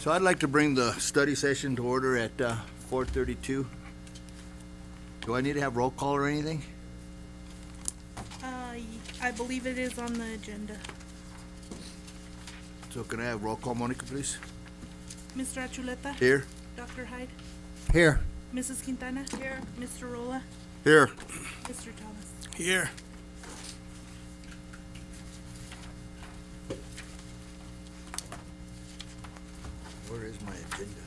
So I'd like to bring the study session to order at 4:32. Do I need to have roll call or anything? I believe it is on the agenda. So can I have roll call, Monica, please? Mr. Achuleta? Here. Dr. Hyde? Here. Mrs. Quintana? Here. Mr. Rolla? Here. Mr. Thomas? Here. Where is my agenda?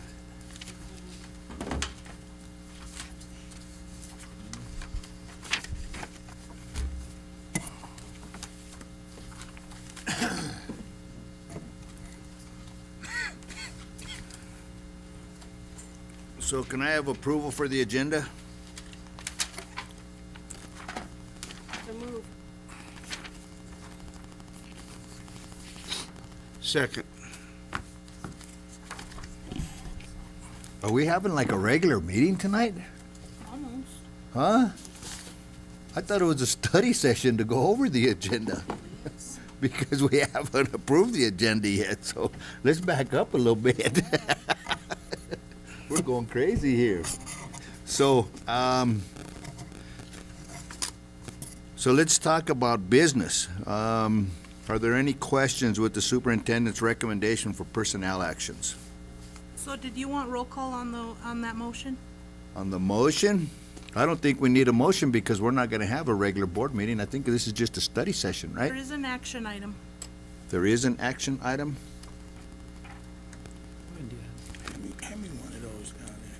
So can I have approval for the agenda? So move. Second. Are we having like a regular meeting tonight? Almost. Huh? I thought it was a study session to go over the agenda. Because we haven't approved the agenda yet, so let's back up a little bit. We're going crazy here. So let's talk about business. Are there any questions with the superintendent's recommendation for personnel actions? So did you want roll call on that motion? On the motion? I don't think we need a motion because we're not gonna have a regular board meeting. I think this is just a study session, right? There is an action item. There is an action item? Hand me one of those down there.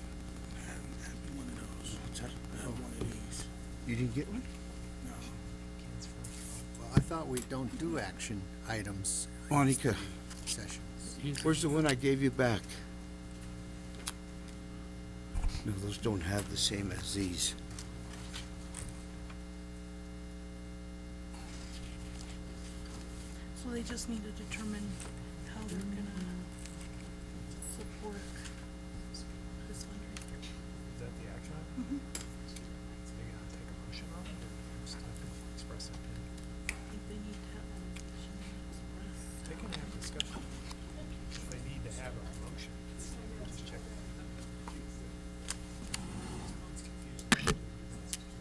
Hand me one of those. I have one of these. You didn't get one? No. Well, I thought we don't do action items. in Monica. Sessions. Where's the one I gave you back? No, those don't have the same as these. So they just need to determine how they're gonna support this fundraiser. Is that the action item? Mhm. So you're gonna take a motion on it, or just have to express it? I think they need to have a motion to express. They can have discussion. If they need to have a motion, just check it.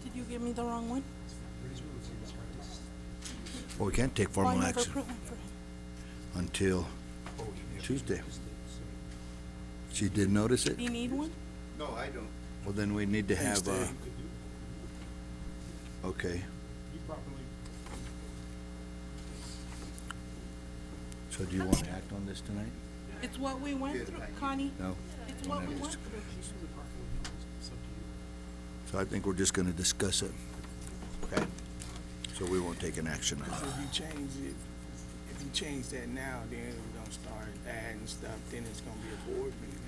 Did you give me the wrong one? Well, we can't take Oh, I formal never action put one for him. until Tuesday. She did notice it? Do you need one? No, I don't. Well, then we need to have, okay. So do you want to act on this tonight? It's what we went through, Connie. No? It's what we went through. So I think we're just gonna discuss it. Okay? So we won't take an action on So it. if you change it, if you change that now, then we're gonna start adding stuff, then it's gonna be a board meeting.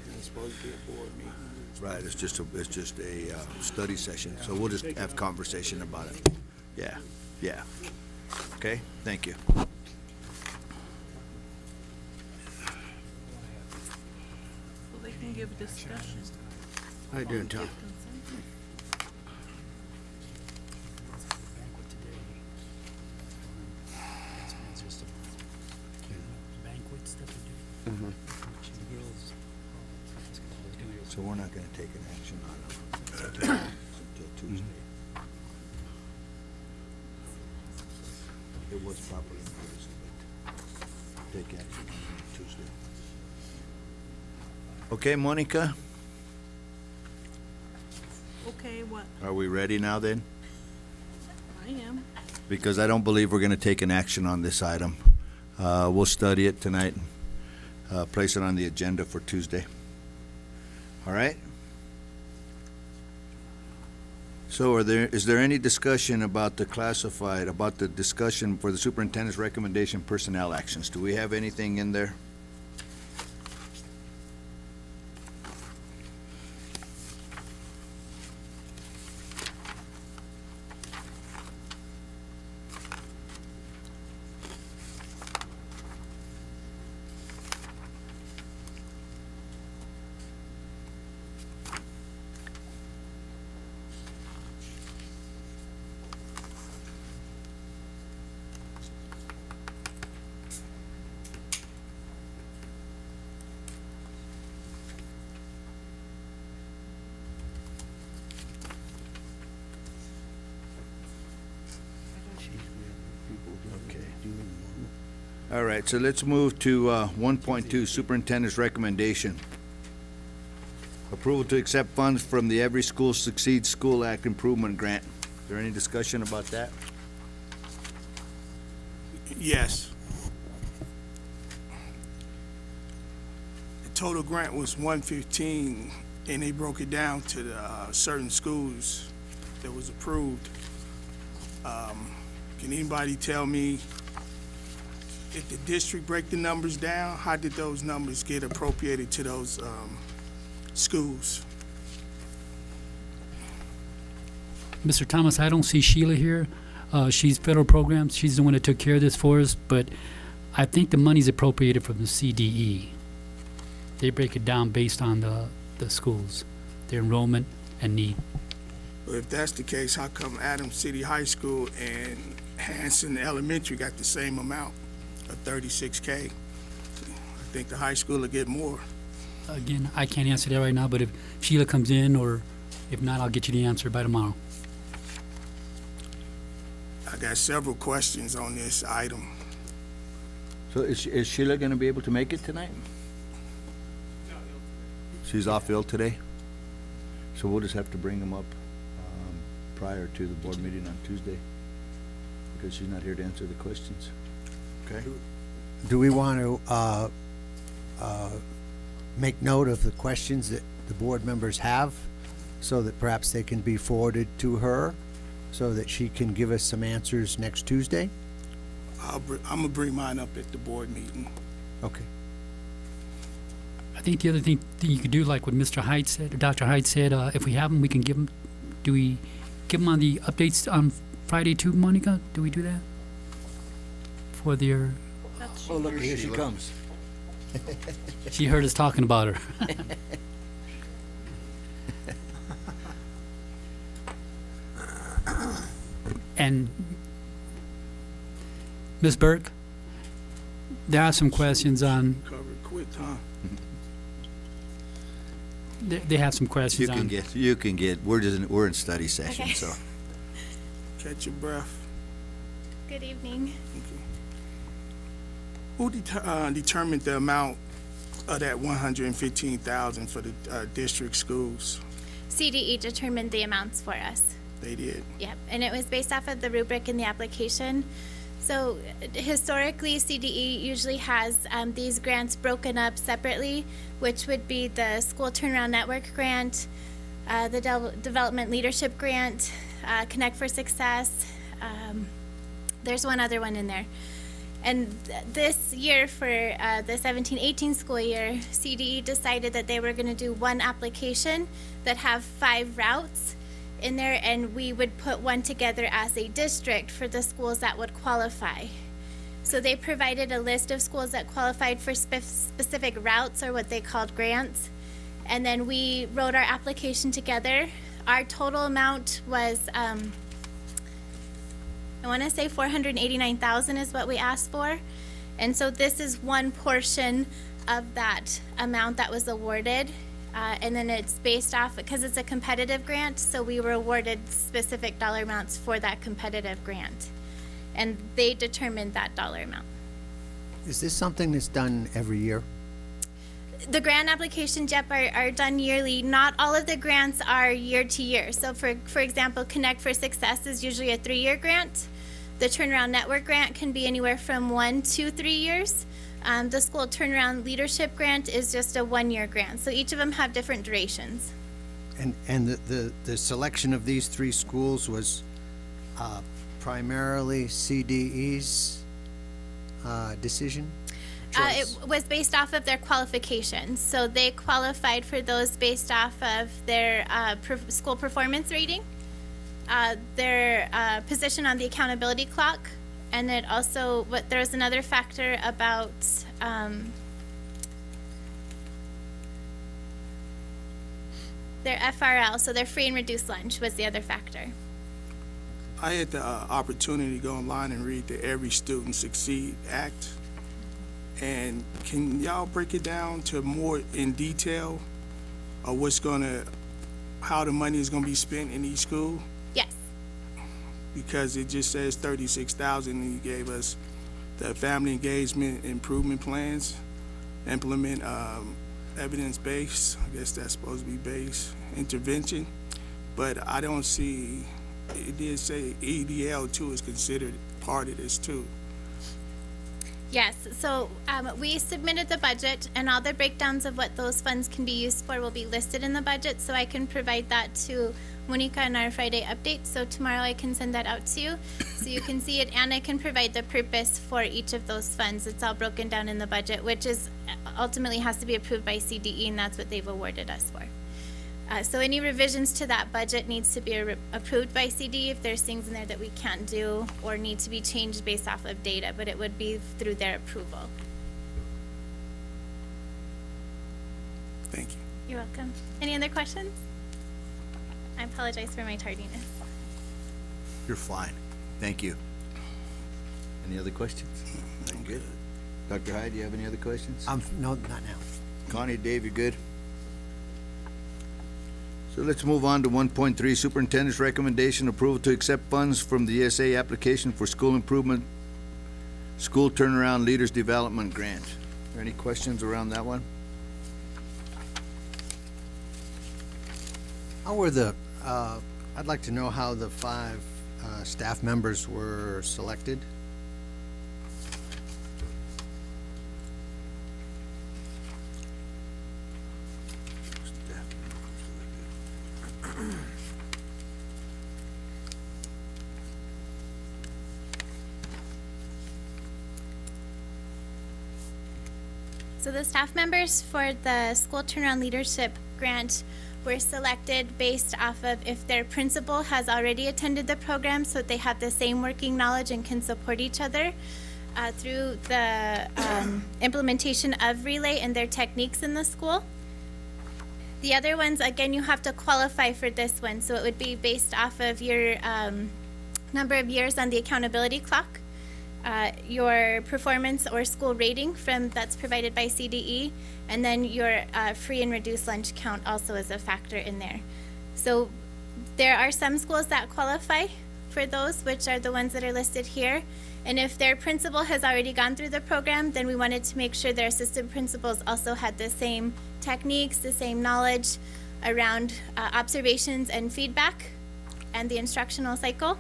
Then it's supposed to be a board meeting. Right, it's just a study session, so we'll just have conversation about it. Yeah, yeah. Okay, thank you. So they can give discussion. How you doing, Tom? Give consensus. Banquet today. It's just a banquets that they do. Mhm. Girls. So we're not gonna take an action on it until Tuesday. It was properly noticed, but take action on it Tuesday. Okay, Monica, Okay, what? are we ready now then? I am. Because I don't believe we're gonna take an action on this item. We'll study it tonight, place it on the agenda for Tuesday. All right? So is there any discussion about the discussion for the superintendent's recommendation personnel actions? Do we have anything in there? All right, so let's move to 1.2, Superintendent's Recommendation. Approval to accept funds from the Every School Succeeds School Act Improvement Grant. Is there any discussion about that? Yes. The total grant was 115, and they broke it down to the certain schools that was approved. Can anybody tell me if the district break the numbers down, how did those numbers get appropriated to those schools? Mr. Thomas, I don't see Sheila here. She's federal programs. She's the one that took care of this for us, but I think the money's appropriated from the CDE. They break it down based on the schools, their enrollment and need. Well, if that's the case, how come Adams City High School and Hanson Elementary got the same amount of $36K? I think the high school will get more. Again, I can't answer that right now, but if Sheila comes in, or if not, I'll get you the answer by tomorrow. I got several questions on this item. So is Sheila gonna be able to make it tonight? She's off ill today? So we'll just have to bring them up prior to the board meeting on Tuesday, because she's not here to answer the questions. Okay? Do we want to make note of the questions that the board members have, so that perhaps they can be forwarded to her, so that she can give us some answers next Tuesday? I'm gonna bring mine up at the board meeting. Okay. I think the other thing that you could do, like what Mr. Hyde said, or Dr. Hyde said, if we have them, we can give them, do we give them on the updates on Friday too, Monica? Do we do that? For their, That's Oh, look, here she comes. she heard us talking about her. And Ms. Burke, there are some questions on, Cover it quick, huh? they have some questions on. You can get, we're in study session, Okay. so. Catch your breath. Good evening. Who determined the amount of that 115,000 for the district schools? CDE determined the amounts for us. They did. Yep, and it was based off of the rubric in the application. So historically, CDE usually has these grants broken up separately, which would be the School Turnaround Network Grant, the Development Leadership Grant, Connect for Success. There's one other one in there. And this year, for the 17-18 school year, CDE decided that they were going to do one application that have 5 routes in there, and we would put one together as a district for the schools that would qualify. So they provided a list of schools that qualified for specific routes, or what they called grants, and then we wrote our application together. Our total amount was I want to say 489,000 is what we asked for. And so this is one portion of that amount that was awarded. And then it's based off, because it's a competitive grant, so we were awarded specific dollar amounts for that competitive grant. And they determined that dollar amount. Is this something that's done every year? The grant applications, yep, are done yearly. Not all of the grants are year to year. So for example, Connect for Success is usually a 3-year grant. The Turnaround Network grant can be anywhere from 1 to 3 years. The School Turnaround Leadership Grant is just a 1-year grant. So each of them have different durations. And the selection of these 3 schools was primarily CDE's decision? Choice? It was based off of their qualifications. So they qualified for those based off of their school performance rating, their position on the accountability clock, and it also, there was another factor about their FRL, so their free and reduced lunch was the other factor. I had the opportunity to go online and read the Every Student Succeed Act. And can y'all break it down to more in detail of how the money is gonna be spent in each school? Yes. Because it just says 36,000 and you gave us the family engagement improvement plans, implement evidence-based, I guess that's supposed to be based, intervention. But I don't see, it did say EDL too is considered part of this too. Yes, so we submitted the budget, and all the breakdowns of what those funds can be used for will be listed in the budget, so I can provide that to Monica in our Friday update. So tomorrow I can send that out to you, so you can see it, and I can provide the purpose for each of those funds. It's all broken down in the budget, which is ultimately has to be approved by CDE, and that's what they've awarded us for. So any revisions to that budget needs to be approved by CD if there's things in there that we can't do or need to be changed based off of data, but it would be through their approval. Thank you. You're welcome. Any other questions? I apologize for my tardiness. You're fine. Thank you. Any other questions? I'm good. Dr. Hyde, do you have any other questions? No, not now. Connie, Dave, you good? So let's move on to 1.3, Superintendent's Recommendation, Approval to Accept Funds from the ESA Application for School Improvement, School Turnaround Leaders Development Grant. Are there any questions around that one? How were I'd like to know how the 5 staff members were selected. So the staff members for the School Turnaround Leadership Grant were selected based off of if their principal has already attended the program, so that they have the same working knowledge and can support each other through the implementation of Relay and their techniques in the school. The other ones, again, you have to qualify for this one, so it would be based off of your number of years on the accountability clock, your performance or school rating that's provided by CDE, and then your free and reduced lunch count also is a factor in there. So there are some schools that qualify for those, which are the ones that are listed here. And if their principal has already gone through the program, then we wanted to make sure their assistant principals also had the same techniques, the same knowledge around observations and feedback and the instructional cycle,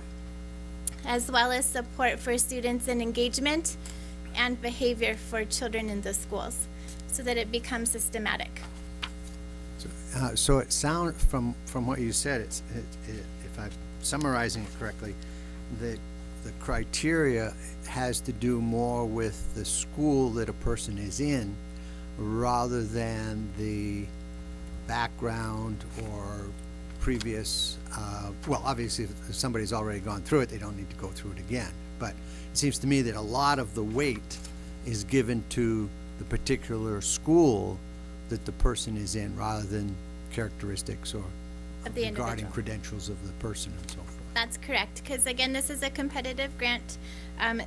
as well as support for students in engagement and behavior for children in the schools, so that it becomes systematic. So it sound from what you said, if I'm summarizing it correctly, the criteria has to do more with the school that a person is in rather than the background or previous, well, obviously if somebody's already gone through it, they don't need to go through it again. But it seems to me that a lot of the weight is given to the particular school that the person is in rather than characteristics or Of the regarding individual. credentials of the person and so forth. That's correct, because again, this is a competitive grant.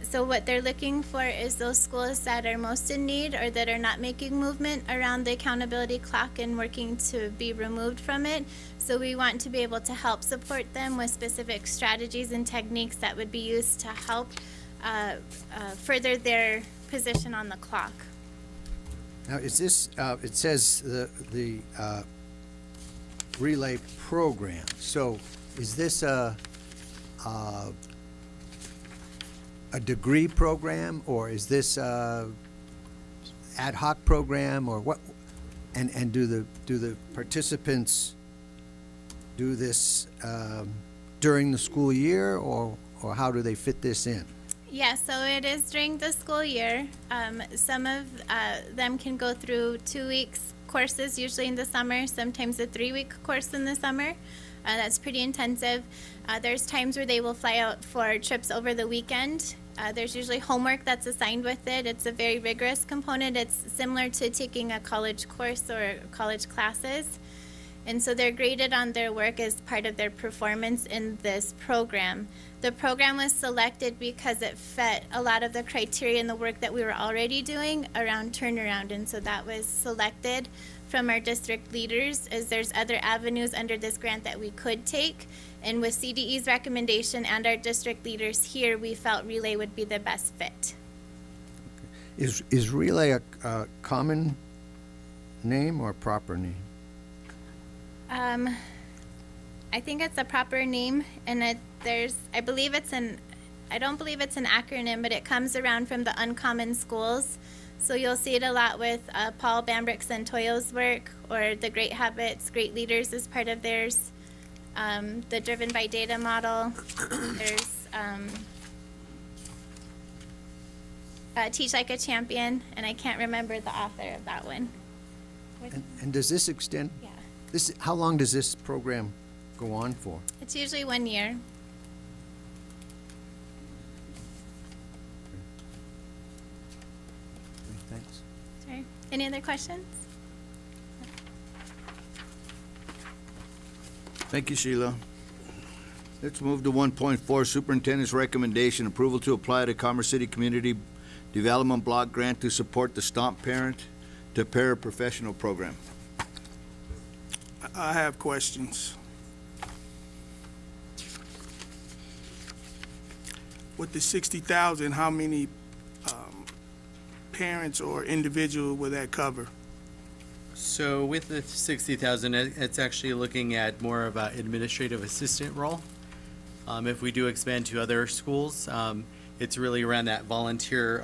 So what they're looking for is those schools that are most in need or that are not making movement around the accountability clock and working to be removed from it. So we want to be able to help support them with specific strategies and techniques that would be used to help further their position on the clock. Now, is this, it says the relay program, so is this a degree program, or is this a ad hoc program, or what? And do the participants do this during the school year, or how do they fit this in? Yeah, so it is during the school year. Some of them can go through 2 weeks courses, usually in the summer, sometimes a 3-week course in the summer. That's pretty intensive. There's times where they will fly out for trips over the weekend. There's usually homework that's assigned with it. It's a very rigorous component. It's similar to taking a college course or college classes. And so they're graded on their work as part of their performance in this program. The program was selected because it fit a lot of the criteria in the work that we were already doing around turnaround. And so that was selected from our district leaders, as there's other avenues under this grant that we could take. And with CDE's recommendation and our district leaders here, we felt Relay would be the best fit. Is relay a common name or proper name? I think it's a proper name, and I don't believe it's an acronym, but it comes around from the Uncommon Schools. So you'll see it a lot with Paul Bambrick Santoyo's work, or the Great Habits, Great Leaders is part of theirs. The Driven by Data model. There's Teach Like a Champion, and I can't remember the author of that one. And does this extend? Yeah, How long does this program go on for? it's usually 1 year. Thanks. Sorry. Any other questions? Thank you, Sheila. Let's move to 1.4, Superintendent's Recommendation, approval to apply to Commerce City Community Development Block Grant to support the Stomp Parent to Paraprofessional Program. I have questions. With the 60,000, how many parents or individual will that cover? So with the 60,000, it's actually looking at more of an administrative assistant role. If we do expand to other schools, it's really around that volunteer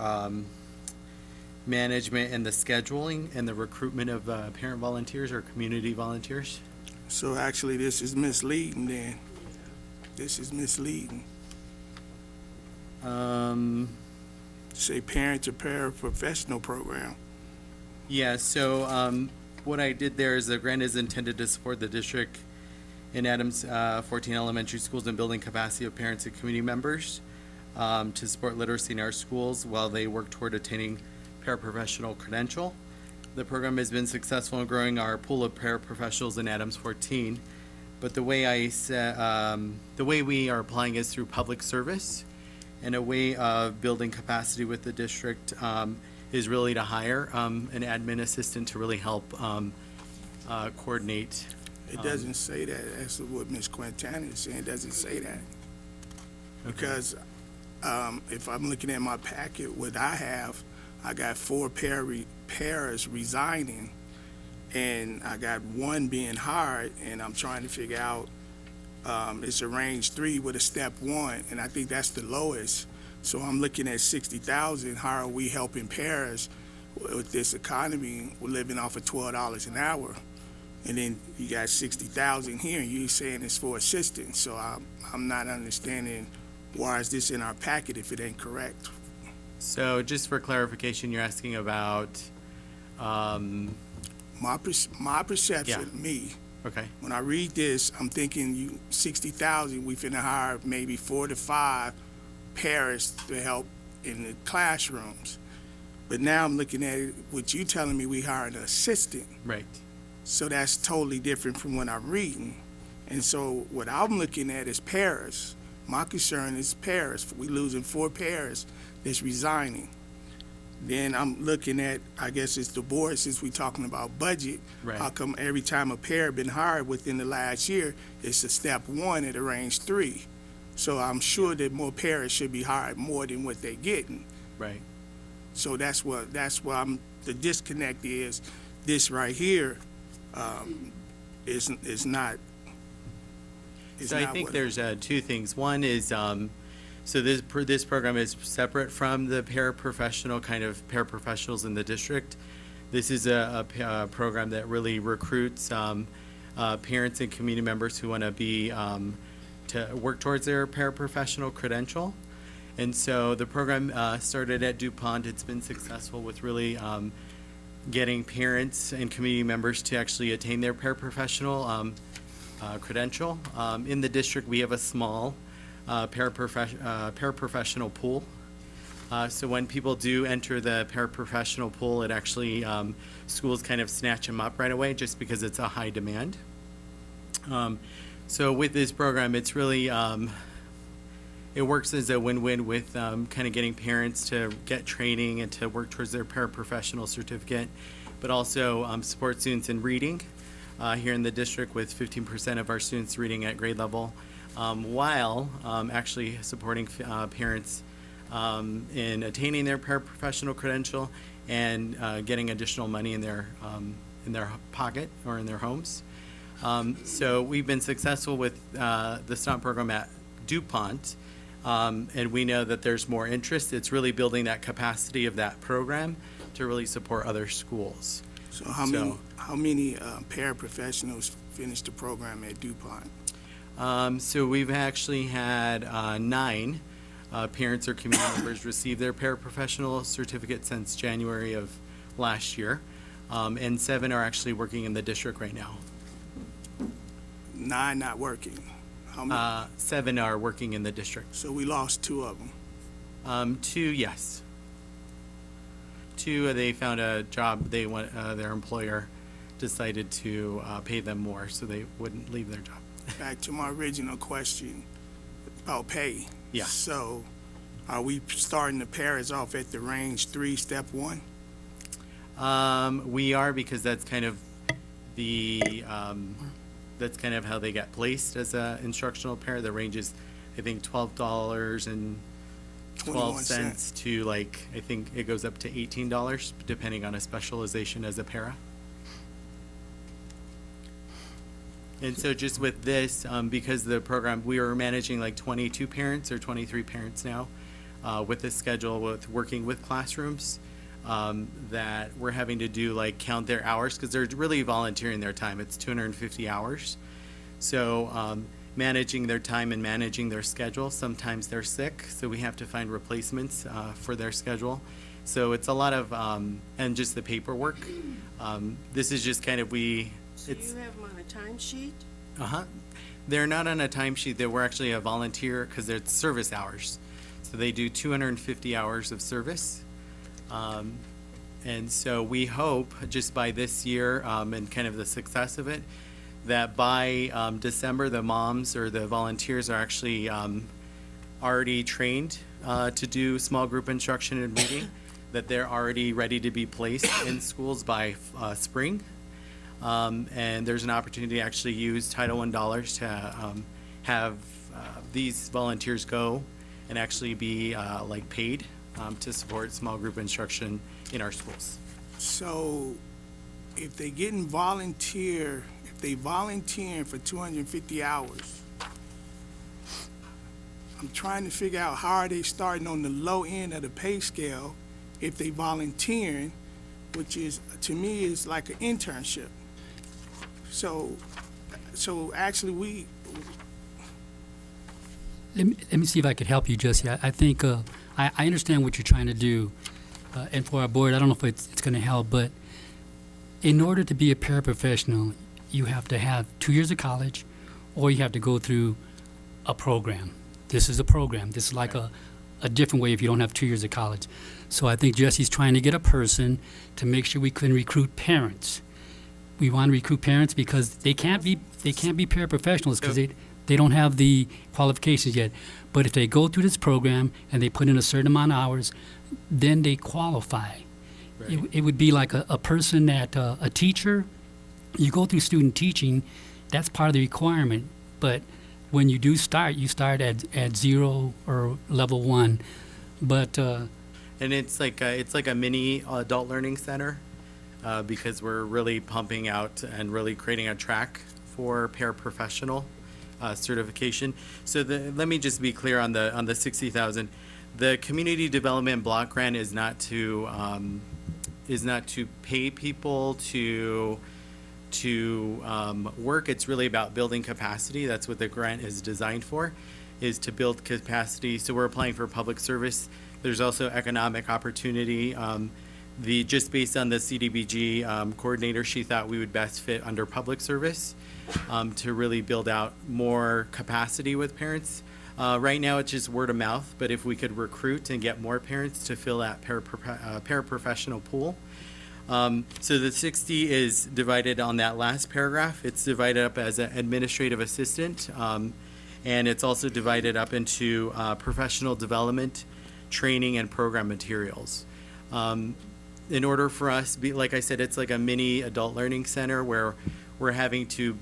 management and the scheduling and the recruitment of parent volunteers or community volunteers. So actually, this is misleading then. This is misleading. Say parent to paraprofessional program. Yeah, so what I did there is the grant is intended to support the district in Adams 14 elementary schools and building capacity of parents and community members to support literacy in our schools while they work toward attaining paraprofessional credential. The program has been successful in growing our pool of paraprofessionals in Adams 14, but the way we are applying is through public service, and a way of building capacity with the district is really to hire an admin assistant to really help coordinate. It doesn't say that. That's what Ms. Quintana is saying. It doesn't say that. Because if I'm looking at my packet, what I have, I got 4 pairs resigning, and I got 1 being hired, and I'm trying to figure out, it's a range 3 with a step 1, and I think that's the lowest. So I'm looking at 60,000. How are we helping pairs with this economy? We're living off of $12 an hour. And then you got 60,000 here, and you're saying it's for assistance. So I'm not understanding why is this in our packet if it ain't correct. So just for clarification, you're asking about, My perception, me, okay. when I read this, I'm thinking 60,000, we finna hire maybe 4 to 5 parents to help in the classrooms. But now I'm looking at it, what you telling me, we hired an assistant. Right. So that's totally different from what I'm reading. And so what I'm looking at is pairs. My concern is pairs. We losing 4 pairs that's resigning. Then I'm looking at, I guess it's the board, since we're talking about budget. Right. How come every time a pair been hired within the last year, it's a step 1 at a range 3? So I'm sure that more pairs should be hired more than what they're getting. Right. So that's what the disconnect is. This right here is not. Is So I not think what- there's 2 things. One is, so this program is separate from the paraprofessional kind of paraprofessionals in the district. This is a program that really recruits parents and community members who want to be to work towards their paraprofessional credential. And so the program started at DuPont. It's been successful with really getting parents and community members to actually attain their paraprofessional credential. In the district, we have a small paraprofessional pool. So when people do enter the paraprofessional pool, it actually, schools kind of snatch them up right away just because it's a high demand. So with this program, it's really, it works as a win-win with kind of getting parents to get training and to work towards their paraprofessional certificate, but also support students in reading here in the district with 15% of our students reading at grade level, while actually supporting parents in attaining their paraprofessional credential and getting additional money in their pocket or in their homes. So we've been successful with the STOMP program at DuPont, and we know that there's more interest. It's really building that capacity of that program to really support other schools. So how many paraprofessionals finished the program at DuPont? So we've actually had 9 parents or community members receive their paraprofessional certificate since January of last year, and 7 are actually working in the district right now. 9 not working. How many? 7 are working in the district. So we lost 2 of them. 2, yes. 2, they found a job. They want their employer decided to pay them more, so they wouldn't leave their job. Back to my original question about pay. Yeah. So are we starting the paras off at the range 3, step 1? We are, because that's kind of how they get placed as a instructional para. The range is, I think, $12.12 to, like, I think it goes up to $18 depending on a specialization as a para. And so just with this, because the program, we are managing like 22 parents or 23 parents now with this schedule, with working with classrooms, that we're having to do, like, count their hours, because they're really volunteering their time. It's 250 hours. So managing their time and managing their schedule. Sometimes they're sick, so we have to find replacements for their schedule. So it's a lot of, and just the paperwork. This is just kind of, So you have them on a timesheet? They're not on a timesheet. They were actually a volunteer, because it's service hours. So they do 250 hours of service. And so we hope, just by this year and kind of the success of it, that by December, the moms or the volunteers are actually already trained to do small group instruction and reading, that they're already ready to be placed in schools by spring. And there's an opportunity to actually use Title I dollars to have these volunteers go and actually be like paid to support small group instruction in our schools. So if they volunteering for 250 hours, I'm trying to figure out, how are they starting on the low end of the pay scale if they volunteering, which is, to me, is like an internship. So actually Let me see if I could help you, Jesse. I think I understand what you're trying to do, and for our board, I don't know if it's going to help, but in order to be a paraprofessional, you have to have 2 years of college, or you have to go through a program. This is a program. This is like a different way if you don't have 2 years of college. So I think Jesse's trying to get a person to make sure we can recruit parents. We want to recruit parents because they can't be paraprofessionals because they don't have the qualifications yet. But if they go through this program and they put in a certain amount of hours, then they qualify. Right. It would be like a person that, a teacher, you go through student teaching, that's part of the requirement. But when you do start, you start at 0 or level 1. But and it's like a mini adult learning center, because we're really pumping out and really creating a track for paraprofessional certification. So let me just be clear on the 60,000. The community development block grant is not to pay people to work. It's really about building capacity. That's what the grant is designed for, is to build capacity. So we're applying for public service. There's also economic opportunity. Just based on the CDBG coordinator, she thought we would best fit under public service to really build out more capacity with parents. Right now, it's just word of mouth, but if we could recruit and get more parents to fill that paraprofessional pool. So the 60 is divided on that last paragraph. It's divided up as an administrative assistant, and it's also divided up into professional development, training, and program materials. In order for us, like I said, it's like a mini adult learning center where we're having to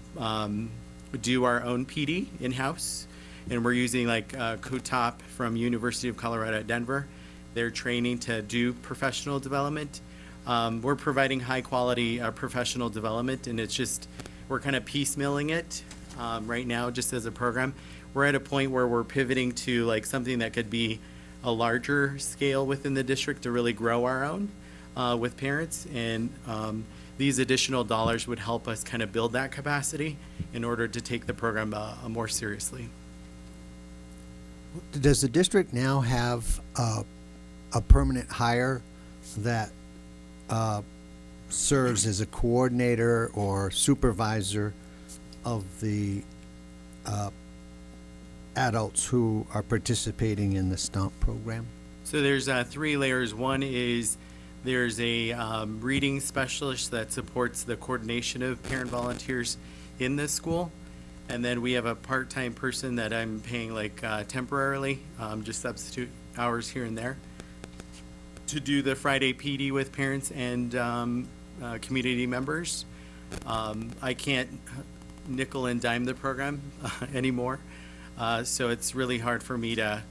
do our own PD in-house. and we're using like COTOP from University of Colorado at Denver. They're training to do professional development. We're providing high quality professional development, and it's just, we're kind of piecemealing it right now just as a program. We're at a point where we're pivoting to like something that could be a larger scale within the district to really grow our own with parents, and these additional dollars would help us kind of build that capacity in order to take the program more seriously. Does the district now have a permanent hire that serves as a coordinator or supervisor of the adults who are participating in the STOMP program? So there's 3 layers. One is there's a reading specialist that supports the coordination of parent volunteers in the school. And then we have a part-time person that I'm paying like temporarily, just substitute hours here and there, to do the Friday PD with parents and community members. I can't nickel and dime the program anymore. So it's really hard for me to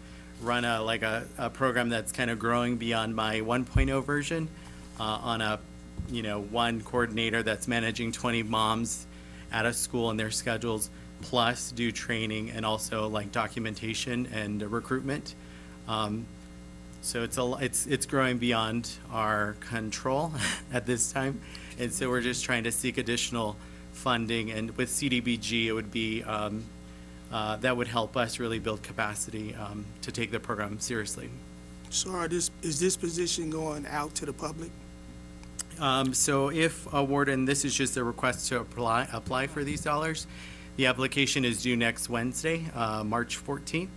run a program that's kind of growing beyond my 1.0 version on a, one coordinator that's managing 20 moms at a school and their schedules, plus do training and also like documentation and recruitment. So it's growing beyond our control at this time. And so we're just trying to seek additional funding, and with CDBG, it would be, that would help us really build capacity to take the program seriously. So is this position going out to the public? So if awarded, and this is just a request to apply for these dollars, the application is due next Wednesday, March 14th.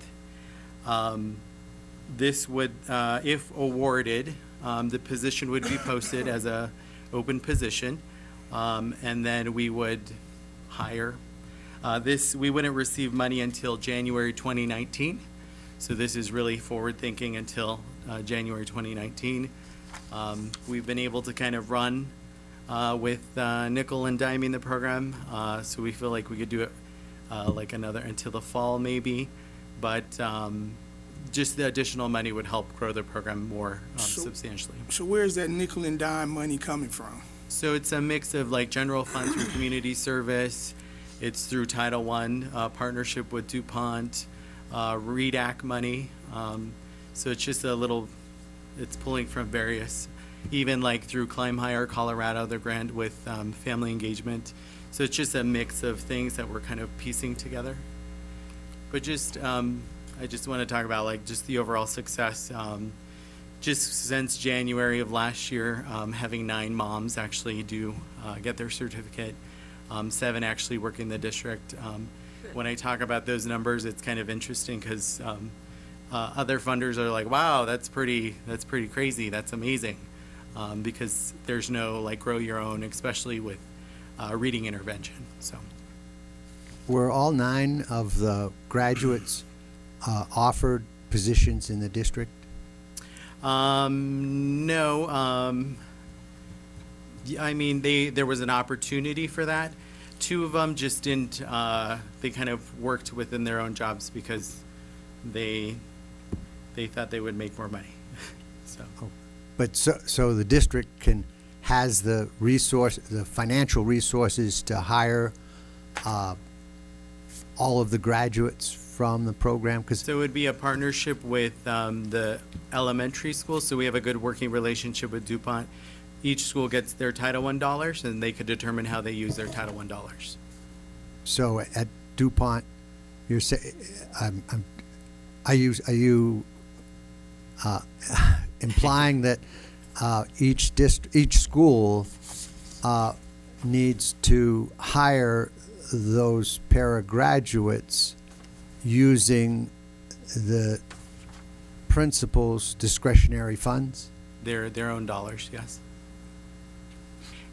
This would, if awarded, the position would be posted as a open position, and then we would hire. We wouldn't receive money until January 2019, so this is really forward-thinking until January 2019. We've been able to kind of run with nickel and diming the program, so we feel like we could do it like another until the fall maybe, but just the additional money would help grow the program more substantially. So where's that nickel and dime money coming from? So it's a mix of like general funds from community service. It's through Title I partnership with DuPont, READ-AC money. So it's just it's pulling from various, even like through Climb Higher Colorado, the grant with family engagement. So it's just a mix of things that we're kind of piecing together. But just, I just want to talk about like just the overall success. Just since January of last year, having 9 moms actually do get their certificate, 7 actually work in the district. When I talk about those numbers, it's kind of interesting because other funders are like, wow, that's pretty crazy, that's amazing, because there's no like grow your own, especially with reading intervention. So Were all 9 of the graduates offered positions in the district? No. I mean, there was an opportunity for that. 2 of them just didn't. They kind of worked within their own jobs because they thought they would make more money. So. But so the district has the financial resources to hire all of the graduates from the program? So it would be a partnership with the elementary school. So we have a good working relationship with DuPont. Each school gets their Title I dollars, and they could determine how they use their Title I dollars. So at DuPont, you're saying, are you implying that each school needs to hire those paragraduates using the principal's discretionary funds? Their own dollars, yes.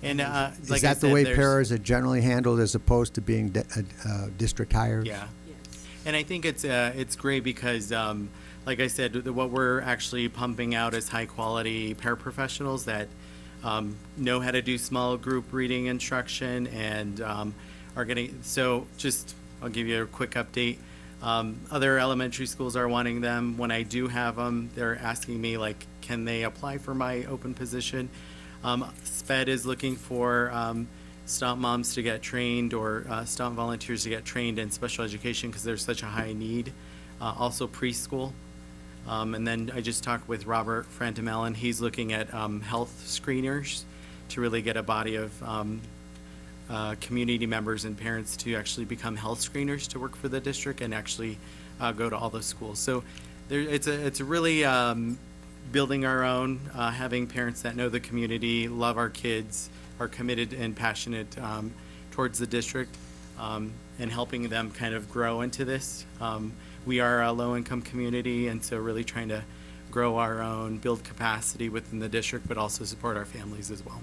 And like is that the way paras are generally handled as opposed to being district hires? Yeah. Yes. And I think it's great because, like I said, what we're actually pumping out is high quality paraprofessionals that know how to do small group reading instruction and are getting. So just I'll give you a quick update. Other elementary schools are wanting them. When I do have them, they're asking me, like, can they apply for my open position? SPED is looking for stomp moms to get trained, or stomp volunteers to get trained in special education because there's such a high need. Also preschool. And then I just talked with Robert Frantimelon. He's looking at health screeners to really get a body of community members and parents to actually become health screeners to work for the district and actually go to all those schools. So it's really building our own, having parents that know the community, love our kids, are committed and passionate towards the district, and helping them kind of grow into this. We are a low-income community, and so really trying to grow our own, build capacity within the district, but also support our families as well.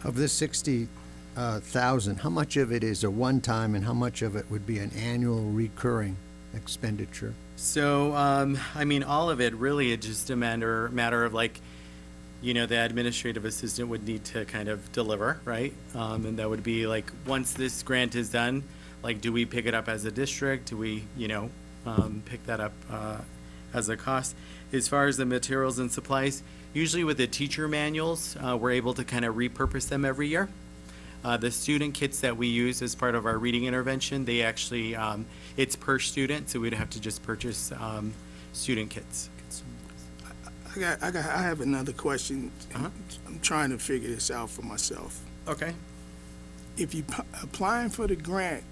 Of this 60,000, how much of it is a one-time and how much of it would be an annual recurring expenditure? So, I mean, all of it really is just a matter of, like, you know, the administrative assistant would need to kind of deliver, right? And that would be like, once this grant is done, like, do we pick it up as a district? Do we, you know, pick that up as a cost? As far as the materials and supplies, usually with the teacher manuals, we're able to kind of repurpose them every year. The student kits that we use as part of our reading intervention, they actually, it's per student, so we'd have to just purchase student kits. I have another question. Uh-huh. I'm trying to figure this out for myself. Okay. If you applying for the grant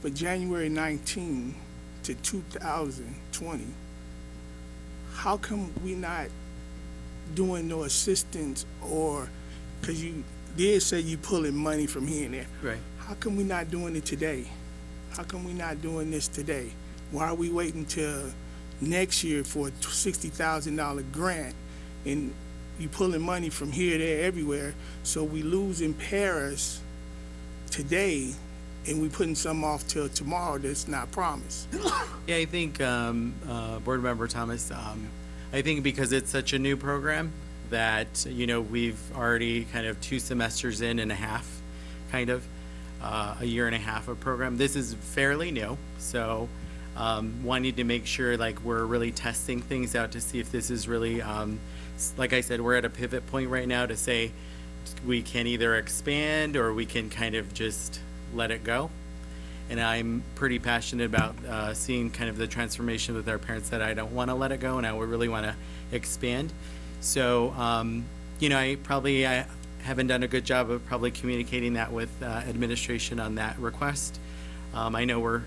for January 19 to 2020, how come we not doing no assistance, or, because you did say you pulling money from here and there. Right. How come we not doing it today? How come we not doing this today? Why are we waiting till next year for a $60,000 grant, and you pulling money from here, there, everywhere, so we losing paras today, and we putting some off till tomorrow that's not promised? Yeah, I think, Board Member Thomas, I think because it's such a new program that, you know, we've already kind of 2 semesters in and a half, kind of, a year and a half of program. This is fairly new, so wanting to make sure, like, we're really testing things out to see if this is really, like I said, we're at a pivot point right now to say we can either expand or we can kind of just let it go. And I'm pretty passionate about seeing kind of the transformation with our parents, that I don't want to let it go and I would really want to expand. So, you know, I haven't done a good job of probably communicating that with administration on that request. I know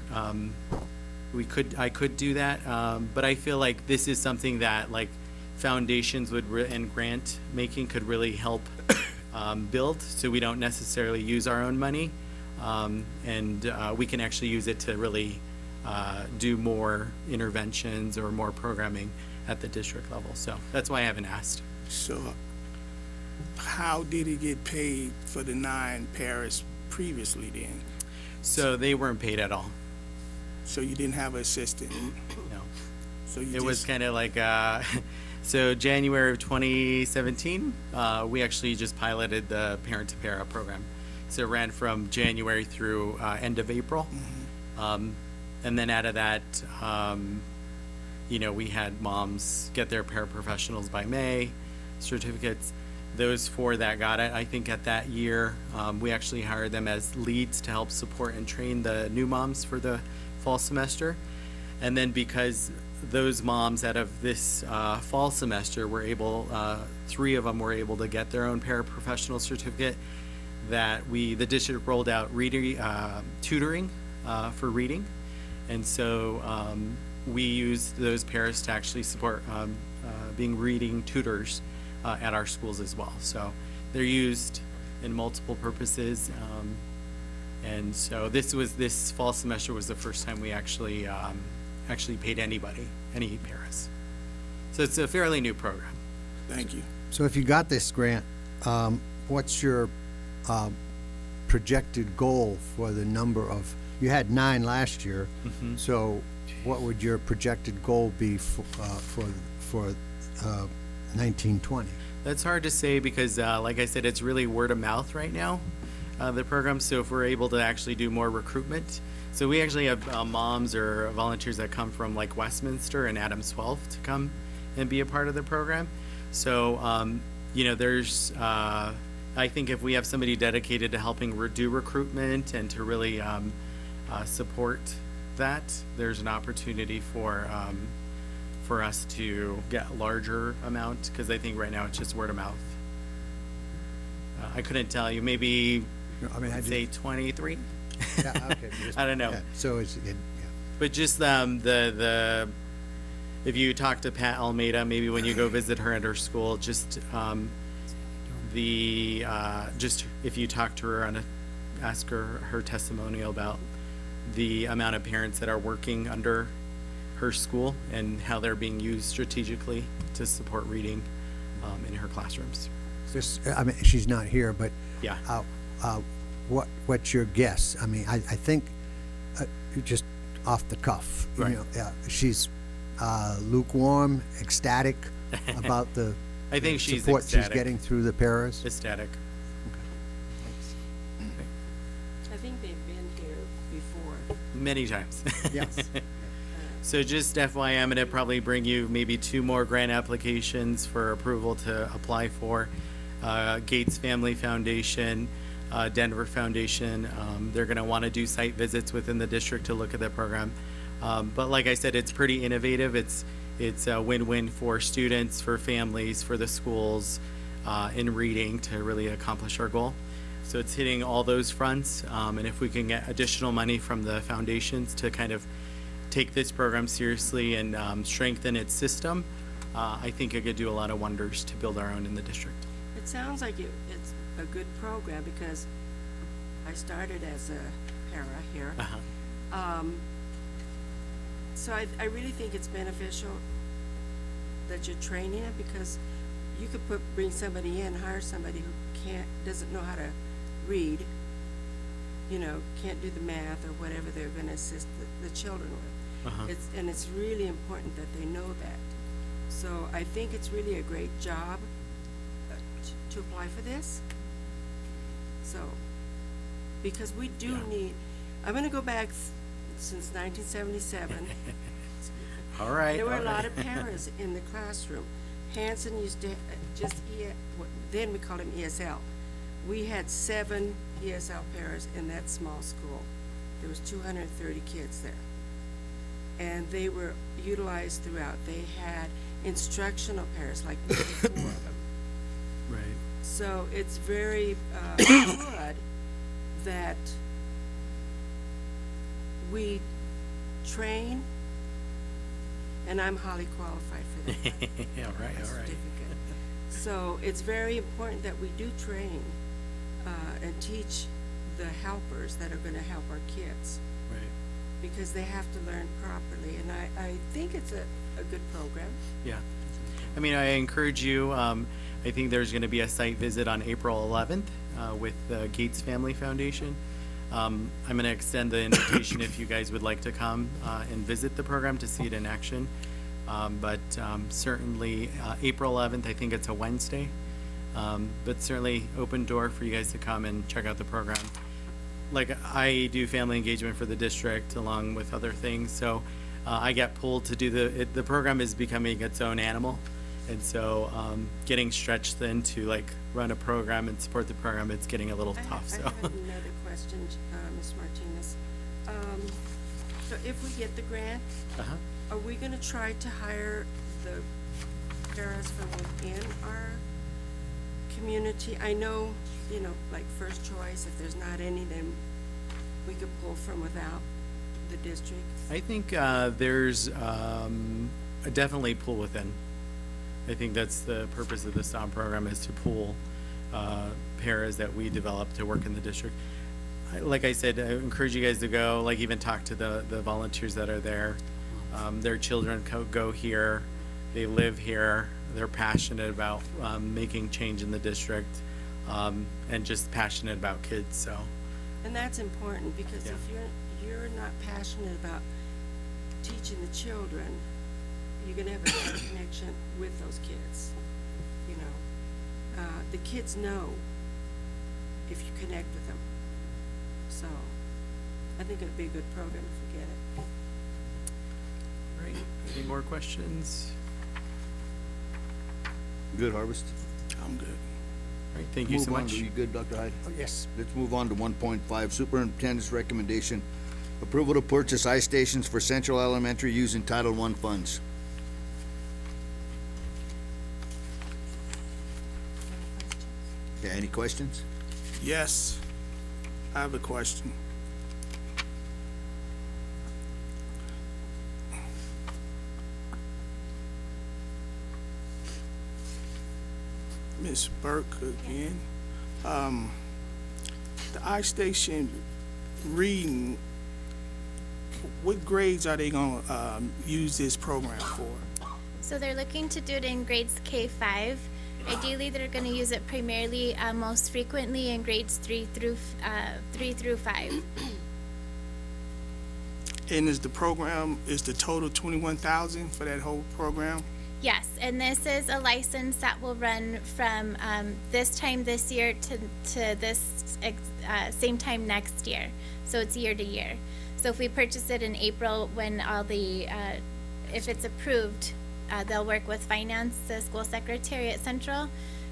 I could do that, but I feel like this is something that, like, foundations and grant making could really help build, so we don't necessarily use our own money, and we can actually use it to really do more interventions or more programming at the district level. So that's why I haven't asked. So how did it get paid for the 9 paras previously then? So they weren't paid at all. So you didn't have an assistant? No. So you It was kind of like, so January of 2017, we actually just piloted the parent-to-para program. So it ran from January through end of April. Mm-hmm. And then out of that, you know, we had moms get their paraprofessionals by May, certificates. Those 4 that got it, I think at that year, we actually hired them as leads to help support and train the new moms for the fall semester. And then because those moms out of this fall semester were able, 3 of them were able to get their own paraprofessional certificate, that the district rolled out tutoring for reading. And so we used those paras to actually support being reading tutors at our schools as well. So they're used in multiple purposes. And so this fall semester was the first time we actually paid anybody, any paras. So it's a fairly new program. Thank you. So if you got this grant, what's your projected goal for the number of, you had 9 last year, Mm-hmm. so what would your projected goal be for 1920? That's hard to say because, like I said, it's really word of mouth right now, the program. So if we're able to actually do more recruitment, So we actually have moms or volunteers that come from like Westminster and Adams 12 to come and be a part of the program. So, there's, I think if we have somebody dedicated to helping do recruitment and to really support that, there's an opportunity for us to get larger amount, because I think right now it's just word of mouth. I couldn't tell you, maybe I mean, I'd say 23. Yeah, okay. I don't know. Yeah, so it's, But just if you talk to Pat Almeida, maybe when you go visit her at her school, just if you talk to her and ask her testimonial about the amount of parents that are working under her school and how they're being used strategically to support reading in her classrooms. just, I mean, she's not here, but Yeah. what's your guess? I mean, I think, just off the cuff, you Right. know, she's lukewarm, ecstatic about the I think she's support ecstatic. she's getting through the paras. Ecstatic. I think they've been here before. Many times. Yes. So just FYI, I'm gonna probably bring you maybe 2 more grant applications for approval to apply for. Gates Family Foundation, Denver Foundation, they're gonna wanna do site visits within the district to look at the program. But like I said, it's pretty innovative. It's a win-win for students, for families, for the schools, in reading to really accomplish our goal. So it's hitting all those fronts, and if we can get additional money from the foundations to kind of take this program seriously and strengthen its system, I think it could do a lot of wonders to build our own in the district. It sounds like it's a good program because I started as a para here. Uh-huh. So I really think it's beneficial that you're training it, because you could bring somebody in, hire somebody who doesn't know how to read, can't do the math or whatever they're gonna assist the children with. Uh-huh. It's really important that they know that. So I think it's really a great job to apply for this. So, because we do Yeah. need, I'm gonna go back since 1977. All right. There were all a lot right. of parents in the classroom. Hanson used to then we called him ESL. We had 7 ESL paras in that small school. There was 230 kids there. And they were utilized throughout. They had instructional paras, like 4 of them. Right. So it's very good that we train, and I'm highly qualified for that. Yeah, all right, all right. certificate. So it's very important that we do train and teach the helpers that are going to help our kids, Right. because they have to learn properly. And I think it's a good program. Yeah. I mean, I encourage you, I think there's going to be a site visit on April 11th with the Gates Family Foundation. I'm going to extend the invitation if you guys would like to come and visit the program to see it in action. But certainly April 11th, I think it's a Wednesday. But certainly open door for you guys to come and check out the program. Like, I do family engagement for the district along with other things, so I get pulled to do the program is becoming its own animal. And so getting stretched thin to like run a program and support the program, it's getting a little tough, I so. have another question, Ms. Martinez. So if we get the grant, Uh-huh. are we gonna try to hire the paras from within our community? I know, like First Choice, if there's not any, then we could pull from without the district. I think there's definitely pool within. I think that's the purpose of the STOM program, is to pool paras that we develop to work in the district. Like I said, I encourage you guys to go, like even talk to the volunteers that are there. Their children go here, they live here, they're passionate about making change in the district, and just passionate about kids, so. And that's important, because Yeah. if you're not passionate about teaching the children, you're gonna have a bad connection with those kids, the kids know if you connect with them. So, I think it'd be a good program if we get it. Right, any more questions? Good, Harvest? I'm good. Right, thank you so Move on. much. You good, Dr. Hyde? Oh, yes. Let's move on to 1.5, Superintendent's Recommendation. Approval to purchase ice stations for Central Elementary using Title I funds. Yeah, any questions? Yes, I have a question. Ms. Burke again. The iStation reading, what grades are they gonna, use this program for? So they're looking to do it in grades K-5. Ideally, they're going to use it primarily, most frequently in grades 3 through 5. And is the total 21,000 for that whole program? Yes, and this is a license that will run from this time this year to this same time next year. So it's year to year. So if we purchase it in April, when all the, if it's approved, they'll work with finance, the school secretary at Central,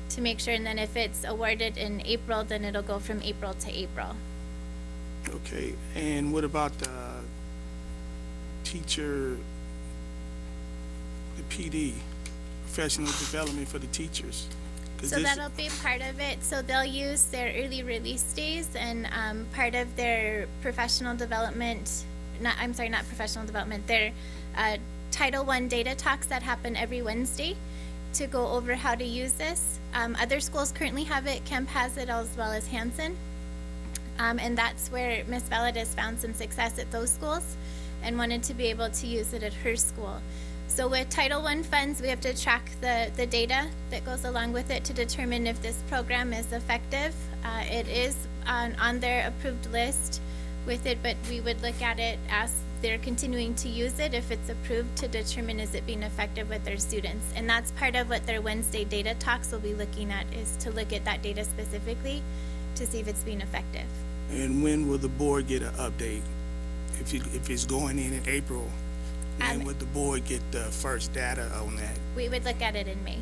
to make sure, and then if it's awarded in April, then it'll go from April to April. Okay, and what about the teacher, the PD, professional development for the teachers? 'Cause So this- that'll be part of it. So they'll use their early release days and part of their professional development, not professional development, their Title I data talks that happen every Wednesday to go over how to use this. Other schools currently have it, Kemp has it as well as Hanson. And that's where Ms. Valid has found some success at those schools and wanted to be able to use it at her school. So with Title I funds, we have to track the data that goes along with it to determine if this program is effective. It is on their approved list with it, but we would look at it as they're continuing to use it if it's approved to determine is it being effective with their students. And that's part of what their Wednesday data talks will be looking at, is to look at that data specifically to see if it's being effective. And when will the board get an update? If it's going in April, when would the board get the first data on that? We would look at it in May.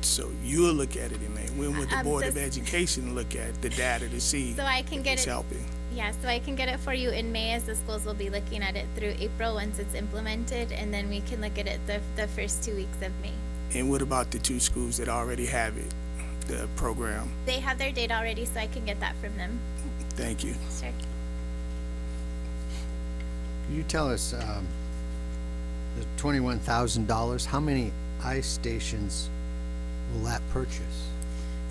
So you'll look at it in May. When would the Board of this- Education look at the data to see So I can if get it's it, helping? yeah, so I can get it for you in May, as the schools will be looking at it through April once it's implemented, and then we can look at it the first 2 weeks of May. And what about the two schools that already have it, the program? They have their data already, so I can get that from them. Thank you. Sure. Could you tell us, the $21,000, how many ice stations will that purchase?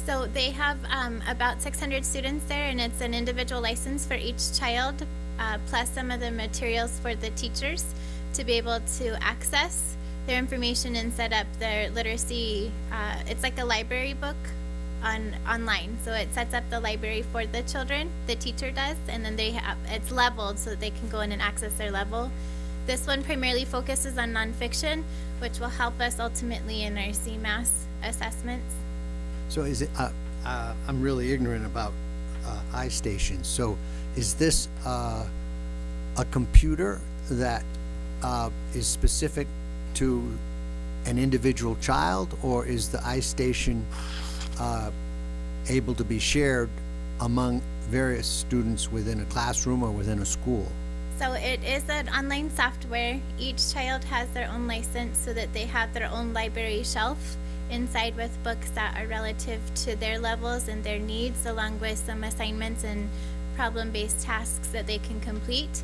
So they have about 600 students there, and it's an individual license for each child, plus some of the materials for the teachers to be able to access their information and set up their literacy. It's like a library book online. So it sets up the library for the children, the teacher does, and then it's leveled so that they can go in and access their level. This one primarily focuses on nonfiction, which will help us ultimately in our CMAS assessments. So is it, I'm really ignorant about ice stations. So is this a computer that is specific to an individual child, or is the ice station able to be shared among various students within a classroom or within a school? So it is an online software. Each child has their own license so that they have their own library shelf inside with books that are relative to their levels and their needs, along with some assignments and problem-based tasks that they can complete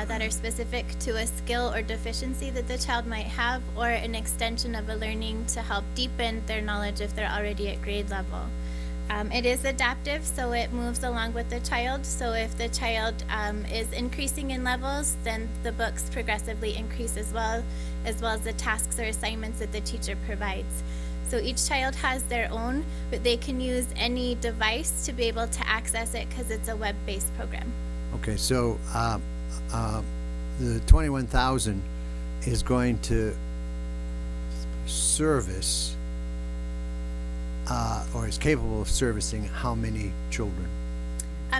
that are specific to a skill or deficiency that the child might have, or an extension of a learning to help deepen their knowledge if they're already at grade level. It is adaptive, so it moves along with the child. So if the child is increasing in levels, then the books progressively increase as well as the tasks or assignments that the teacher provides. So each child has their own, but they can use any device to be able to access it because it's a web-based program. Okay, so the 21,000 is going to service or is capable of servicing how many children?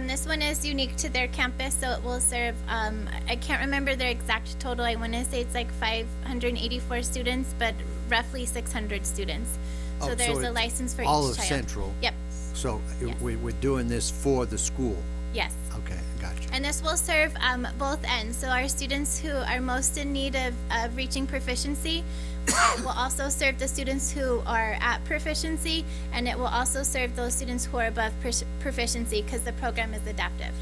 This one is unique to their campus, so it will serve, I can't remember their exact total. I want to say it's like 584 students, but roughly 600 students. Oh, So so there's a it's license for each all child. of Central. Yep, So Yes. we're doing this for the school. yes. Okay, gotcha. And this will serve both ends. So our students who are most in need of reaching proficiency will also serve the students who are at proficiency, and it will also serve those students who are above proficiency because the program is adaptive.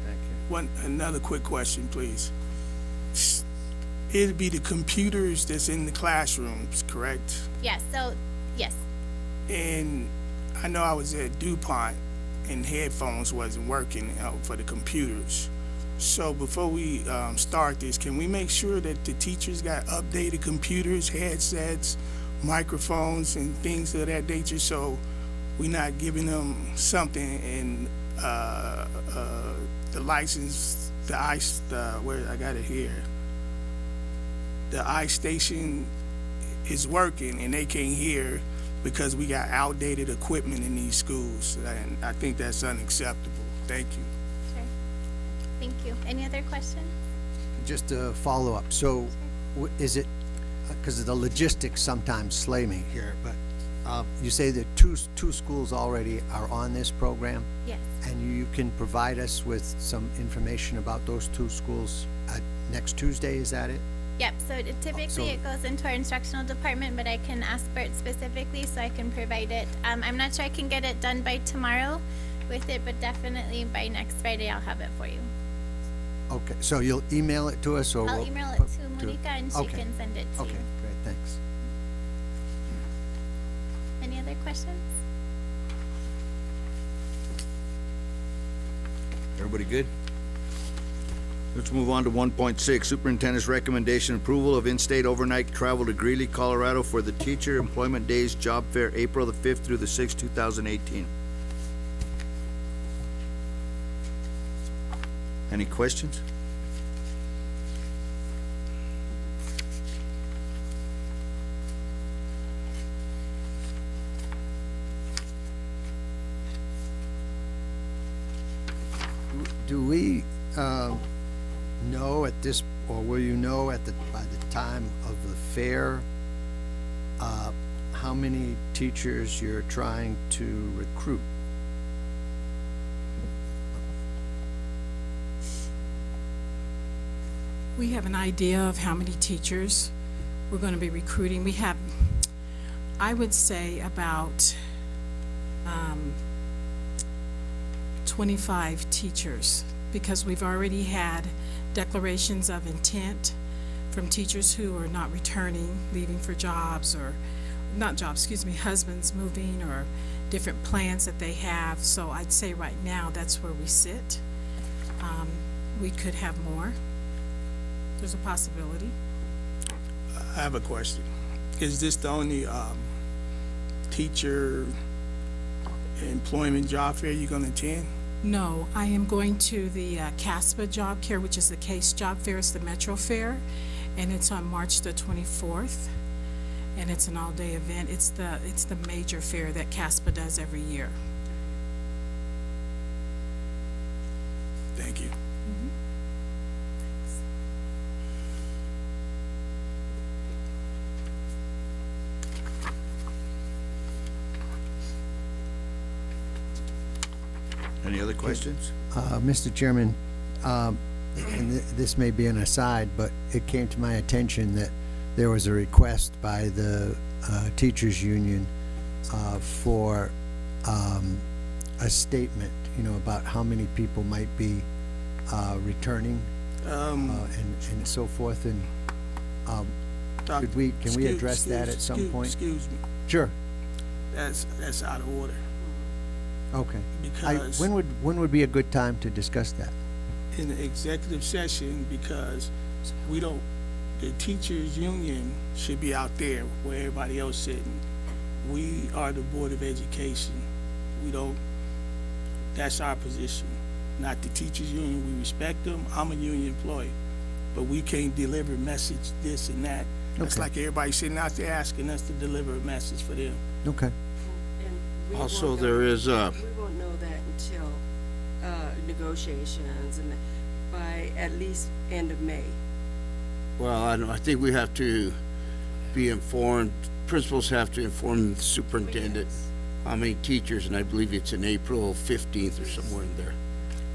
Thank you. Another quick question, please. It'd be the computers that's in the classrooms, correct? Yes, so, yes. And I know I was at DuPont and headphones wasn't working for the computers. So before we start this, can we make sure that the teachers got updated computers, headsets, microphones, and things of that nature, so we're not giving them something and the license, where I got it here. The iStation is working and they can't hear because we got outdated equipment in these schools, and I think that's unacceptable. Thank you. Sure. Thank you. Any other questions? Just a follow-up. So is it, because the logistics sometimes slay me here, but you say that two schools already are on this program? Yes. And you can provide us with some information about those two schools next Tuesday, is that it? Yep, so typically it goes into our instructional department, but I can ask Bert specifically so I can provide it. I'm not sure I can get it done by tomorrow with it, but definitely by next Friday I'll have it for you. Okay, so you'll email it to us, or I'll we'll email it put to Monica and she okay. can send it to you. Okay, great, thanks. Any other questions? Everybody good? Let's move on to 1.6, Superintendent's recommendation approval of in-state overnight travel to Greeley, Colorado for the Teacher Employment Days Job Fair, April the 5th through the 6th, 2018. Any questions? Do we know at this, or will you know by the time of the fair, how many teachers you're trying to recruit? We have an idea of how many teachers we're going to be recruiting. We have, I would say, about 25 teachers, because we've already had declarations of intent from teachers who are not returning, leaving for jobs, or not jobs, excuse me, husbands moving, or different plans that they have. So I'd say right now that's where we sit. We could have more. There's a possibility. I have a question. Is this the only teacher employment job fair you're gonna attend? No, I am going to the CASPA Job Care, which is the CASE Job Fair. It's the Metro Fair, and it's on March the 24th, and it's an all-day event. It's the major fair that CASPA does every year. Thank you. Any other questions? Mr. Chairman, and this may be an aside, but it came to my attention that there was a request by the teachers union for a statement, about how many people might be returning and so forth. And can we address that at some point? Excuse me. Sure. That's out of order. Okay. Because When would be a good time to discuss that? in the executive session, because the teachers union should be out there where everybody else sitting. We are the Board of Education. That's our position, not the teachers union. We respect them. I'm a union employee, but we can't deliver message this and that. It's Okay. like everybody sitting out there asking us to deliver a message for them. Okay. And we Also, won't there know- is We won't know that until negotiations and by at least end of May. Well, I think we have to be informed, principals have to inform the superintendent how many teachers, and I believe it's in April 15th or somewhere in there.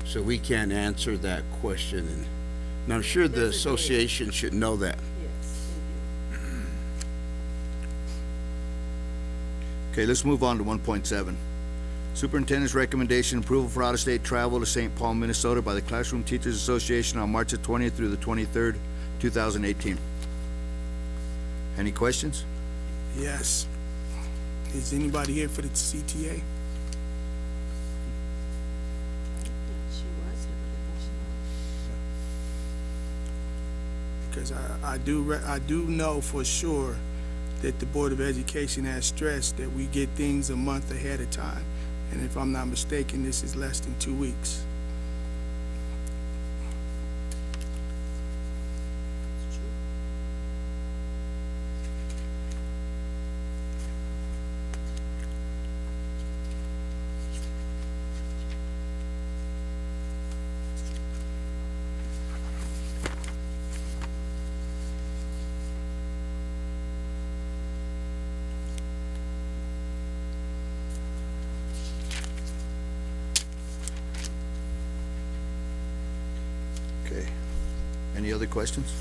So we can't answer that question, and I'm sure the There's a date. association should know that. Yes, thank you. Okay, let's move on to 1.7. Superintendent's recommendation approval for out-of-state travel to St. Paul, Minnesota by the Classroom Teachers Association on March the 20th through the 23rd, 2018. Any questions? Yes. Is anybody here for the CTA? I think she was here, but I think she Because I do know for sure that the Board of Education has stressed that we get things a month ahead of time. And if I'm not mistaken, this is less than 2 weeks. Okay. Any other questions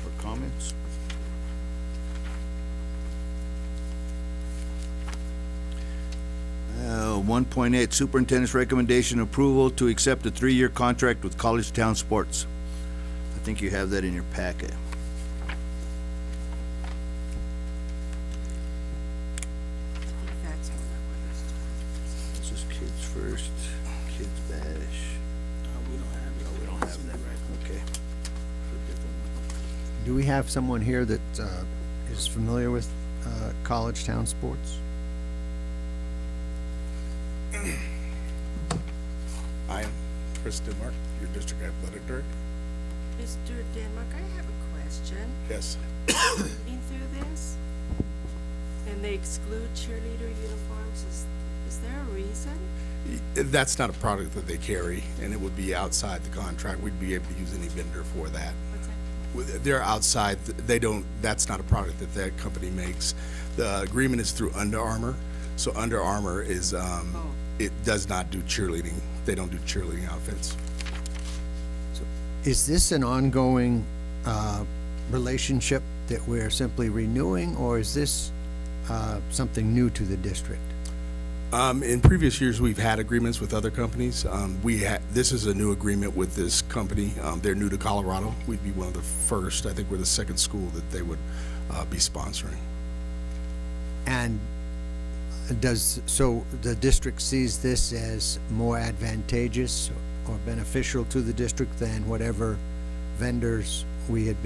or comments? Uh, 1.8, Superintendent's recommendation approval to accept a 3-year contract with College Town Sports. I think you have that in your packet. think that's what that was. This is Kids First, Kids Bash. We don't have it. We don't have that, right? Okay. Do we have someone here that is familiar with College Town Sports? I am Chris Denmark, your district athletic director. Mr. Denmark, I have a question. Yes. Reading through this, and they exclude cheerleader uniforms, is there a reason? That's not a product that they carry, and it would be outside the contract. We'd be able to use any vendor for that. What's that? They're outside, they don't, that's not a product that that company makes. The agreement is through Under Armour, so Under Armour is, it does not do cheerleading. They don't do cheerleading outfits. Is this an ongoing relationship that we're simply renewing, or is this something new to the district? In previous years, we've had agreements with other companies. This is a new agreement with this company. They're new to Colorado. We'd be one of the first. I think we're the second school that they would be sponsoring. And so the district sees this as more advantageous or beneficial to the district than whatever vendors we have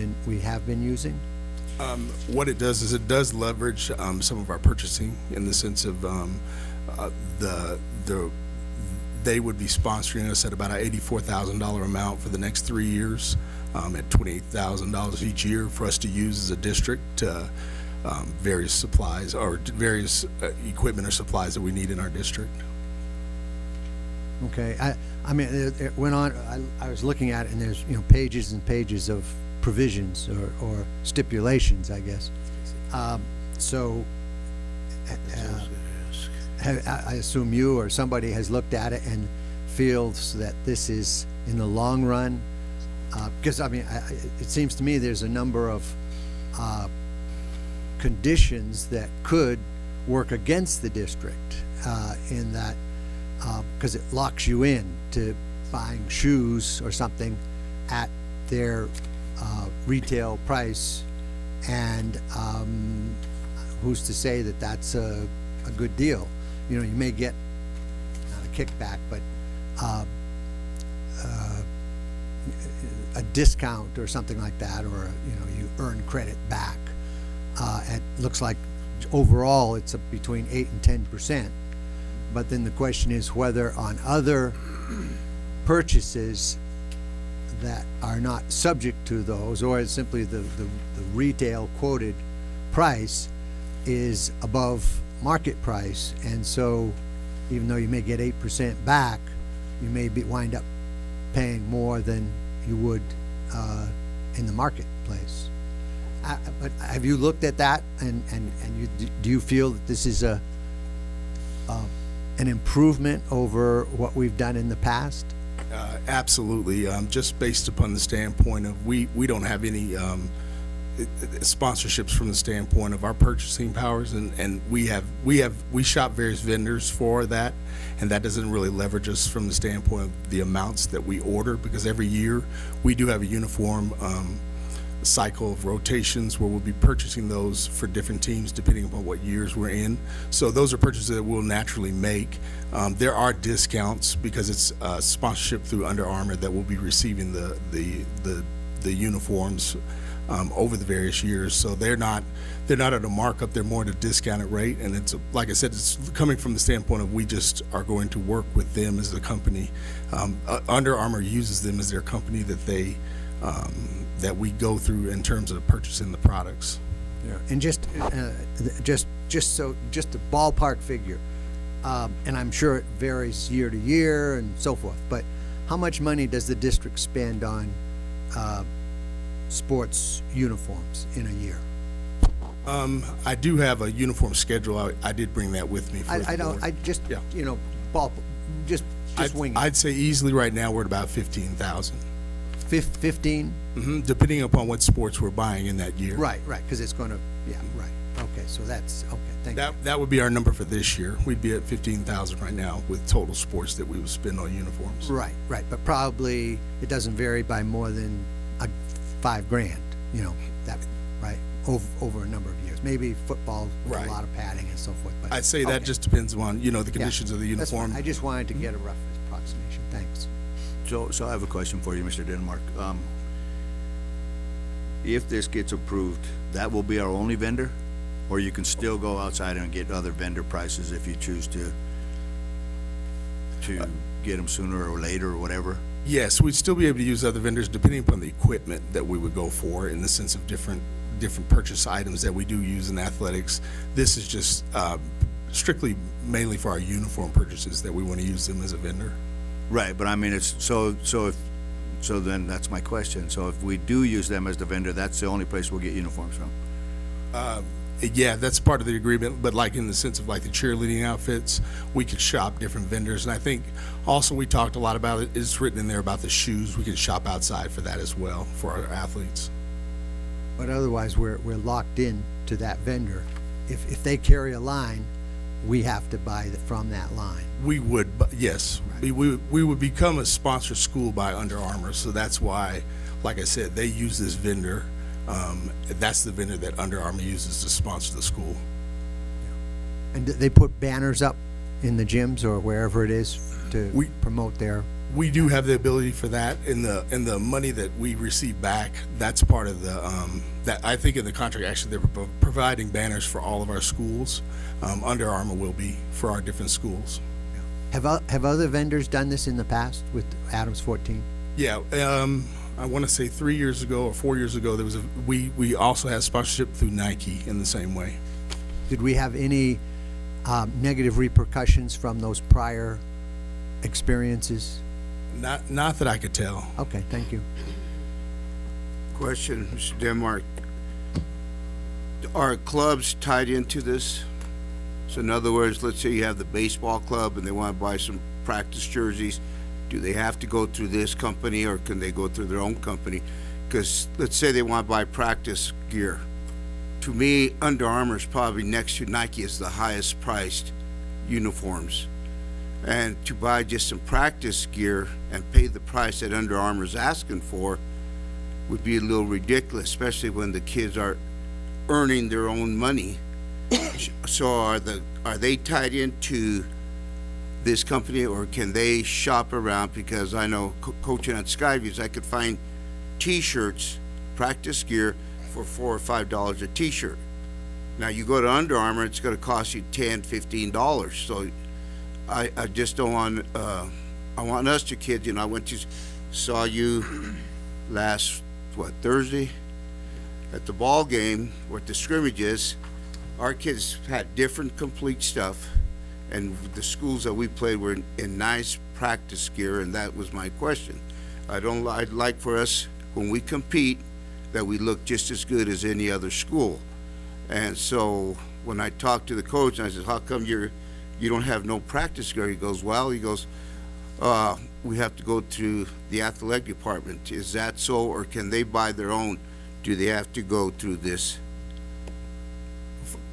been using? What it does is it does leverage some of our purchasing in the sense of they would be sponsoring us at about an $84,000 amount for the next 3 years, at $28,000 each year for us to use as a district to various supplies or various equipment or supplies that we need in our district. Okay, I mean, it went on, I was looking at it, and there's, pages and pages of provisions or stipulations, I guess. I assume you or somebody has looked at it and feels that this is, in the long run, because, I mean, it seems to me there's a number of conditions that could work against the district in that, because it locks you in to buying shoes or something at their retail price, and who's to say that that's a good deal? You may get, not a kickback, but a discount or something like that, or you earn credit back. It looks like overall it's between 8 and 10%. But then the question is whether on other purchases that are not subject to those, or simply the retail quoted price is above market price, and so even though you may get 8% back, you may wind up paying more than you would in the marketplace. But have you looked at that, and do you feel that this is an improvement over what we've done in the past? Absolutely. Just based upon the standpoint of we don't have any sponsorships from the standpoint of our purchasing powers, and we shop various vendors for that, and that doesn't really leverage us from the standpoint of the amounts that we order, because every year we do have a uniform cycle of rotations where we'll be purchasing those for different teams depending upon what years we're in. So those are purchases that we'll naturally make. There are discounts because it's sponsorship through Under Armour that will be receiving the uniforms over the various years. So they're not at a markup, they're more at a discounted rate, and it's like I said, it's coming from the standpoint of we just are going to work with them as a company. Under Armour uses them as their company that we go through in terms of purchasing the products. Yeah. And just a ballpark figure, and I'm sure it varies year to year and so forth, but how much money does the district spend on sports uniforms in a year? I do have a uniform schedule. I did bring that with me for the I don't, board. I just, Yeah. just wing it. I'd say easily right now we're at about 15,000. 15? Depending upon what sports we're buying in that year. Right, because it's gonna, yeah, right. Okay, so that's, okay, thank you. That would be our number for this year. We'd be at 15,000 right now with total sports that we would spend on uniforms. Right, but probably it doesn't vary by more than $5,000, that, right, over a number of years. Maybe football with Right. a lot of padding and so forth, but. I'd say that okay. just depends on, the conditions of the That's fine. uniform. I just wanted to get a rough approximation, thanks. So I have a question for you, Mr. Denmark. If this gets approved, that will be our only vendor? Or you can still go outside and get other vendor prices if you choose to get them sooner or later or whatever? Yes, we'd still be able to use other vendors depending upon the equipment that we would go for in the sense of different purchase items that we do use in athletics. This is just strictly mainly for our uniform purchases that we want to use them as a vendor. Right, but I mean, it's, so then that's my question. So if we do use them as the vendor, that's the only place we'll get uniforms from? Yeah, that's part of the agreement, but like in the sense of like the cheerleading outfits, we could shop different vendors. And I think also we talked a lot about it, it's written in there about the shoes. We could shop outside for that as well for our athletes. But otherwise, we're locked in to that vendor. If they carry a line, we have to buy from that line. We would, yes. Right. We would become a sponsored school by Under Armour, so that's why, like I said, they use this vendor. That's the vendor that Under Armour uses to sponsor the school. And they put banners up in the gyms or wherever it is to promote their. We do have the ability for that, and the money that we receive back, that's part of the, that I think in the contract, actually, they're providing banners for all of our schools. Under Armour will be for our different schools. Have other vendors done this in the past with Adams 14? Yeah, I want to say 3 years ago or 4 years ago, there was we also had sponsorship through Nike in the same way. Did we have any negative repercussions from those prior experiences? Not that I could tell. Okay, thank you. Question, Mr. Denmark. Are clubs tied into this? So in other words, let's say you have the baseball club and they want to buy some practice jerseys. Do they have to go through this company or can they go through their own company? Because let's say they want to buy practice gear. To me, Under Armour is probably next to Nike as the highest priced uniforms. And to buy just some practice gear and pay the price that Under Armour is asking for would be a little ridiculous, especially when the kids are earning their own money. So are they tied into this company, or can they shop around? Because I know coaching at Skyviews, I could find T-shirts, practice gear for $4 or $5 a T-shirt. Now you go to Under Armour, it's going to cost you $10, $15. So I just don't want. I want us to kids. I went to saw you last Thursday at the ball game where the scrimmages. Our kids had different complete stuff, And the schools that we played were in nice practice gear, and that was my question. I'd like for us, when we compete, that we look just as good as any other school. And so when I talked to the coach, I said, how come you don't have no practice gear? He goes, we have to go to the athletic department. Is that so, or can they buy their own? Do they have to go through this?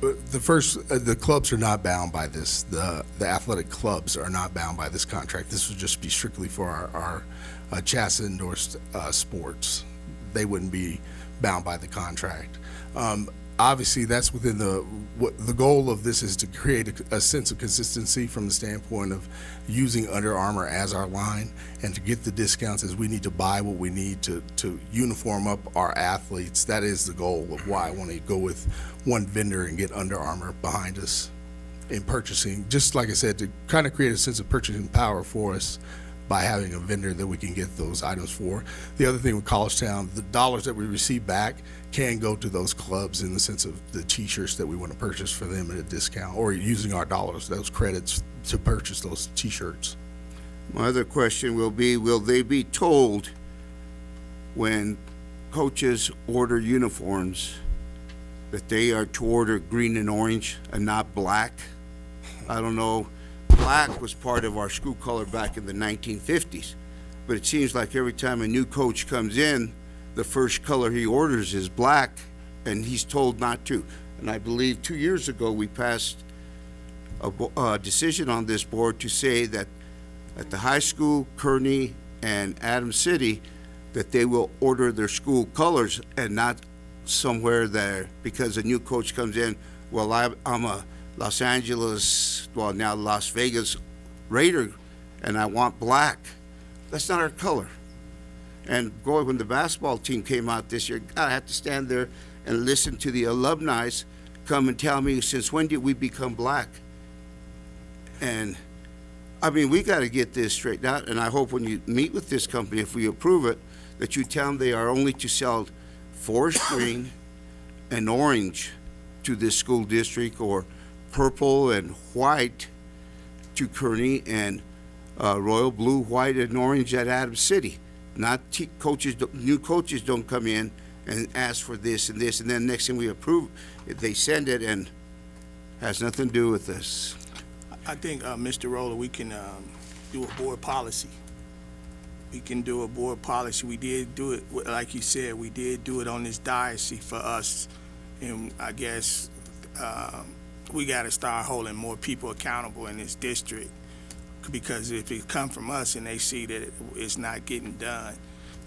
The clubs are not bound by this. The athletic clubs are not bound by this contract. This would just be strictly for our CHASA endorsed sports. They wouldn't be bound by the contract. Obviously, that's within the goal of this is to create a sense of consistency from the standpoint of using Under Armour as our line, and to get the discounts as we need to buy what we need to uniform up our athletes. That is the goal of why I want to go with one vendor and get Under Armour behind us in purchasing. Just like I said, to kind of create a sense of purchasing power for us by having a vendor that we can get those items for. The other thing with Collegetown, the dollars that we receive back can go to those clubs in the sense of the T-shirts that we want to purchase for them at a discount, or using our dollars, those credits, to purchase those T-shirts. My other question will they be told when coaches order uniforms that they are to order green and orange and not black? I don't know. Black was part of our school color back in the 1950s, but it seems like every time a new coach comes in, the first color he orders is black, and he's told not to. And I believe 2 years ago we passed a decision on this board to say that at the high school, Kearney, and Adams City, that they will order their school colors and not somewhere there, because a new coach comes in, well, I'm a Los Angeles, well, now Las Vegas Raider, and I want black. That's not our color. And boy, when the basketball team came out this year, God, I had to stand there and listen to the alumni come and tell me, since when did we become black? And I mean, we got to get this straightened out, and I hope when you meet with this company, if we approve it, that you tell them they are only to sell forest green and orange to this school district, or purple and white to Kearney, and royal blue, white, and orange at Adams City. Not new coaches don't come in and ask for this and this, and then next thing we approve, they send it and has nothing to do with this. I think, Mr. Roller, we can do a board policy. We can do a board policy. We did do it, like you said, we did do it on this diocese for us, and I guess we got to start holding more people accountable in this district, because if it come from us and they see that it's not getting done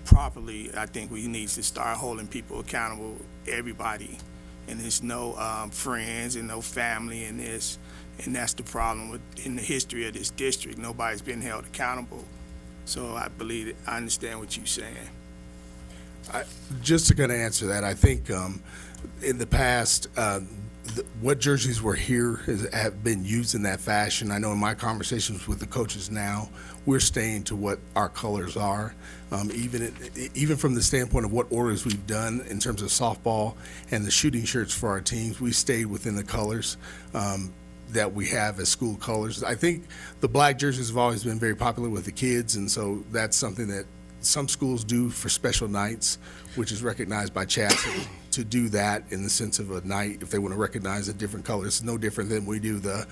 properly, I think we need to start holding people accountable, everybody. And there's no friends and no family in this, and that's the problem in the history of this district. Nobody's been held accountable. So I believe I understand what you're saying. Just to kind of answer that, I think in the past, what jerseys were here have been used in that fashion. I know in my conversations with the coaches now, we're staying to what our colors are. Even from the standpoint of what orders we've done in terms of softball and the shooting shirts for our teams, we stayed within the colors that we have as school colors. I think the black jerseys have always been very popular with the kids, and so that's something that some schools do for special nights, which is recognized by CHASA to do that in the sense of a night if they want to recognize a different color. It's no different than we do the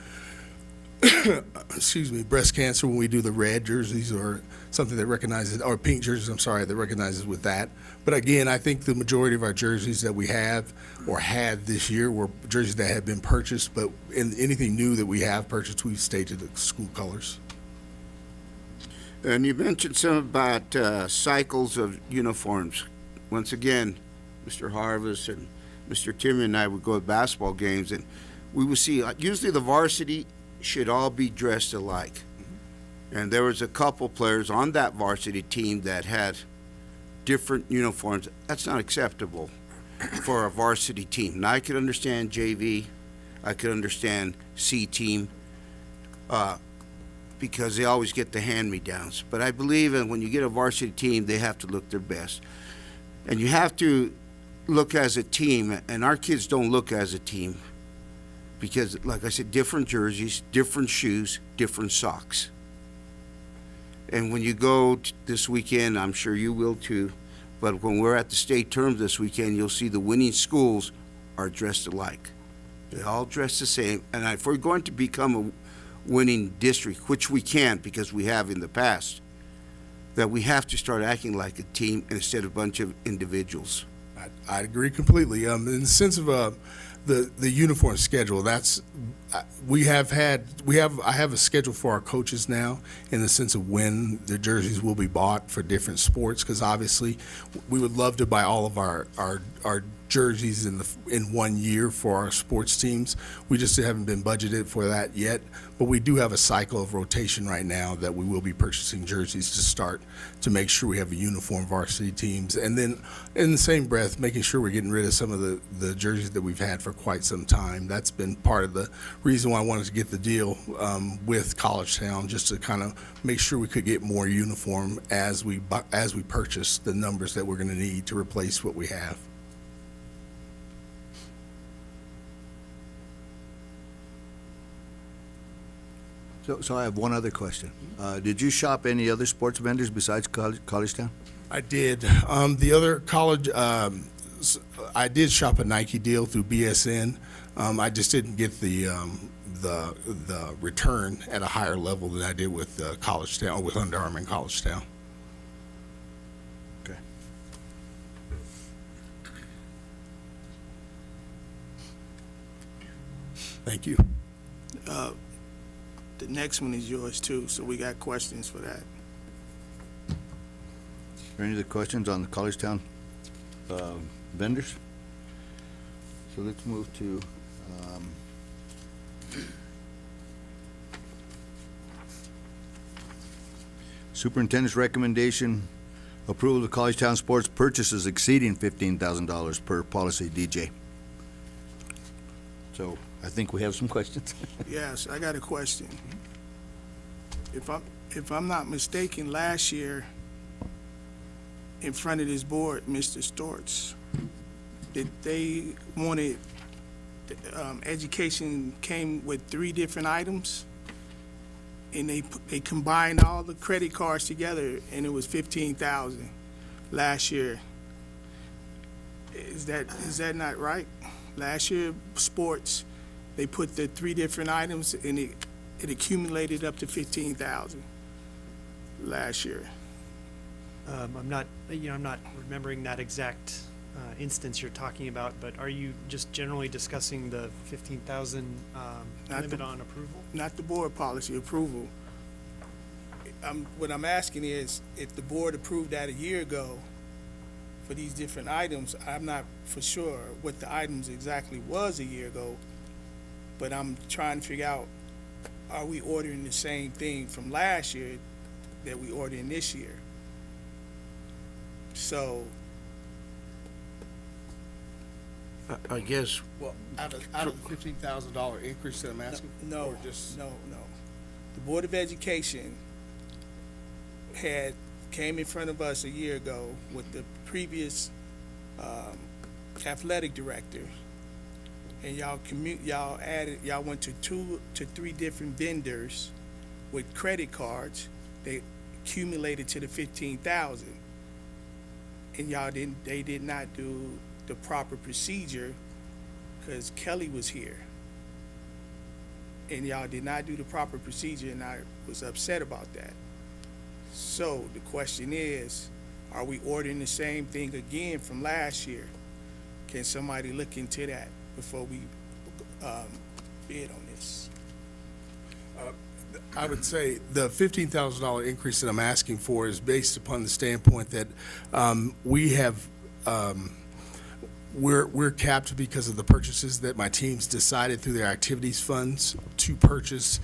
breast cancer when we do the red jerseys, or something that recognizes, or pink jerseys, that recognizes with that. But again, I think the majority of our jerseys that we have or had this year were jerseys that had been purchased, but in anything new that we have purchased, we've stayed to the school colors. And you mentioned some about cycles of uniforms. Once again, Mr. Harvest and Mr. Timmy and I would go to basketball games, and we would see, usually the varsity should all be dressed alike. And there was a couple players on that varsity team that had different uniforms. That's not acceptable for a varsity team. Now, I could understand JV, I could understand C team, because they always get the hand-me-downs. But I believe that when you get a varsity team, they have to look their best. And you have to look as a team, and our kids don't look as a team. Because, like I said, different jerseys, different shoes, different socks. And when you go this weekend, I'm sure you will too, but when we're at the state term this weekend, you'll see the winning schools are dressed alike. They all dress the same, and if we're going to become a winning district, which we can't because we have in the past, that we have to start acting like a team instead of a bunch of individuals. I agree completely. In the sense of the uniform schedule, I have a schedule for our coaches now in the sense of when the jerseys will be bought for different sports, because obviously we would love to buy all of our jerseys in 1 year for our sports teams. We just haven't been budgeted for that yet, but we do have a cycle of rotation right now that we will be purchasing jerseys to start to make sure we have a uniform varsity teams, and then in the same breath making sure we're getting rid of some of the jerseys that we've had for quite some time. That's been part of the reason why I wanted to get the deal with College Town, just to kind of make sure we could get more uniform as we purchase the numbers that we're going to need to replace what we have. So I have one other question. Did you shop any other sports vendors besides College Town? I did. The other college, I did shop a Nike deal through BSN. I just didn't get the return at a higher level than I did with College Town, with Under Armour and College Town. Okay. Thank you. The next one is yours too, so we got questions for that. Are any other questions on the College Town vendors? So let's move to superintendent's recommendation, approval of the College Town sports purchases exceeding $15,000 per policy DJ. So I think we have some questions. Yes, I got a question. If I'm not mistaken, last year, in front of this board, Mr. Storts, that they wanted, education came with 3 different items, and they combined all the credit cards together, and it was $15,000 last year. Is that not right? Last year, sports, they put the 3 different items, and it accumulated up to $15,000 last year. I'm not remembering that exact instance you're talking about, but are you just generally discussing the 15,000 limit on approval? Not the board policy approval. What I'm asking is, if the board approved that a year ago for these different items, I'm not for sure what the items exactly was a year ago, but I'm trying to figure out, are we ordering the same thing from last year that we ordering this year? So, I guess, Well, out of the $15,000 increase that I'm asking? no. Or just? No. The Board of Education came in front of us a year ago with the previous athletic director, and y'all went to 2 to 3 different vendors with credit cards. They accumulated to the 15,000, and they did not do the proper procedure because Kelly was here, and y'all did not do the proper procedure, and I was upset about that. So the question is, are we ordering the same thing again from last year? Can somebody look into that before we bid on this? I would say the $15,000 increase that I'm asking for is based upon the standpoint that we have, we're capped because of the purchases that my teams decided through their activities funds to purchase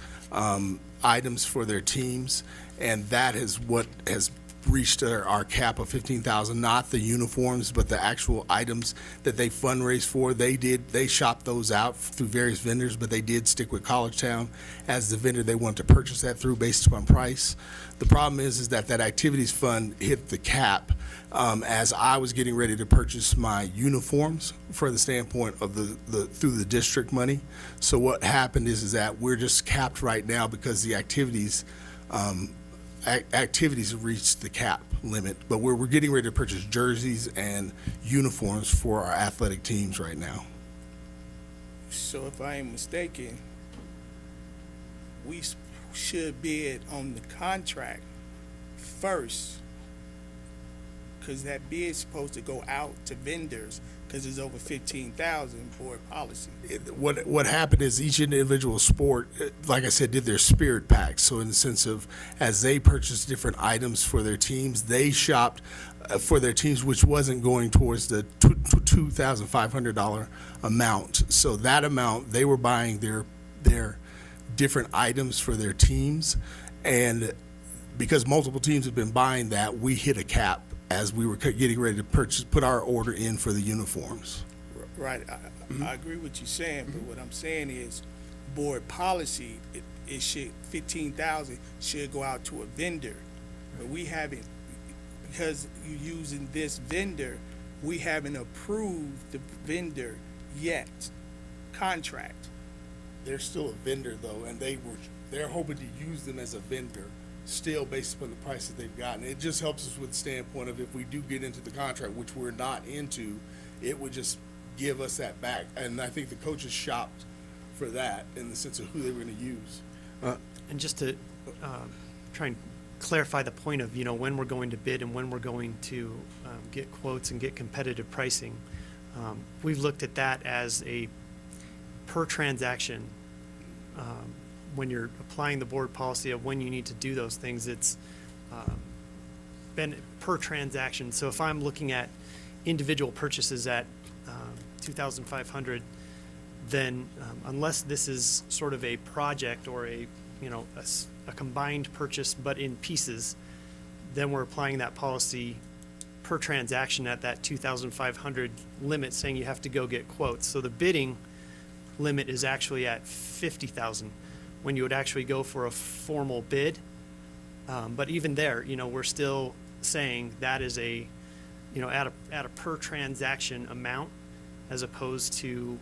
items for their teams, and that is what has reached our cap of 15,000, not the uniforms, but the actual items that they fundraised for. They shopped those out through various vendors, but they did stick with College Town as the vendor they wanted to purchase that through based upon price. The problem is that activities fund hit the cap as I was getting ready to purchase my uniforms for the standpoint of through the district money. So what happened is that we're just capped right now because the activities have reached the cap limit, but we're getting ready to purchase jerseys and uniforms for our athletic teams right now. So if I ain't mistaken, we should bid on the contract first, because that bid's supposed to go out to vendors, because it's over 15,000 board policy. What happened is each individual sport, like I said, did their spirit packs. So in the sense of, as they purchased different items for their teams, they shopped for their teams, which wasn't going towards the $2,500 amount. So that amount, they were buying their different items for their teams. And because multiple teams have been buying that, we hit a cap as we were getting ready to put our order in for the uniforms. Right, I agree with you saying, but what I'm saying is, board policy, it should, 15,000 should go out to a vendor, but we haven't, because you're using this vendor, we haven't approved the vendor yet, contract. They're still a vendor though, and they're hoping to use them as a vendor still based upon the prices they've gotten. It just helps us with the standpoint of if we do get into the contract, which we're not into, it would just give us that back. And I think the coaches shopped for that in the sense of who they were going to use. And just to try and clarify the point of, when we're going to bid and when we're going to get quotes and get competitive pricing, we've looked at that as a per transaction. When you're applying the board policy of when you need to do those things, it's been per transaction. So if I'm looking at individual purchases at $2,500, then unless this is sort of a project or a combined purchase but in pieces, then we're applying that policy per transaction at that $2,500 limit, saying you have to go get quotes. So the bidding limit is actually at $50,000 when you would actually go for a formal bid. But even there, we're still saying that is at a per transaction amount, as opposed to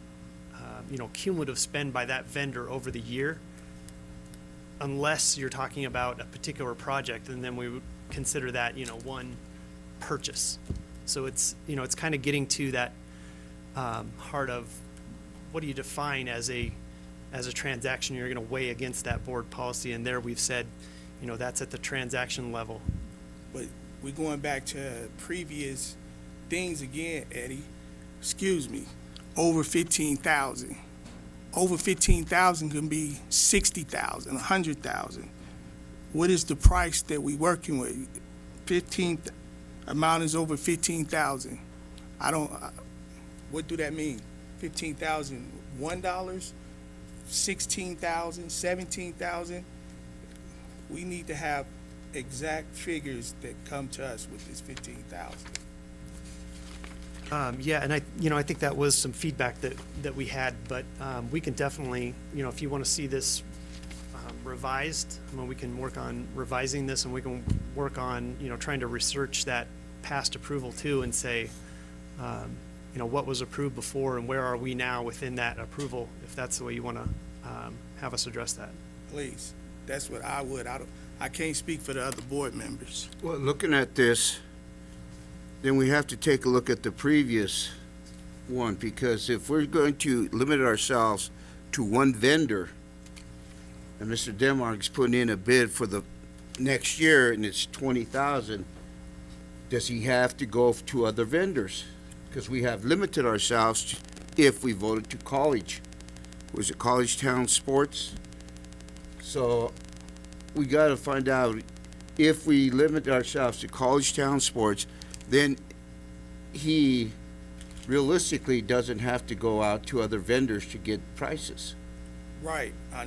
cumulative spend by that vendor over the year, unless you're talking about a particular project, and then we would consider that one purchase. So it's kind of getting to that heart of what do you define as a transaction you're going to weigh against that board policy, and there we've said that's at the transaction level. But we're going back to previous things again, Eddie. Excuse me. Over 15,000. Over 15,000 can be 60,000, 100,000. What is the price that we working with? 15 amount is over 15,000. What do that mean? $15,001, 16,000, 17,000. We need to have exact figures that come to us with this 15,000. Yeah, and I think that was some feedback that we had, but we can definitely, if you want to see this revised, we can work on revising this, and we can work on, trying to research that past approval too, and say, what was approved before and where are we now within that approval, if that's the way you want to have us address that. Please, that's what I would. I can't speak for the other board members. Well, looking at this, then we have to take a look at the previous one, because if we're going to limit ourselves to one vendor, and Mr. Denmark's putting in a bid for the next year and it's 20,000, does he have to go to other vendors? Because we have limited ourselves if we voted to college. Was it College Town Sports? So we got to find out, if we limit ourselves to College Town Sports, then he realistically doesn't have to go out to other vendors to get prices. Right, I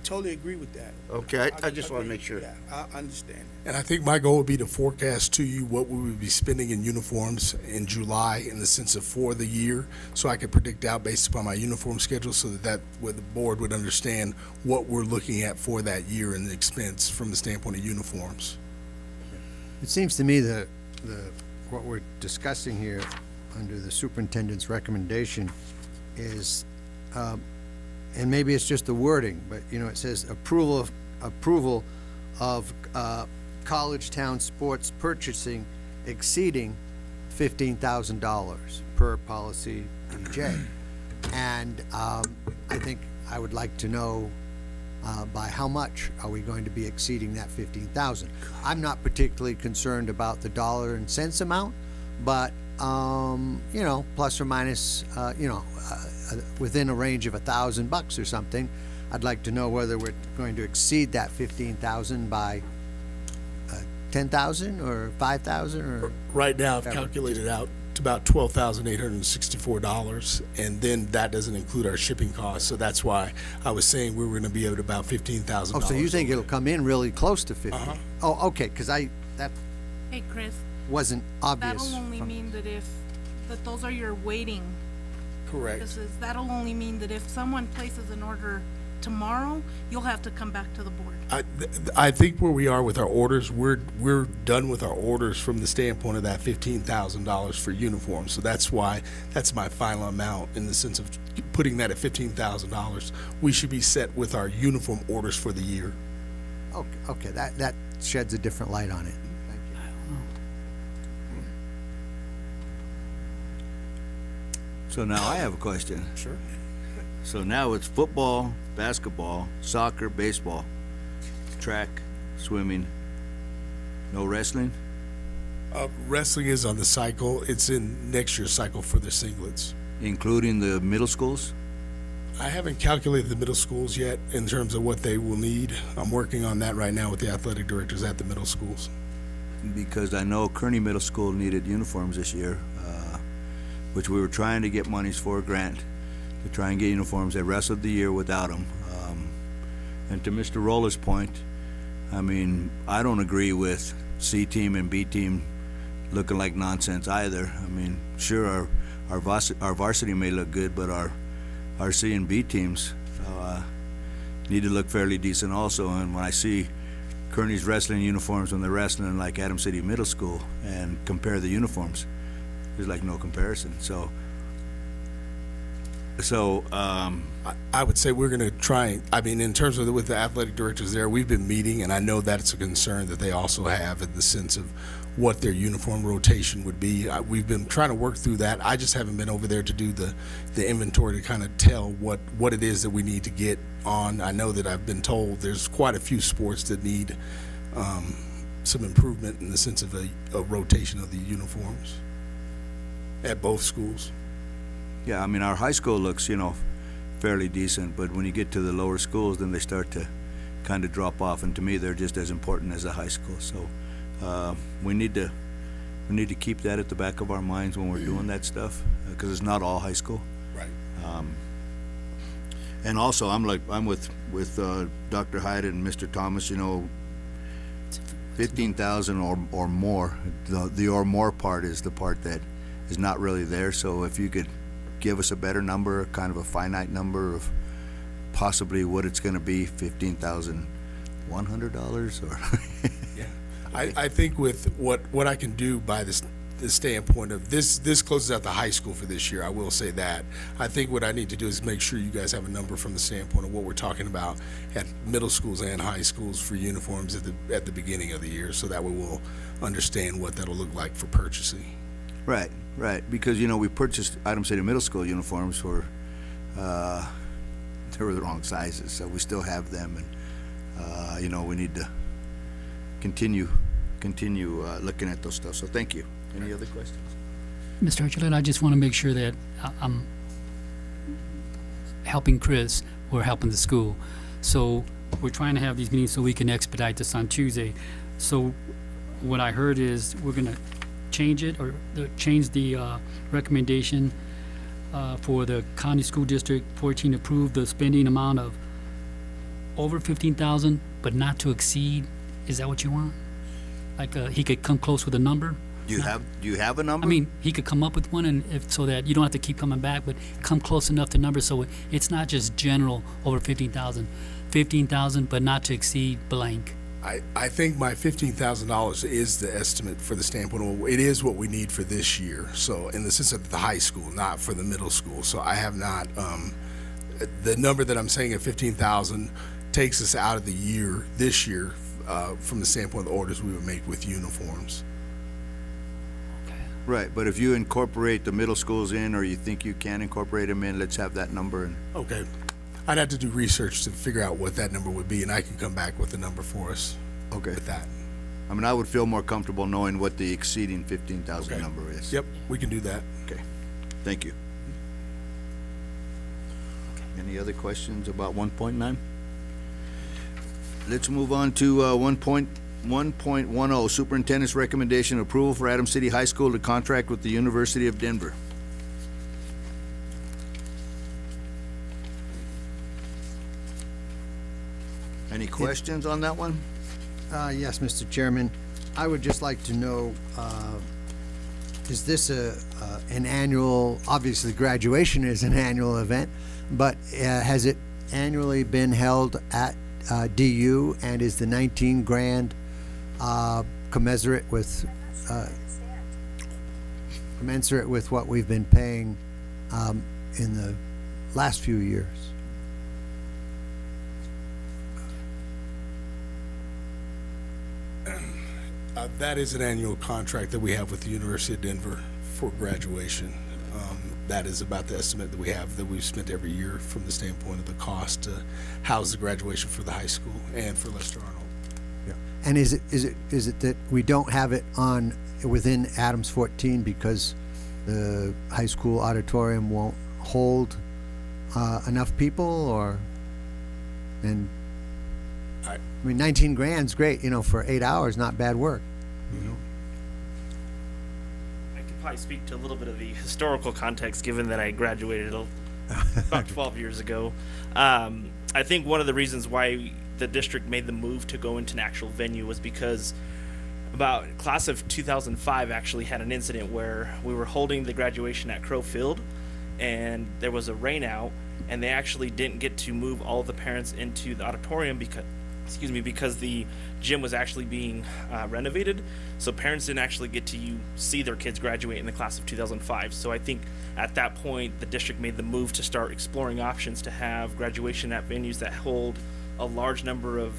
totally agree with that. Okay, I just want to make sure. Yeah, I understand. And I think my goal would be to forecast to you what we would be spending in uniforms in July in the sense of for the year, so I could predict out based upon my uniform schedule, so that way the board would understand what we're looking at for that year and the expense from the standpoint of uniforms. It seems to me that what we're discussing here under the superintendent's recommendation is, and maybe it's just the wording, but, you know, it says approval of college town sports purchasing exceeding $15,000 per policy BJ. And I think I would like to know by how much are we going to be exceeding that 15,000? I'm not particularly concerned about the dollar and cents amount, but you know, plus or minus, within a range of $1,000 or something. I'd like to know whether we're going to exceed that 15,000 by 10,000 or 5,000 or. Right now, I've Whatever. calculated out to about $12,864, and then that doesn't include our shipping costs, so that's why I was saying we were gonna be at about $15,000. Oh, so you think it'll come in really close to 50? Uh-huh. Oh, okay, because that Hey, Chris, wasn't obvious. that'll only from- mean that that those are your waiting. Correct. That'll only mean that if someone places an order tomorrow, you'll have to come back to the board. I think where we are with our orders, we're done with our orders from the standpoint of that $15,000 for uniforms. So that's why, that's my final amount in the sense of putting that at $15,000. We should be set with our uniform orders for the year. Okay, that sheds a different light on it. Thank you. So now I have a question. Sure. So now it's football, basketball, soccer, baseball, track, swimming, no wrestling? Wrestling is on the cycle. It's in next year's cycle for the singlets. Including the middle schools? I haven't calculated the middle schools yet in terms of what they will need. I'm working on that right now with the athletic directors at the middle schools. Because I know Kearney Middle School needed uniforms this year, which we were trying to get monies for a grant to try and get uniforms. They wrestled the year without them. And to Mr. Roller's point, I mean, I don't agree with C team and B team looking like nonsense either. I mean, sure, our varsity may look good, but our C and B teams need to look fairly decent also. And when I see Kearney's wrestling uniforms when they're wrestling like Adams City Middle School and compare the uniforms, there's like no comparison. So I would say we're going to try, I mean, in terms of with the athletic directors there, we've been meeting, and I know that it's a concern that they also have in the sense of what their uniform rotation would be. We've been trying to work through that. I just haven't been over there to do the inventory to kind of tell what it is that we need to get on. I know that I've been told there's quite a few sports that need some improvement in the sense of a rotation of the uniforms at both schools. yeah, I mean, our high school looks, fairly decent, but when you get to the lower schools, then they start to kind of drop off, and to me, they're just as important as the high school. So we need to keep that at the back of our minds when we're doing that stuff, because it's not all high school. Right. And also, I'm with Dr. Hyde and Mr. Thomas, 15,000 or more. The or more part is the part that is not really there. So if you could give us a better number, kind of a finite number of possibly what it's going to be, $15,100 or. Yeah, I think with what I can do by the standpoint of this closes out the high school for this year. I will say that. I think what I need to do is make sure you guys have a number from the standpoint of what we're talking about at middle schools and high schools for uniforms at the beginning of the year, so that way we'll understand what that'll look like for purchasing. Right, because, we purchased Adams City Middle School uniforms for, they were the wrong sizes, so we still have them, and, we need to continue looking at those stuff, so thank you. Any other questions? Mr. Archuleta, I just want to make sure that I'm helping Chris, we're helping the school. So we're trying to have these meetings so we can expedite this on Tuesday. So what I heard is we're going to change it, or change the recommendation for the County School District 14 approve the spending amount of over 15,000, but not to exceed. Is that what you want? Like, he could come close with a number? Do you have a number? I mean, he could come up with one, and if, so that you don't have to keep coming back, but come close enough to numbers, so it's not just general over 15,000. 15,000, but not to exceed blank. I think my $15,000 is the estimate for the standpoint of, it is what we need for this year. So in the sense of the high school, not for the middle school. So I have not, the number that I'm saying at 15,000 takes us out of the year, this year, from the standpoint of the orders we would make with uniforms. Right, but if you incorporate the middle schools in, or you think you can incorporate them in, let's have that number. And Okay. I'd have to do research to figure out what that number would be, and I can come back with a number for us Okay. with that. I mean, I would feel more comfortable knowing what the exceeding 15,000 Okay. number is. Yep, we can do that. Okay, thank you. Any other questions about 1.9? Let's move on to 1.10, Superintendent's recommendation approval for Adams City High School to contract with the University of Denver. Any questions on that one? Yes, Mr. Chairman. I would just like to know, is this an annual, obviously graduation is an annual event, but has it annually been held at DU, and is the 19 grand commensurate with what we've been paying in the last few years? That is an annual contract that we have with the University of Denver for graduation. That is about the estimate that we have, that we've spent every year from the standpoint of the cost to house the graduation for the high school and for Lester Arnold. Yeah. And is it that we don't have it on within Adams 14 because the high school auditorium won't hold enough people, or? And I mean, 19 grand's great, for 8 hours, not bad work. I could probably speak to a little bit of the historical context, given that I graduated about 12 years ago. I think one of the reasons why the district made the move to go into an actual venue was because about class of 2005 actually had an incident where we were holding the graduation at Crow Field, and there was a rain out, and they actually didn't get to move all of the parents into the auditorium because the gym was actually being renovated. So parents didn't actually get to see their kids graduate in the class of 2005. So I think at that point, the district made the move to start exploring options to have graduation at venues that hold a large number of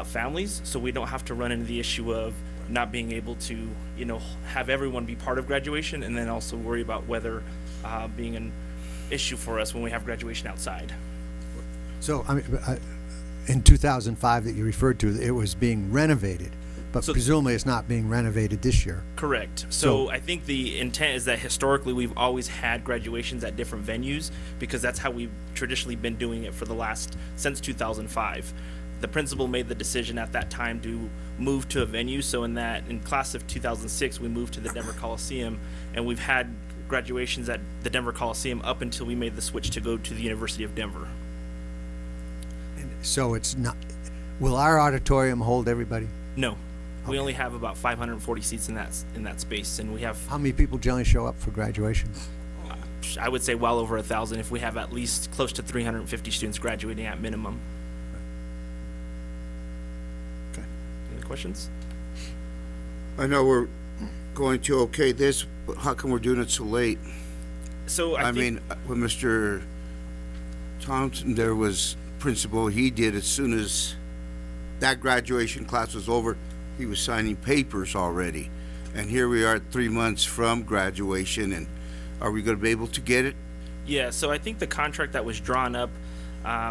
families, so we don't have to run into the issue of not being able to, have everyone be part of graduation, and then also worry about weather being an issue for us when we have graduation outside. So, I mean, in 2005 that you referred to, it was being renovated, but presumably it's not being renovated this year. Correct. So I think the intent is that historically we've always had graduations at different venues because that's how we've traditionally been doing it since 2005. The principal made the decision at that time to move to a venue. So in class of 2006, we moved to the Denver Coliseum, and we've had graduations at the Denver Coliseum up until we made the switch to go to the University of Denver. So it's not, will our auditorium hold everybody? No, we only have about 540 seats in that space, and we have, How many people generally show up for graduation? I would say, well over 1,000 if we have at least close to 350 students graduating at minimum. Okay. Any questions? I know we're going to okay this, but how come we're doing it so late? So I think, when Mr. Thompson there was principal, he did as soon as that graduation class was over, he was signing papers already. And here we are 3 months from graduation, and are we going to be able to get it? Yeah, so I think the contract that was drawn up,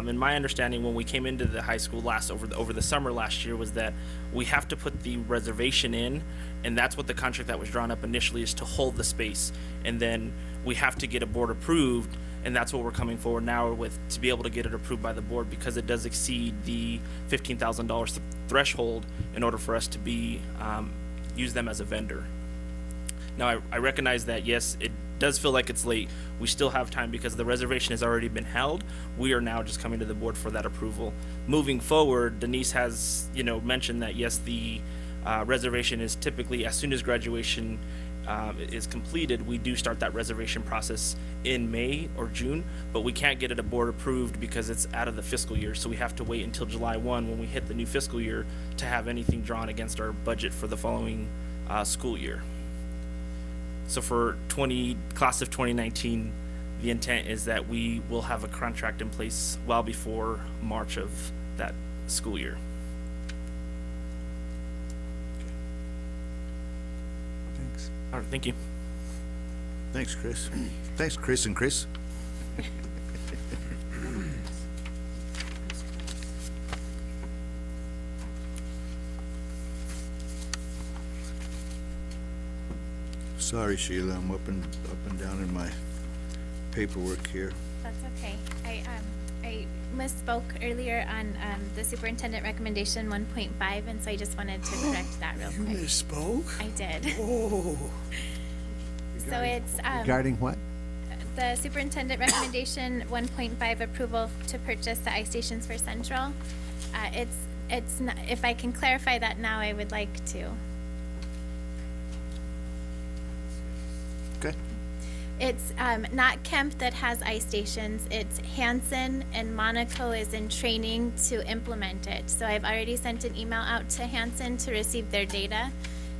in my understanding, when we came into the high school over the summer last year, was that we have to put the reservation in, and that's what the contract that was drawn up initially is, to hold the space, and then we have to get a board approved, and that's what we're coming forward now with, to be able to get it approved by the board, because it does exceed the $15,000 threshold in order for us to use them as a vendor. Now, I recognize that, yes, does feel like it's late, we still have time because the reservation has already been held. We are now just coming to the board for that approval. Moving forward, Denise has, mentioned that yes, the reservation is typically as soon as graduation is completed, we do start that reservation process in May or June, but we can't get it a board approved because it's out of the fiscal year. So we have to wait until July 1 when we hit the new fiscal year to have anything drawn against our budget for the following school year. So for class of 2019, the intent is that we will have a contract in place well before March of that school year. Thanks. All right, thank you. Thanks, Chris. Thanks, Chris and Chris. Sorry, Sheila, I'm up and down in my paperwork here. That's okay. I misspoke earlier on the superintendent recommendation 1.5, and so I just wanted to correct that real You quick. misspoke? I did. Oh. So it's Regarding what? the superintendent recommendation 1.5 approval to purchase the ice stations for Central. It's not, if I can clarify that now, I would like to. Okay. It's not Kemp that has ice stations, it's Hanson, and Monaco is in training to implement it. So I've already sent an email out to Hanson to receive their data,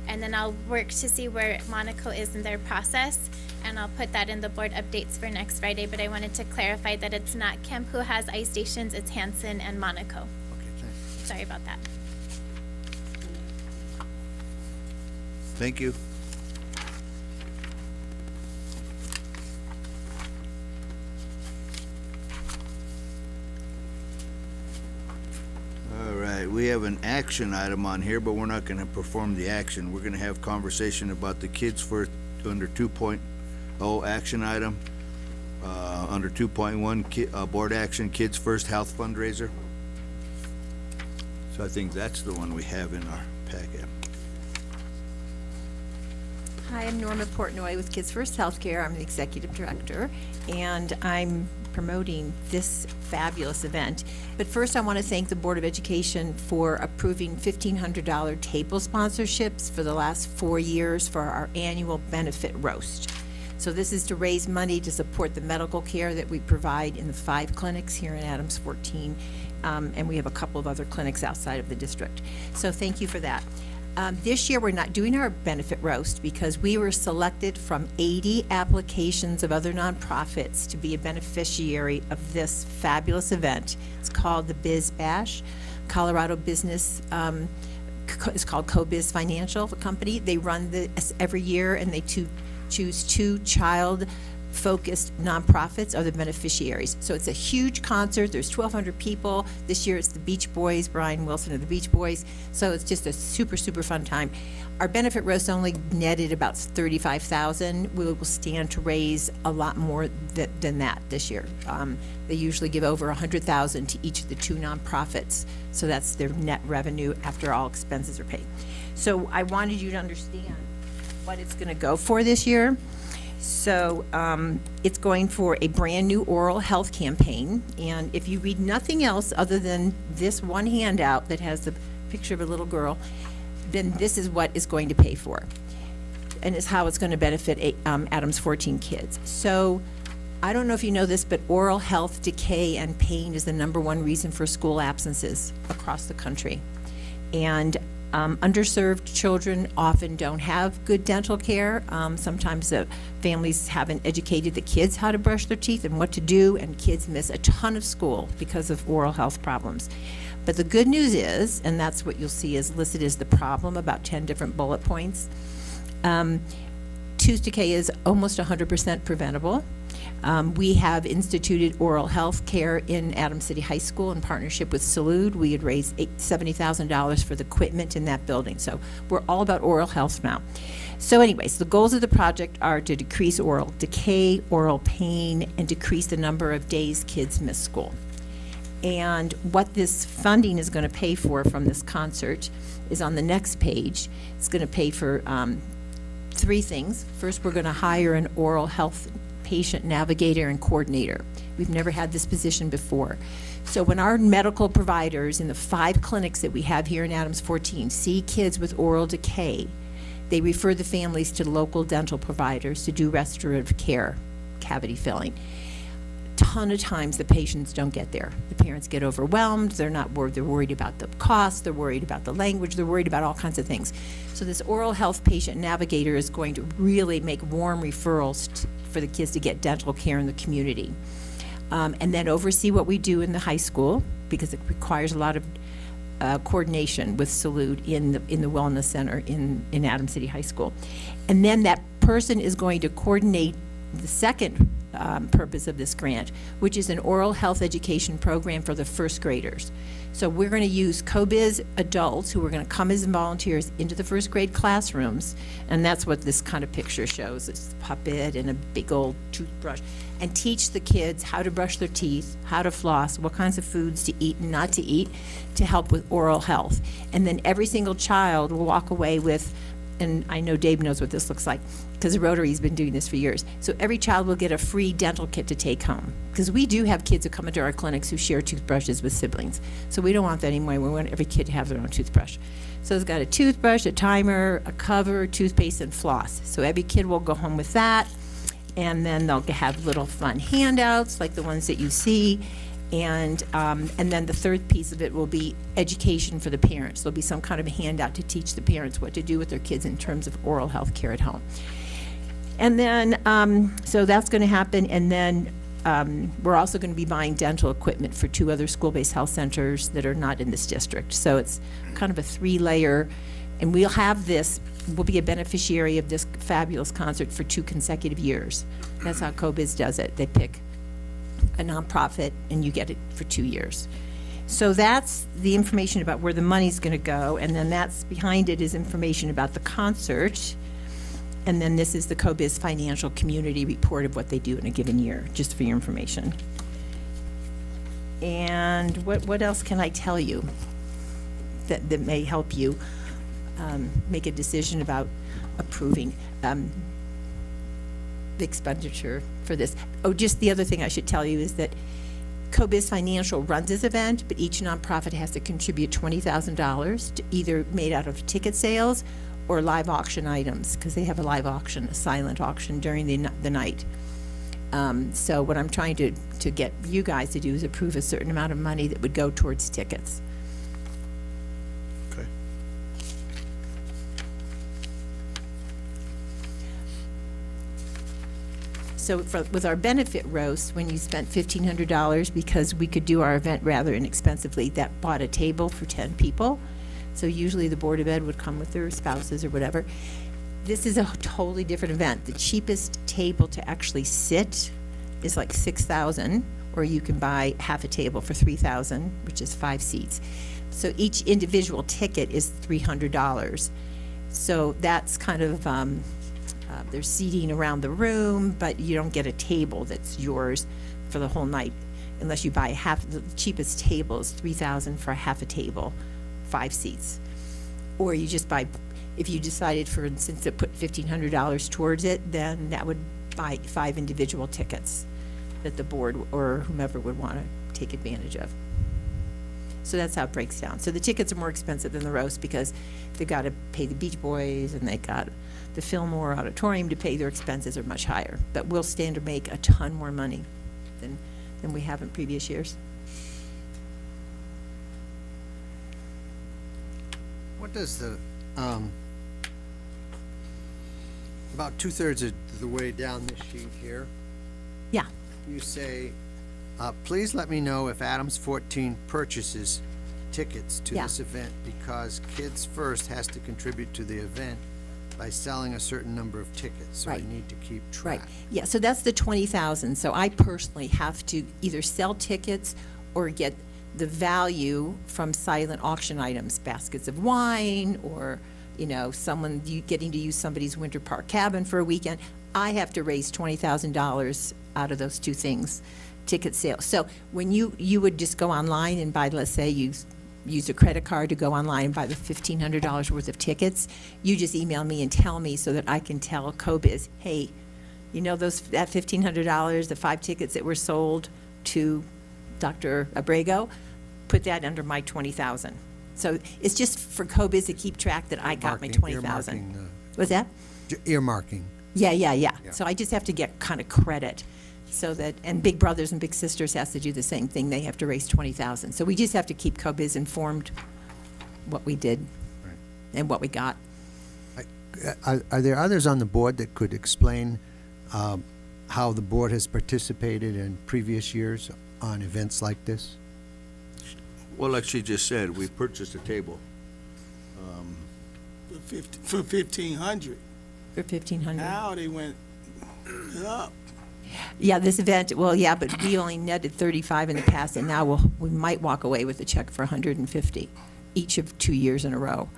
and then I'll work to see where Monaco is in their process, and I'll put that in the board updates for next Friday. But I wanted to clarify that it's not Kemp who has ice stations, it's Hanson and Monaco. Okay, thanks. Sorry about that. Thank you. All right, we have an action item on here, but we're not gonna perform the action. We're gonna have conversation about the kids first under 2.0 action item. Under 2.1, board action, Kids First Health Fundraiser. So I think that's the one we have in our packet. Hi, I'm Norma Portnoy with Kids First Healthcare. I'm the executive director, and I'm promoting this fabulous event. But first, I want to thank the Board of Education for approving $1,500 table sponsorships for the last 4 years for our annual benefit roast. So this is to raise money to support the medical care that we provide in the 5 clinics here in Adams 14, and we have a couple of other clinics outside of the district. So thank you for that. This year, we're not doing our benefit roast because we were selected from 80 applications of other nonprofits to be a beneficiary of this fabulous event. It's called the Biz Bash. Colorado Business, it's called CoBiz Financial Company. They run this every year, and they choose 2 child-focused nonprofits are the beneficiaries. So it's a huge concert. There's 1,200 people. This year it's the Beach Boys, Brian Wilson of the Beach Boys. So it's just a super, super fun time. Our benefit roast only netted about $35,000. We will stand to raise a lot more than that this year. They usually give over $100,000 to each of the 2 nonprofits. So that's their net revenue after all expenses are paid. So I wanted you to understand what it's going to go for this year. So it's going for a brand-new oral health campaign, and if you read nothing else other than this one handout that has the picture of a little girl, then this is what it's going to pay for, and it's how it's going to benefit Adams 14 kids. So I don't know if you know this, but oral health decay and pain is the #1 reason for school absences across the country. And underserved children often don't have good dental care. Sometimes the families haven't educated the kids how to brush their teeth and what to do, and kids miss a ton of school because of oral health problems. But the good news is, and that's what you'll see is listed as the problem, about 10 different bullet points, tooth decay is almost 100% preventable. We have instituted oral health care in Adams City High School in partnership with Salud. We had raised $70,000 for the equipment in that building. So we're all about oral health now. So anyways, the goals of the project are to decrease oral decay, oral pain, and decrease the number of days kids miss school. And what this funding is going to pay for from this concert is on the next page. It's going to pay for three things. First, we're going to hire an oral health patient navigator and coordinator. We've never had this position before. So when our medical providers in the 5 clinics that we have here in Adams 14 see kids with oral decay, they refer the families to local dental providers to do restorative care, cavity filling. Ton of times the patients don't get there. The parents get overwhelmed, they're not worried, they're worried about the cost, they're worried about the language, they're worried about all kinds of things. So this oral health patient navigator is going to really make warm referrals for the kids to get dental care in the community. And then oversee what we do in the high school, because it requires a lot of coordination with Salute in the Wellness Center in Adams City High School. And then that person is going to coordinate the second purpose of this grant, which is an oral health education program for the first graders. So we're going to use COBIZ adults who are going to come as volunteers into the first grade classrooms, and that's what this kind of picture shows. It's a puppet and a big old toothbrush, and teach the kids how to brush their teeth, how to floss, what kinds of foods to eat and not to eat to help with oral health. And then every single child will walk away with, and I know Dave knows what this looks like, because Rotary's been doing this for years. So every child will get a free dental kit to take home. Because we do have kids who come into our clinics who share toothbrushes with siblings. So we don't want that anymore. We want every kid to have their own toothbrush. So it's got a toothbrush, a timer, a cover, toothpaste, and floss. So every kid will go home with that. And then they'll have little fun handouts like the ones that you see. And then the third piece of it will be education for the parents. There'll be some kind of a handout to teach the parents what to do with their kids in terms of oral health care at home. And then, so that's going to happen. And then we're also going to be buying dental equipment for 2 other school-based health centers that are not in this district. So it's kind of a 3-layer, and we'll be a beneficiary of this fabulous concert for 2 consecutive years. That's how COBIZ does it. They pick a nonprofit and you get it for 2 years. So that's the information about where the money's going to go, and then that's behind it is information about the concert. And then this is the COBIZ financial community report of what they do in a given year, just for your information. And what else can I tell you that may help you make a decision about approving the expenditure for this? Oh, just the other thing I should tell you is that COBIZ Financial runs this event, but each nonprofit has to contribute $20,000 to either made out of ticket sales or live auction items, because they have a live auction, a silent auction during the night. So what I'm trying to get you guys to do is approve a certain amount of money that would go towards tickets. Okay. So with our benefit roast, when you spent $1,500, because we could do our event rather inexpensively, that bought a table for 10 people. So usually the Board of Ed would come with their spouses or whatever. This is a totally different event. The cheapest table to actually sit is like $6,000, or you can buy half a table for $3,000, which is 5 seats. So each individual ticket is $300. So that's kind of, there's seating around the room, but you don't get a table that's yours for the whole night unless you buy the cheapest table is $3,000 for half a table. 5 seats. Or you just buy, if you decided, for instance, to put $1,500 towards it, then that would buy 5 individual tickets that the board or whomever would want to take advantage of. So that's how it breaks down. So the tickets are more expensive than the roast because they've got to pay the Beach Boys and they got the Fillmore Auditorium to pay. Their expenses are much higher. But we'll stand to make a ton more money than we have in previous years. What does the, about 2/3 of the way down this sheet here, Yeah. you say, please let me know if Adams 14 purchases tickets to Yeah. this event, because Kids First has to contribute to the event by selling a certain number of tickets, so I Right. need to keep track. Right, yeah, so that's the 20,000. So I personally have to either sell tickets or get the value from silent auction items, baskets of wine, or, getting to use somebody's winter park cabin for a weekend. I have to raise $20,000 out of those 2 things, ticket sales. So when you would just go online and buy, let's say you used a credit card to go online and buy the $1,500 worth of tickets, you just email me and tell me so that I can tell COBIZ, hey, you know that $1,500, the 5 tickets that were sold to Dr. Abrego, put that under my 20,000. So it's just for COBIZ to keep track that I got my 20,000. Earmarking, What's that? Earmarking. Yeah. So I just have to get kind of credit so that, and Big Brothers and Big Sisters has to do the same thing. They have to raise 20,000. So we just have to keep COBIZ informed what we did Right. and what we got. Are there others on the board that could explain how the board has participated in previous years on events like this? Well, like she just said, we purchased a table. For 1,500. For 1,500. Now they went up. Yeah, this event, well, yeah, but we only netted 35 in the past, and now we might walk away with a check for 150 each of 2 years in a row.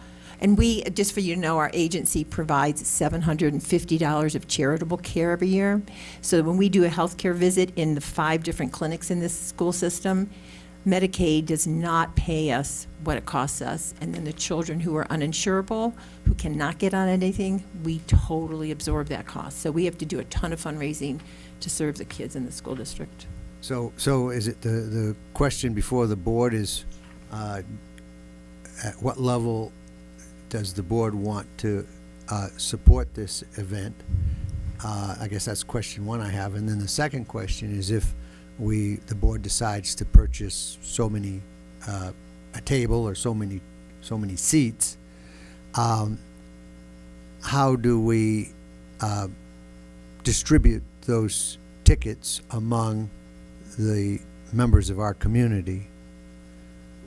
And we, just for you to know, our agency provides $750 of charitable care every year. So when we do a healthcare visit in the 5 different clinics in this school system, Medicaid does not pay us what it costs us. And then the children who are uninsurable, who cannot get on anything, we totally absorb that cost. So we have to do a ton of fundraising to serve the kids in the school district. So is it the question before the board is, at what level does the board want to support this event? I guess that's question one I have. And then the second question is if the board decides to purchase so many, a table or so many seats, how do we distribute those tickets among the members of our community?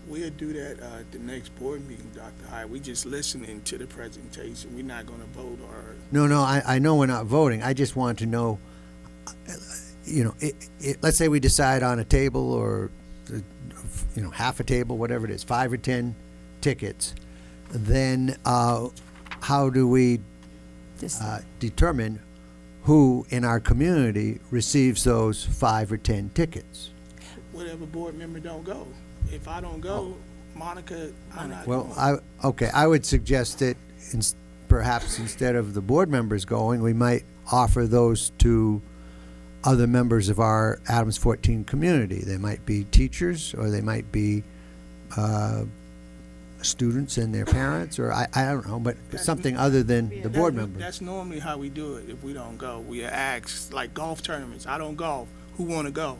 We'll do that at the next board meeting, Dr. Hyde. We just listening to the presentation. We're not gonna vote or. No, I know we're not voting. I just want to know, let's say we decide on a table or, half a table, whatever it is, 5 or 10 tickets, then how do we determine who in our community receives those 5 or 10 tickets? Whatever board member don't go. If I don't go, Monica, I'm not Well, going. I would suggest that perhaps instead of the board members going, we might offer those to other members of our Adams 14 community. They might be teachers, or they might be students and their parents, or I don't know, but something other than the board members. That's normally how we do it if we don't go. We ask, like golf tournaments. I don't golf. Who want to go?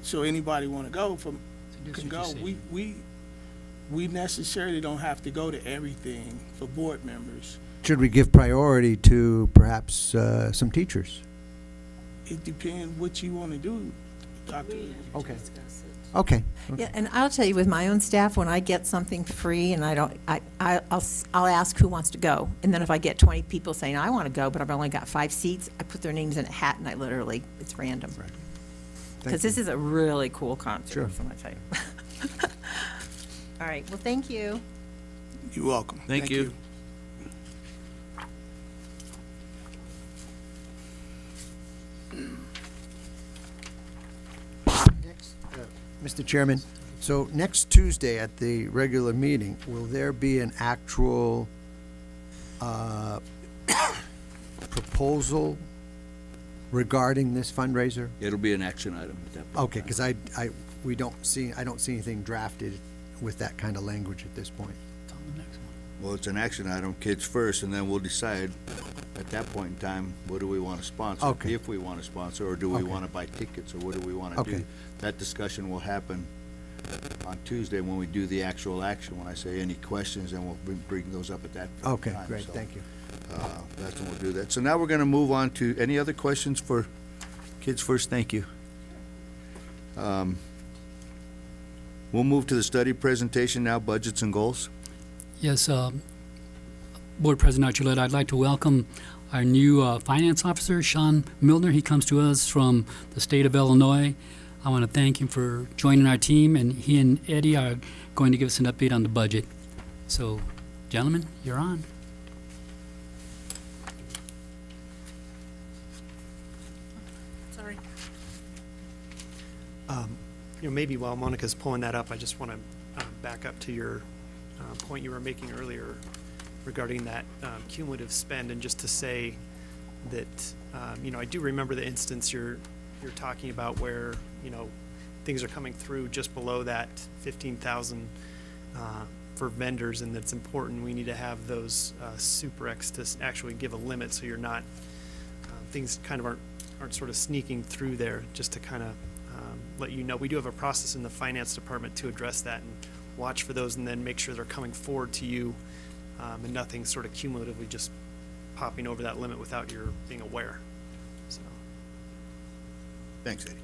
So anybody want to go can go. We necessarily don't have to go to everything for board members. Should we give priority to perhaps some teachers? It depends what you want to do, Dr. Okay. Okay. Yeah, and I'll tell you, with my own staff, when I get something free and I'll ask who wants to go. And then if I get 20 people saying, I want to go, but I've only got 5 seats, I put their names in a hat and it's random. Right. Because this is a really cool concert, Sure. so I'm gonna tell you. All right, well, thank you. You're welcome. Thank you. Mr. Chairman, so next Tuesday at the regular meeting, will there be an actual proposal regarding this fundraiser? It'll be an action item at that point. Okay, because I don't see anything drafted with that kind of language at this point. Well, it's an action item, kids first, and then we'll decide at that point in time, what do we want to sponsor? Okay. If we want to sponsor, or do we Okay. want to buy tickets, or what do we want to Okay. do? That discussion will happen on Tuesday when we do the actual action. When I say any questions, then we'll bring those up at that time. Okay, great, So, thank you. That's when we'll do that. So now we're going to move on to, any other questions for kids first? Thank you. We'll move to the study presentation now, budgets and goals. Yes, Board President Archuleta, I'd like to welcome our new finance officer, Sean Milner. He comes to us from the state of Illinois. I want to thank him for joining our team, and he and Eddie are going to give us an update on the budget. So, gentlemen, you're on. Sorry. Maybe while Monica's pulling that up, I just want to back up to your point you were making earlier regarding that cumulative spend, and just to say that, I do remember the instance you're talking about where, things are coming through just below that 15,000 for vendors, and that's important. We need to have those super X to actually give a limit, so you're not, things kind of aren't sort of sneaking through there, just to kind of let you know. We do have a process in the finance department to address that and watch for those, and then make sure they're coming forward to you, and nothing sort of cumulatively just popping over that limit without your being aware. So. Thanks, Eddie.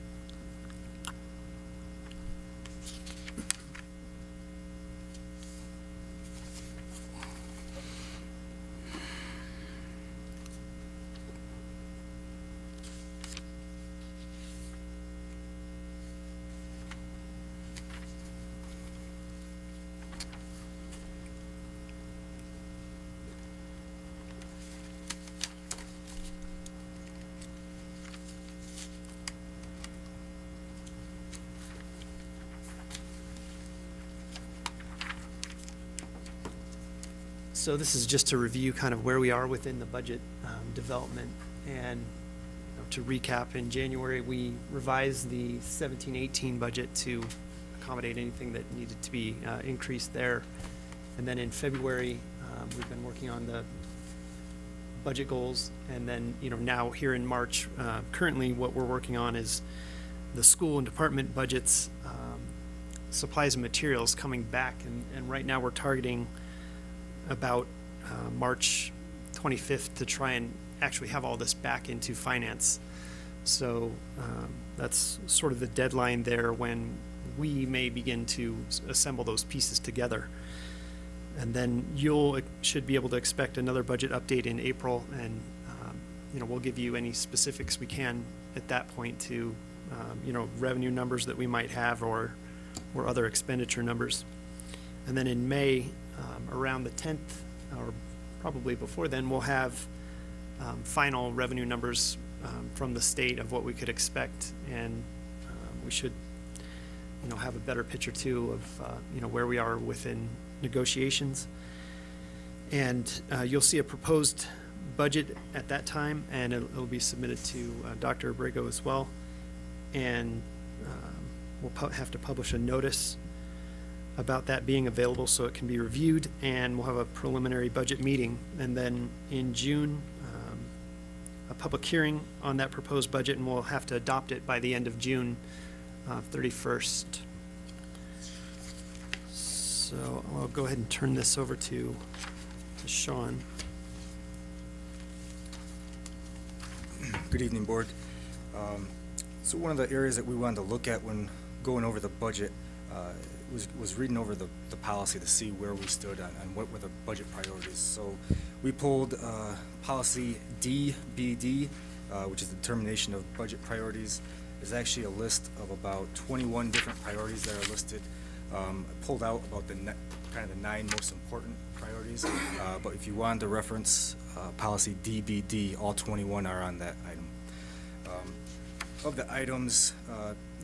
So this is just to review kind of where we are within the budget development. And to recap, in January, we revised the 17-18 budget to accommodate anything that needed to be increased there. And then in February, we've been working on the budget goals. And then, now here in March, currently what we're working on is the school and department budgets, supplies and materials coming back. And right now we're targeting about March 25th to try and actually have all this back into finance. So that's sort of the deadline there when we may begin to assemble those pieces together. And then should be able to expect another budget update in April, and we'll give you any specifics we can at that point to revenue numbers that we might have or other expenditure numbers. And then in May, around the 10th, or probably before then, we'll have final revenue numbers from the state of what we could expect, and we should, have a better picture too of, where we are within negotiations. And you'll see a proposed budget at that time, and it'll be submitted to Dr. Abrego as well. And we'll have to publish a notice about that being available so it can be reviewed, and we'll have a preliminary budget meeting. And then in June, a public hearing on that proposed budget, and we'll have to adopt it by the end of June 31st. So I'll go ahead and turn this over to Sean. Good evening, Board. So one of the areas that we wanted to look at when going over the budget was reading over the policy to see where we stood on what were the budget priorities. So we pulled policy DBD, which is the determination of budget priorities. There's actually a list of about 21 different priorities that are listed. I pulled out about the 9 most important priorities, but if you wanted to reference policy DBD, all 21 are on that item. Of the items,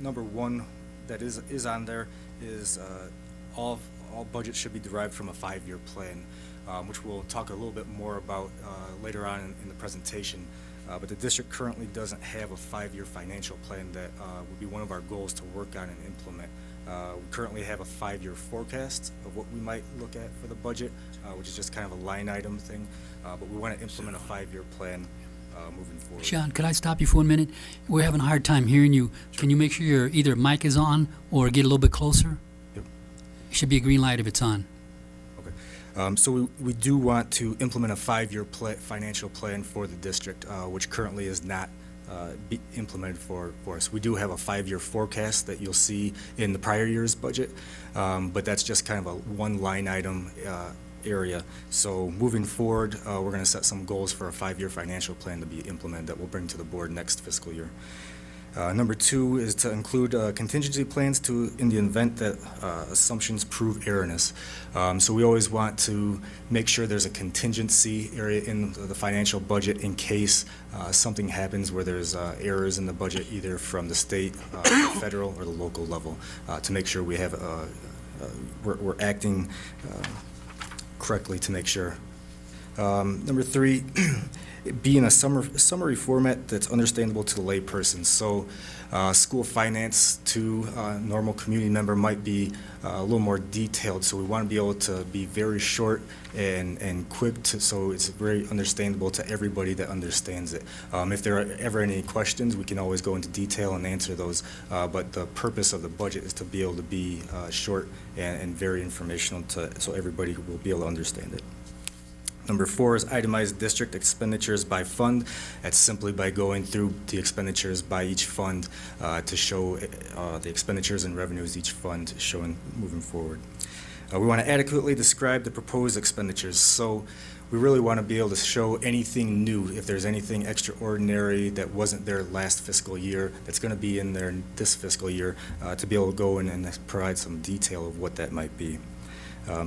number 1 that is on there is all budgets should be derived from a 5-year plan, which we'll talk a little bit more about later on in the presentation. But the district currently doesn't have a 5-year financial plan that would be one of our goals to work on and implement. We currently have a 5-year forecast of what we might look at for the budget, which is just kind of a line item thing, but we want to implement a 5-year plan moving forward. Sean, could I stop you for a minute? We're having a hard time hearing you. Sure. Can you make sure your either mic is on or get a little bit closer? Yep. It should be a green light if it's on. Okay. So we do want to implement a 5-year financial plan for the district, which currently is not be implemented for us. We do have a 5-year forecast that you'll see in the prior year's budget, but that's just kind of a one line item area. So moving forward, we're going to set some goals for a 5-year financial plan to be implemented that we'll bring to the board next fiscal year. Number 2 is to include contingency plans in the event that assumptions prove erroneous. So we always want to make sure there's a contingency area in the financial budget in case something happens where there's errors in the budget, either from the state, federal, or the local level, to make sure we have we're acting correctly to make sure. Number 3, be in a summary format that's understandable to the layperson. So school finance to a normal community member might be a little more detailed, so we want to be able to be very short and quick so it's very understandable to everybody that understands it. If there are ever any questions, we can always go into detail and answer those, but the purpose of the budget is to be able to be short and very informational so everybody will be able to understand it. Number 4 is itemized district expenditures by fund. That's simply by going through the expenditures by each fund to show the expenditures and revenues each fund showing moving forward. We want to adequately describe the proposed expenditures. So we really want to be able to show anything new, if there's anything extraordinary that wasn't there last fiscal year, that's going to be in there this fiscal year, to be able to go in and provide some detail of what that might be.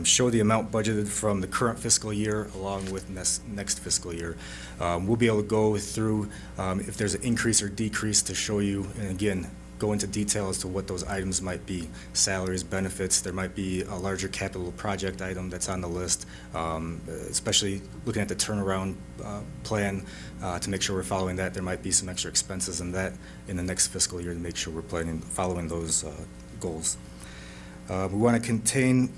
Show the amount budgeted from the current fiscal year along with next fiscal year. We'll be able to go through if there's an increase or decrease to show you, and again, go into detail as to what those items might be. Salaries, benefits, there might be a larger capital project item that's on the list, especially looking at the turnaround plan to make sure we're following that. There might be some extra expenses in that in the next fiscal year to make sure we're following those goals. We want to contain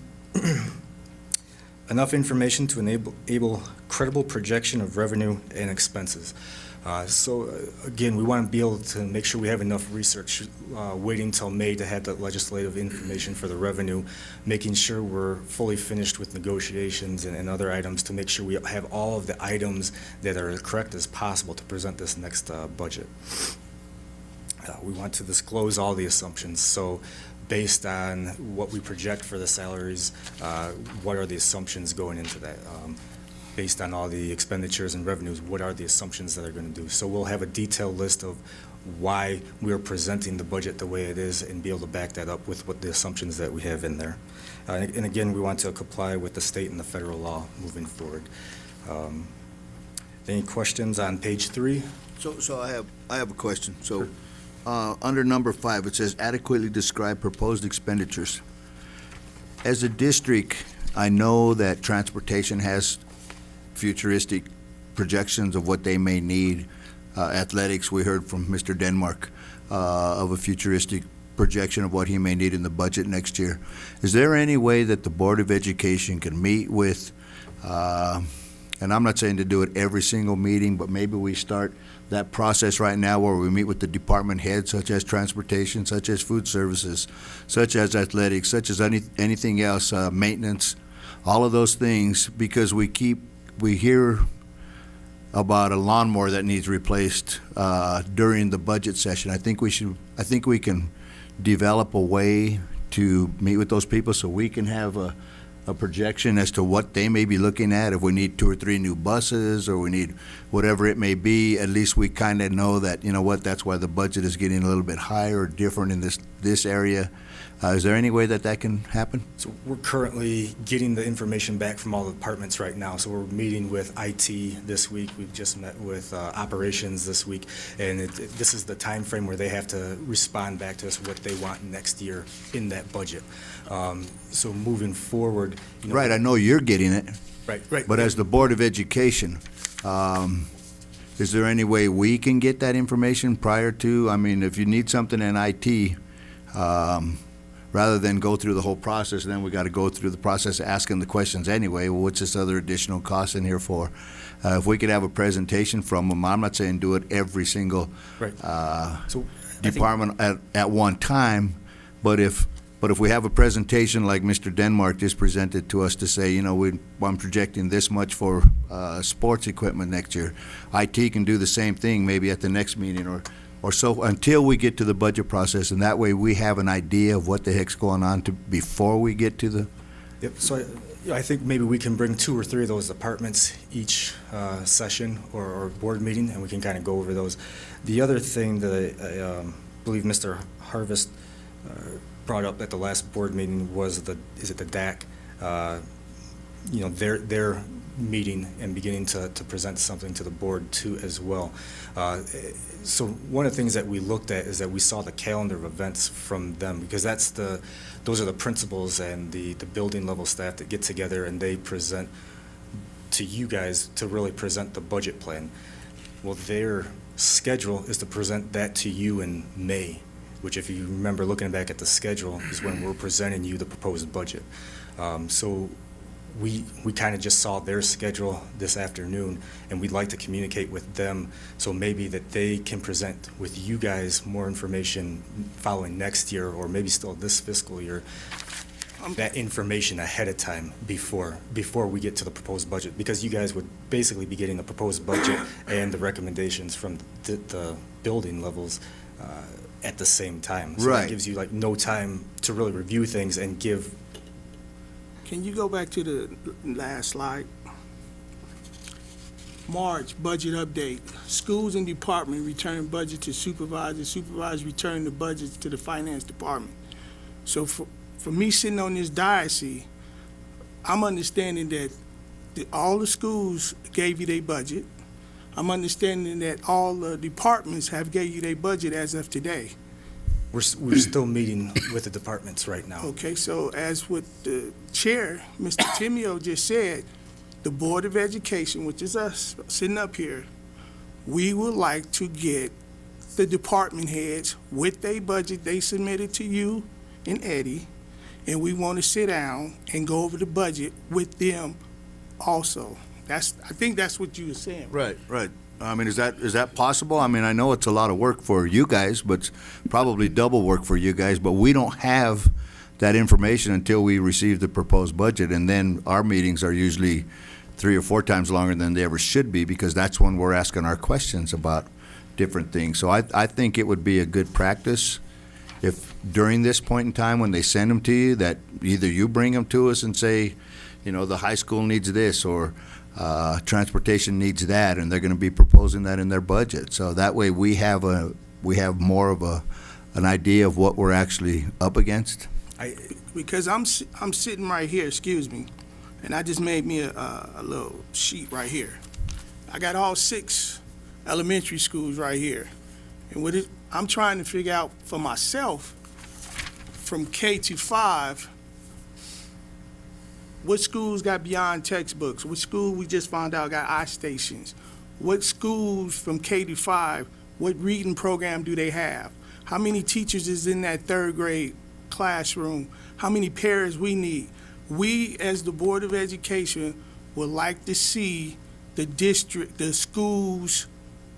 enough information to enable credible projection of revenue and expenses. Again, we want to be able to make sure we have enough research, waiting till May to have the legislative information for the revenue, making sure we're fully finished with negotiations and other items to make sure we have all of the items that are as correct as possible to present this next budget. We want to disclose all the assumptions. So based on what we project for the salaries, what are the assumptions going into that? Based on all the expenditures and revenues, what are the assumptions that are going to do? So we'll have a detailed list of why we are presenting the budget the way it is and be able to back that up with what the assumptions that we have in there. And again, we want to comply with the state and the federal law moving forward. Any questions on page 3? So I have a question. So under number 5, it says adequately describe proposed expenditures. As a district, I know that transportation has futuristic projections of what they may need. Athletics, we heard from Mr. Denmark of a futuristic projection of what he may need in the budget next year. Is there any way that the Board of Education can meet with, and I'm not saying to do it every single meeting, but maybe we start that process right now where we meet with the department heads, such as transportation, such as food services, such as athletics, such as anything else, maintenance, all of those things, because we hear about a lawnmower that needs replaced during the budget session. I think we can develop a way to meet with those people so we can have a projection as to what they may be looking at. If we need 2 or 3 new buses or we need whatever it may be, at least we kind of know that, you know what, that's why the budget is getting a little bit higher or different in this area. Is there any way that can happen? So we're currently getting the information back from all the departments right now. So we're meeting with IT this week. We've just met with operations this week. And this is the time frame where they have to respond back to us what they want next year in that budget. So moving forward, Right, I know you're getting it. Right. But as the Board of Education, is there any way we can get that information prior to? I mean, if you need something in IT, rather than go through the whole process, and then we got to go through the process asking the questions anyway, well, what's this other additional cost in here for? If we could have a presentation from them, I'm not saying do it every single department at one time, but if we have a presentation like Mr. Denmark just presented to us to say, you know, I'm projecting this much for sports equipment next year, IT can do the same thing maybe at the next meeting or so until we get to the budget process, and that way we have an idea of what the heck's going on before we get to the. Yep. So I think maybe we can bring 2 or 3 of those departments each session or board meeting, and we can kind of go over those. The other thing that I believe Mr. Harvest brought up at the last board meeting was the DAC. You know, meeting and beginning to present something to the board too as well. So one of the things that we looked at is that we saw the calendar of events from them, because those are the principals and the building level staff that get together and they present to you guys to really present the budget plan. Well, their schedule is to present that to you in May, which, if you remember looking back at the schedule, is when we're presenting you the proposed budget. So we kind of just saw their schedule this afternoon, and we'd like to communicate with them so maybe that they can present with you guys more information following next year, or maybe still this fiscal year, that information ahead of time before we get to the proposed budget, because you guys would basically be getting the proposed budget and the recommendations from the building levels at the same time. So Right. that gives you like no time to really review things and give. Can you go back to the last slide? March, budget update. Schools and department return budget to supervisors. Supervisors return the budgets to the finance department. So for me sitting on this diocese, I'm understanding that all the schools gave you their budget. I'm understanding that all the departments have gave you their budget as of today. We're still meeting with the departments right now. Okay, so as what the chair, Mr. Timio, just said, the Board of Education, which is us sitting up here, we would like to get the department heads with their budget they submitted to you and Eddie, and we want to sit down and go over the budget with them also. I think that's what you were saying. Right, right. I mean, is that possible? I mean, I know it's a lot of work for you guys, but it's probably double work for you guys, but we don't have that information until we receive the proposed budget, and then our meetings are usually 3 or 4 times longer than they ever should be, because that's when we're asking our questions about different things. So I think it would be a good practice if during this point in time, when they send them to you, that either you bring them to us and say, you know, the high school needs this, or transportation needs that, and they're going to be proposing that in their budget. So that way we have more of an idea of what we're actually up against. Because I'm sitting right here, excuse me, and I just made me a little sheet right here. I got all 6 elementary schools right here. And I'm trying to figure out for myself, from K to 5, what schools got beyond textbooks? What school we just found out got iStations? What schools from K to 5, what reading program do they have? How many teachers is in that 3rd grade classroom? How many pairs we need? We, as the Board of Education, would like to see the school's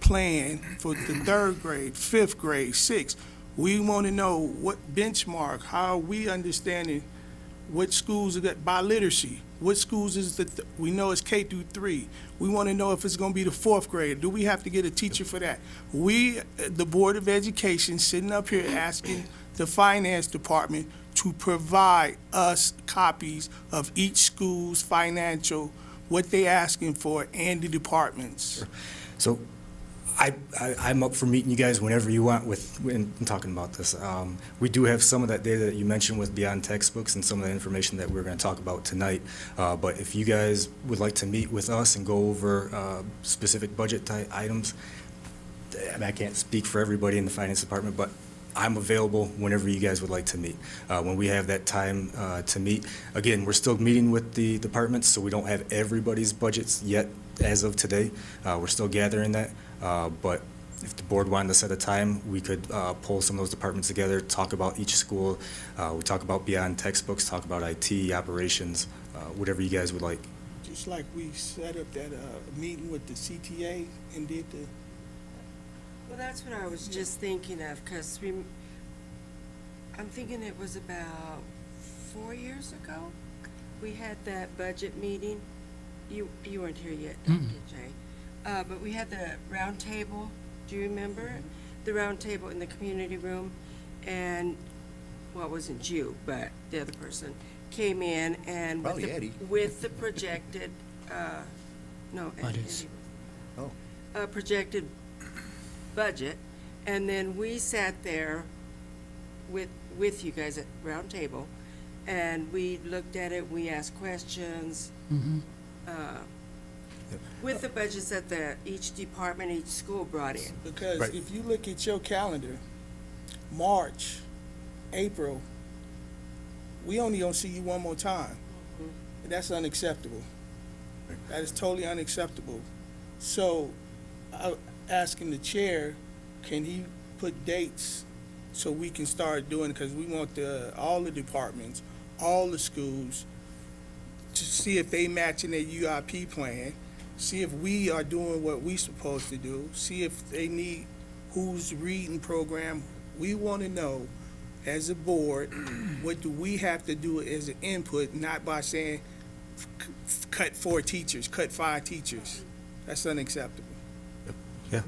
plan for the 3rd grade, 5th grade, 6th. We want to know what benchmark, how are we understanding what schools are got by literacy? What schools is we know it's K through 3. We want to know if it's going to be the 4th grade. Do we have to get a teacher for that? We, the Board of Education, sitting up here asking the finance department to provide us copies of each school's financial, what they asking for, and the departments. So I'm up for meeting you guys whenever you want in talking about this. We do have some of that data that you mentioned with beyond textbooks and some of the information that we're going to talk about tonight. But if you guys would like to meet with us and go over specific budget items, I can't speak for everybody in the finance department, but I'm available whenever you guys would like to meet. When we have that time to meet, again, we're still meeting with the departments, so we don't have everybody's budgets yet as of today. We're still gathering that. But if the board wanted to set a time, we could pull some of those departments together, talk about each school. We talk about beyond textbooks, talk about IT, operations, whatever you guys would like. Just like we set up that meeting with the CTA and did the... Well, that's what I was just thinking of, because I'm thinking it was about 4 years ago. We had that budget meeting. You weren't here yet, did Jay? But we had the round table. Do you remember? The round table in the community room, and well, it wasn't you, but the other person came in and Probably Eddie. With the projected, no, Eddie. Projected budget, and then we sat there with you guys at round table, and we looked at it. We asked questions. With the budgets that each department, each school brought in. Because Right. if you look at your calendar, March, April, we only gonna see you one more time. And that's unacceptable. That is totally unacceptable. So, I'm asking the chair, can he put dates so we can start doing, because we want all the departments, all the schools, to see if they matching their UIP plan, see if we are doing what we supposed to do, see if they need who's reading program. We want to know, as a board, what do we have to do as an input, not by saying, cut 4 teachers, cut 5 teachers. That's unacceptable. Yeah,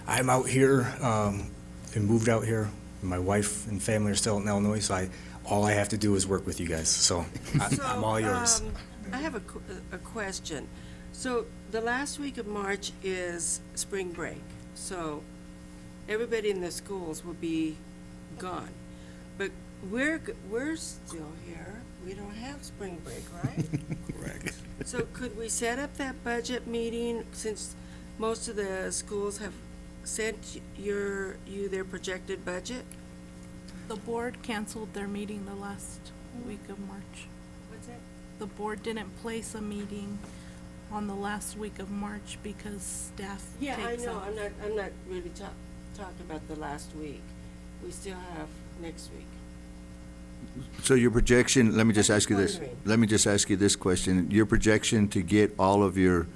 I'm out here, and moved out here. My wife and family are still in Illinois, so all I have to do is work with you guys, so I'm all yours. I have a question. So the last week of March is spring break, so everybody in the schools will be gone. But we're still here. We don't have spring break, right? Correct. So could we set up that budget meeting, since most of the schools have sent you their projected budget? The board canceled their meeting the last week of March. What's that? The board didn't place a meeting on the last week of March because staff Yeah, I takes know, off. I'm not really talking about the last week. We still have next week. So your projection, let me just I'm ask you this. wondering. Let me just ask you this question. Your projection to get all of your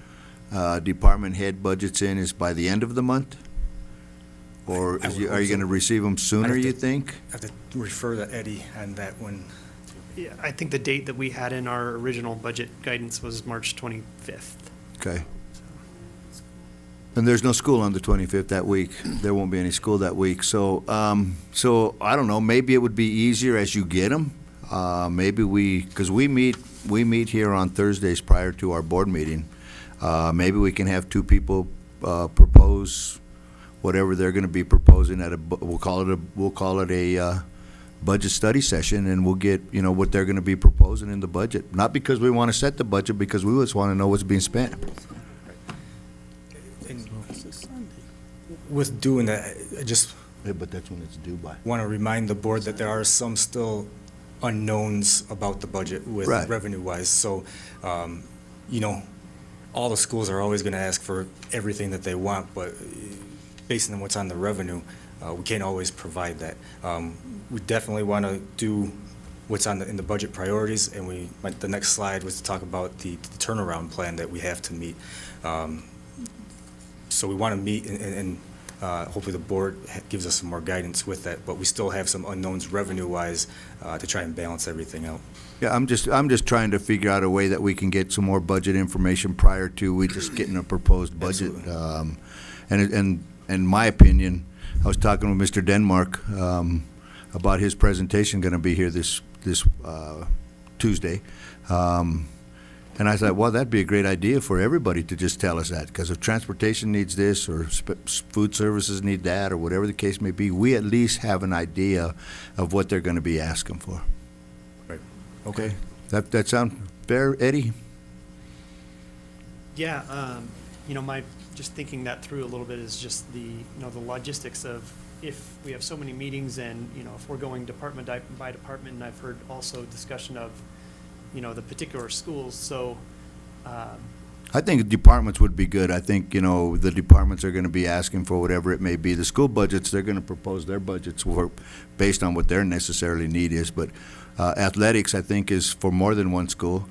department head budgets in is by the end of the month? Or I would are you hope so. going to receive them sooner, have to- you think? I have to refer to Eddie on that one. Yeah, I think the date that we had in our original budget guidance was March 25th. Okay. And there's no school on the 25th that week. There won't be any school that week. So, so I don't know, maybe it would be easier as you get them. Maybe because we meet here on Thursdays prior to our board meeting. Maybe we can have 2 people propose whatever they're going to be proposing we'll call it a budget study session, and we'll get, what they're going to be proposing in the budget. Not because we want to set the budget, because we just want to know what's being spent. And It's a Sunday. with doing that, I just Yeah, but that's when it's due by. want to remind the board that there are some still unknowns about the budget with Right. revenue-wise. So, all the schools are always going to ask for everything that they want, but based on what's on the revenue, we can't always provide that. We definitely want to do what's in the budget priorities, and the next slide was to talk about the turnaround plan that we have to meet. So we want to meet, and hopefully the board gives us some more guidance with that, but we still have some unknowns revenue-wise to try and balance everything out. Yeah, I'm just trying to figure out a way that we can get some more budget information prior to we just getting a proposed budget. And in my opinion, I was talking with Mr. Denmark about his presentation going to be here this Tuesday. And I thought, well, that'd be a great idea for everybody to just tell us that, because if transportation needs this, or food services need that, or whatever the case may be, we at least have an idea of what they're going to be asking for. Right. Okay. That sound fair, Eddie? Yeah, just thinking that through a little bit is just the logistics of if we have so many meetings and, if we're going department by department, and I've heard also discussion of, the particular schools, so. I think departments would be good. I think, the departments are going to be asking for whatever it may be. The school budgets, they're going to propose their budgets based on what their necessarily need is. But athletics, I think, is for more than one school.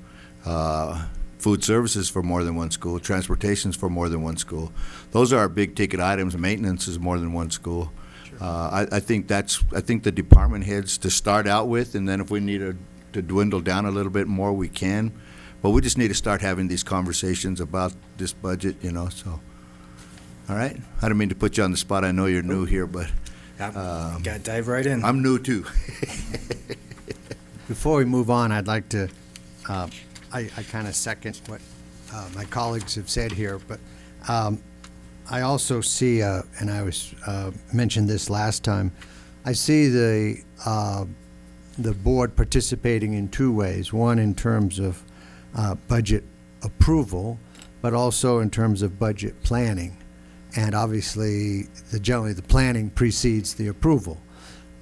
Food services for more than one school. Transportation's for more than one school. Those are our big ticket items. Maintenance is more than one school. Sure. I think the department heads to start out with, and then if we need to dwindle down a little bit more, we can. But we just need to start having these conversations about this budget, so. All right? I didn't mean to put you on the spot. I know you're new here, but Got to dive right in. I'm new too. Before we move on, I'd like to, I kind of second what my colleagues have said here, but I also see, and I was mentioned this last time, I see the board participating in 2 ways. One, in terms of budget approval, but also in terms of budget planning. And obviously, generally, the planning precedes the approval.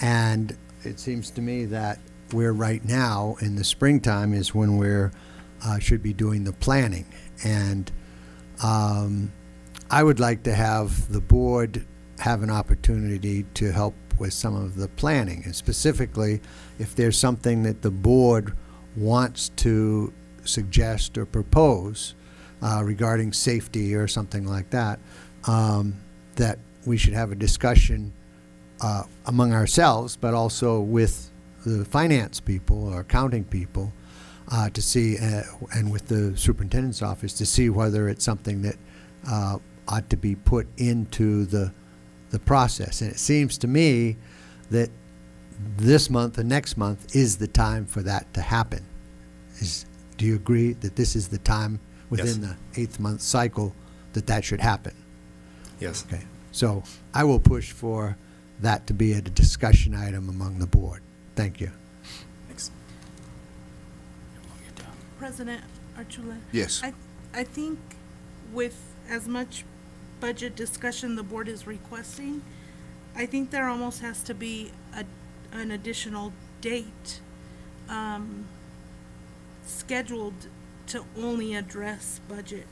And it seems to me that we're right now, in the springtime, is when we're, should be doing the planning. And I would like to have the board have an opportunity to help with some of the planning. And specifically, if there's something that the board wants to suggest or propose regarding safety or something like that, that we should have a discussion among ourselves, but also with the finance people or accounting people to see, and with the superintendent's office, to see whether it's something that ought to be put into the process. And it seems to me that this month and next month is the time for that to happen. Do you agree that this is the time within the 8th month cycle that should happen? Yes. Okay. So I will push for that to be a discussion item among the board. Thank you. Thanks. President Archula? Yes. I think with as much budget discussion the board is requesting, I think there almost has to be an additional date scheduled to only address budget.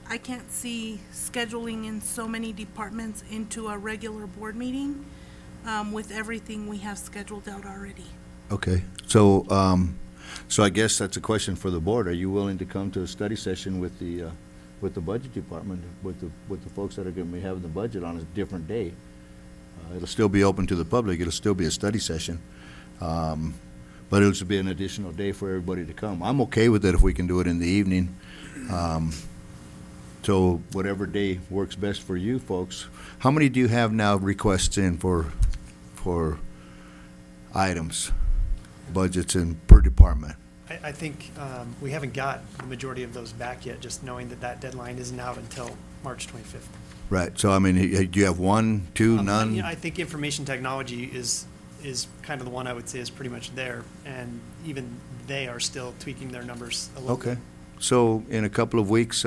I can't see scheduling in so many departments into a regular board meeting with everything we have scheduled out already. Okay, so, so I guess that's a question for the board. Are you willing to come to a study session with the budget department, with the folks that are gonna be having the budget on a different day? It'll still be open to the public, it'll still be a study session, but it'll just be an additional day for everybody to come. I'm okay with it if we can do it in the evening. So whatever day works best for you folks. How many do you have now requests in for items, budgets in per department? I think we haven't got the majority of those back yet, just knowing that deadline isn't out until March 25th. Right, so I mean, do you have one, two, none? Yeah, I think information technology is kind of the one I would say is pretty much there, and even they are still tweaking their numbers a little bit. Okay, so in a couple of weeks,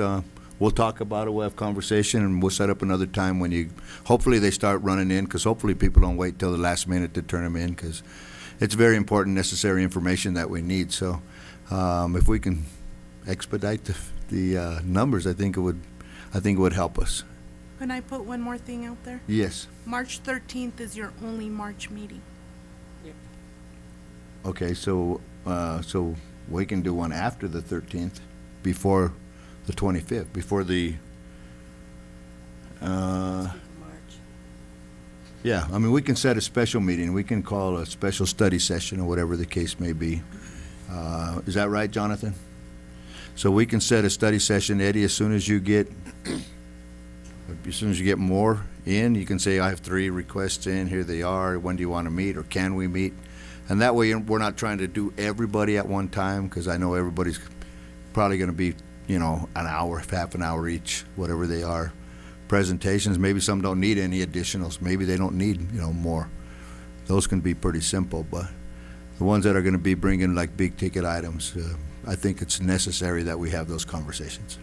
we'll talk about it, we'll have conversation, and we'll set up another time when hopefully they start running in, because hopefully people don't wait till the last minute to turn them in, because it's very important, necessary information that we need. So if we can expedite the numbers, I think it would help us. Can I put one more thing out there? Yes. March 13th is your only March meeting. Okay, so we can do one after the 13th, before the 25th, before the, yeah, I mean, we can set a special meeting. We can call a special study session or whatever the case may be. Is that right, Jonathan? So we can set a study session, Eddie, as soon as you get more in, you can say, I have 3 requests in, here they are, when do you want to meet, or can we meet? And that way, we're not trying to do everybody at one time, because I know everybody's probably going to be, an hour, half an hour each, whatever they are. Presentations, maybe some don't need any additionals, maybe they don't need, more. Those can be pretty simple, but the ones that are going to be bringing like big ticket items, I think it's necessary that we have those conversations.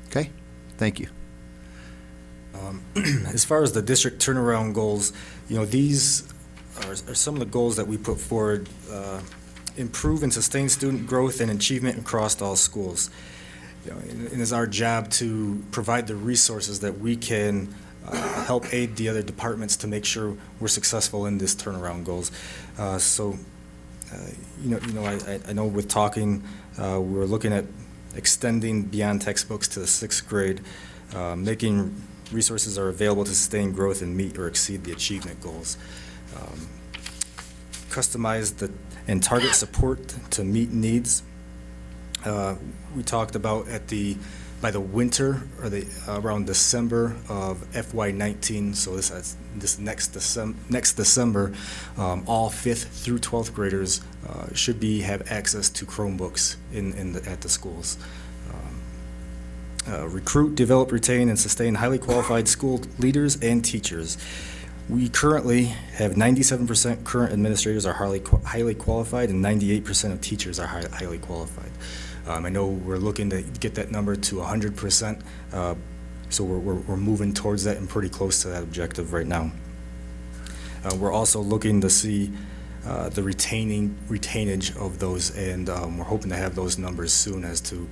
Okay, thank you. As far as the district turnaround goals, these are some of the goals that we put forward. Improve and sustain student growth and achievement across all schools. And it's our job to provide the resources that we can help aid the other departments to make sure we're successful in this turnaround goals. I know with talking, we're looking at extending beyond textbooks to the 6th grade, making resources are available to sustain growth and meet or exceed the achievement goals. Customize and target support to meet needs. We talked about by the winter or around December of FY19. So this next December, all 5th through 12th graders should have access to Chromebooks at the schools. Recruit, develop, retain, and sustain highly qualified school leaders and teachers. We currently have 97% current administrators are highly qualified, and 98% of teachers are highly qualified. I know we're looking to get that number to 100%, so we're moving towards that and pretty close to that objective right now. We're also looking to see the retainage of those, and we're hoping to have those numbers soon as to,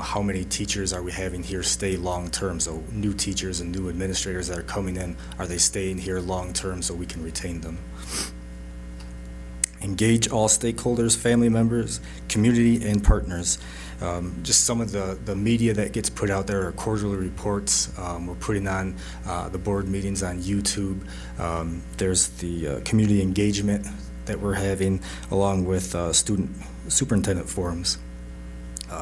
how many teachers are we having here stay long-term? So new teachers and new administrators that are coming in, are they staying here long-term so we can retain them? Engage all stakeholders, family members, community, and partners. Just some of the media that gets put out there are quarterly reports. We're putting on the board meetings on YouTube. There's the community engagement that we're having, along with student superintendent forums.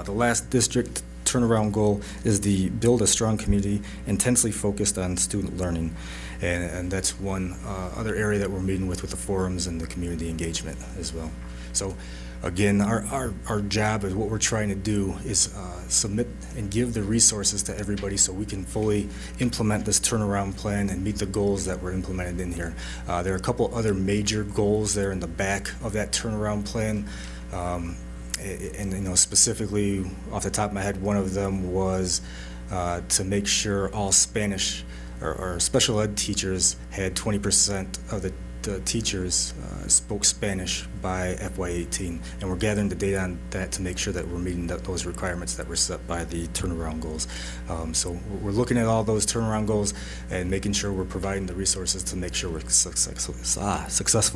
The last district turnaround goal is the build a strong community intensely focused on student learning. And that's one other area that we're meeting with the forums and the community engagement as well. So again, our job is what we're trying to do is submit and give the resources to everybody so we can fully implement this turnaround plan and meet the goals that were implemented in here. There are a couple other major goals there in the back of that turnaround plan. And specifically off the top of my head, one of them was to make sure all Spanish or special ed teachers had 20% of the teachers spoke Spanish by FY18, and we're gathering the data on that to make sure that we're meeting those requirements that were set by the turnaround goals. So we're looking at all those turnaround goals and making sure we're providing the resources to make sure we're successful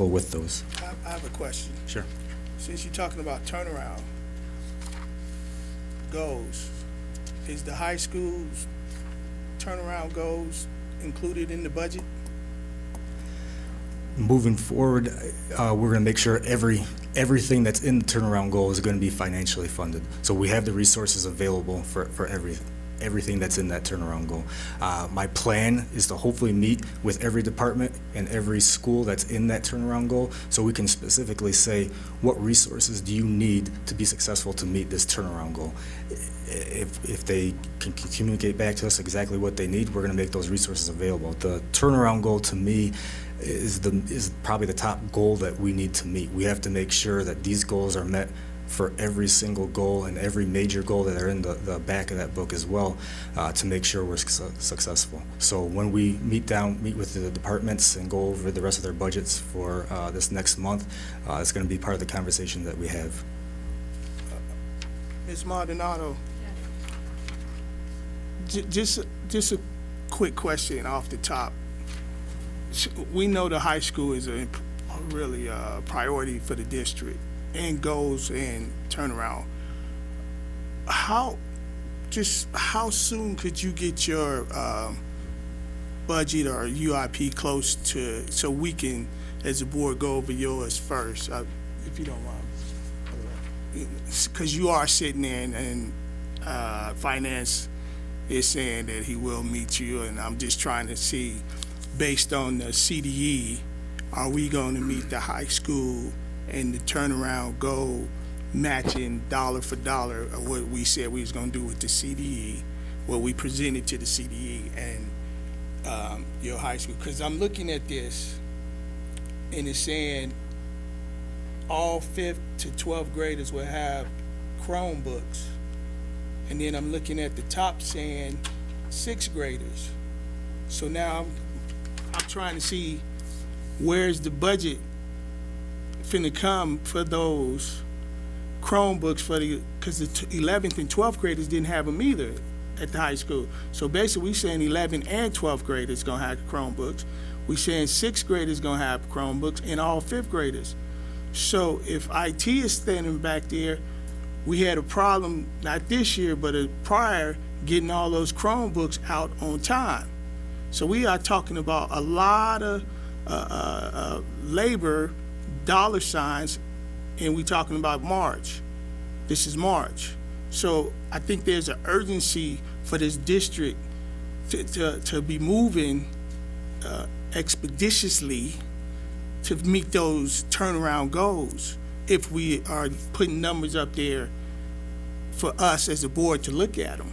with those. I have a question. Sure. Since you're talking about turnaround goals, is the high school's turnaround goals included in the budget? Moving forward, we're going to make sure everything that's in the turnaround goal is going to be financially funded. So we have the resources available for everything that's in that turnaround goal. My plan is to hopefully meet with every department and every school that's in that turnaround goal so we can specifically say, what resources do you need to be successful to meet this turnaround goal? If they can communicate back to us exactly what they need, we're going to make those resources available. The turnaround goal to me is probably the top goal that we need to meet. We have to make sure that these goals are met for every single goal and every major goal that are in the back of that book as well, to make sure we're successful. So when we meet with the departments and go over the rest of their budgets for this next month, it's going to be part of the conversation that we have. Ms. Maldonado, just a quick question off the top. We know the high school is a really priority for the district and goals and turnaround. How soon could you get your budget or UIP close to, so we can, as a board, go over yours first, if you don't mind? Because you are sitting there and finance is saying that he will meet you, and I'm just trying to see, based on the CDE, are we going to meet the high school and the turnaround goal matching dollar for dollar of what we said we was going to do with the CDE, what we presented to the CDE and your high school? Because I'm looking at this and it's saying all 5th to 12th graders will have Chromebooks, and then I'm looking at the top saying 6th graders. So now I'm trying to see where's the budget finna come for those Chromebooks because the 11th and 12th graders didn't have them either at the high school. So basically we saying 11th and 12th graders gonna have Chromebooks. We saying 6th graders gonna have Chromebooks and all 5th graders. So if IT is standing back there, we had a problem, not this year, but prior, getting all those Chromebooks out on time. So we are talking about a lot of labor, dollar signs, and we talking about March. This is March. So I think there's an urgency for this district to be moving expeditiously to meet those turnaround goals if we are putting numbers up there for us as a board to look at them.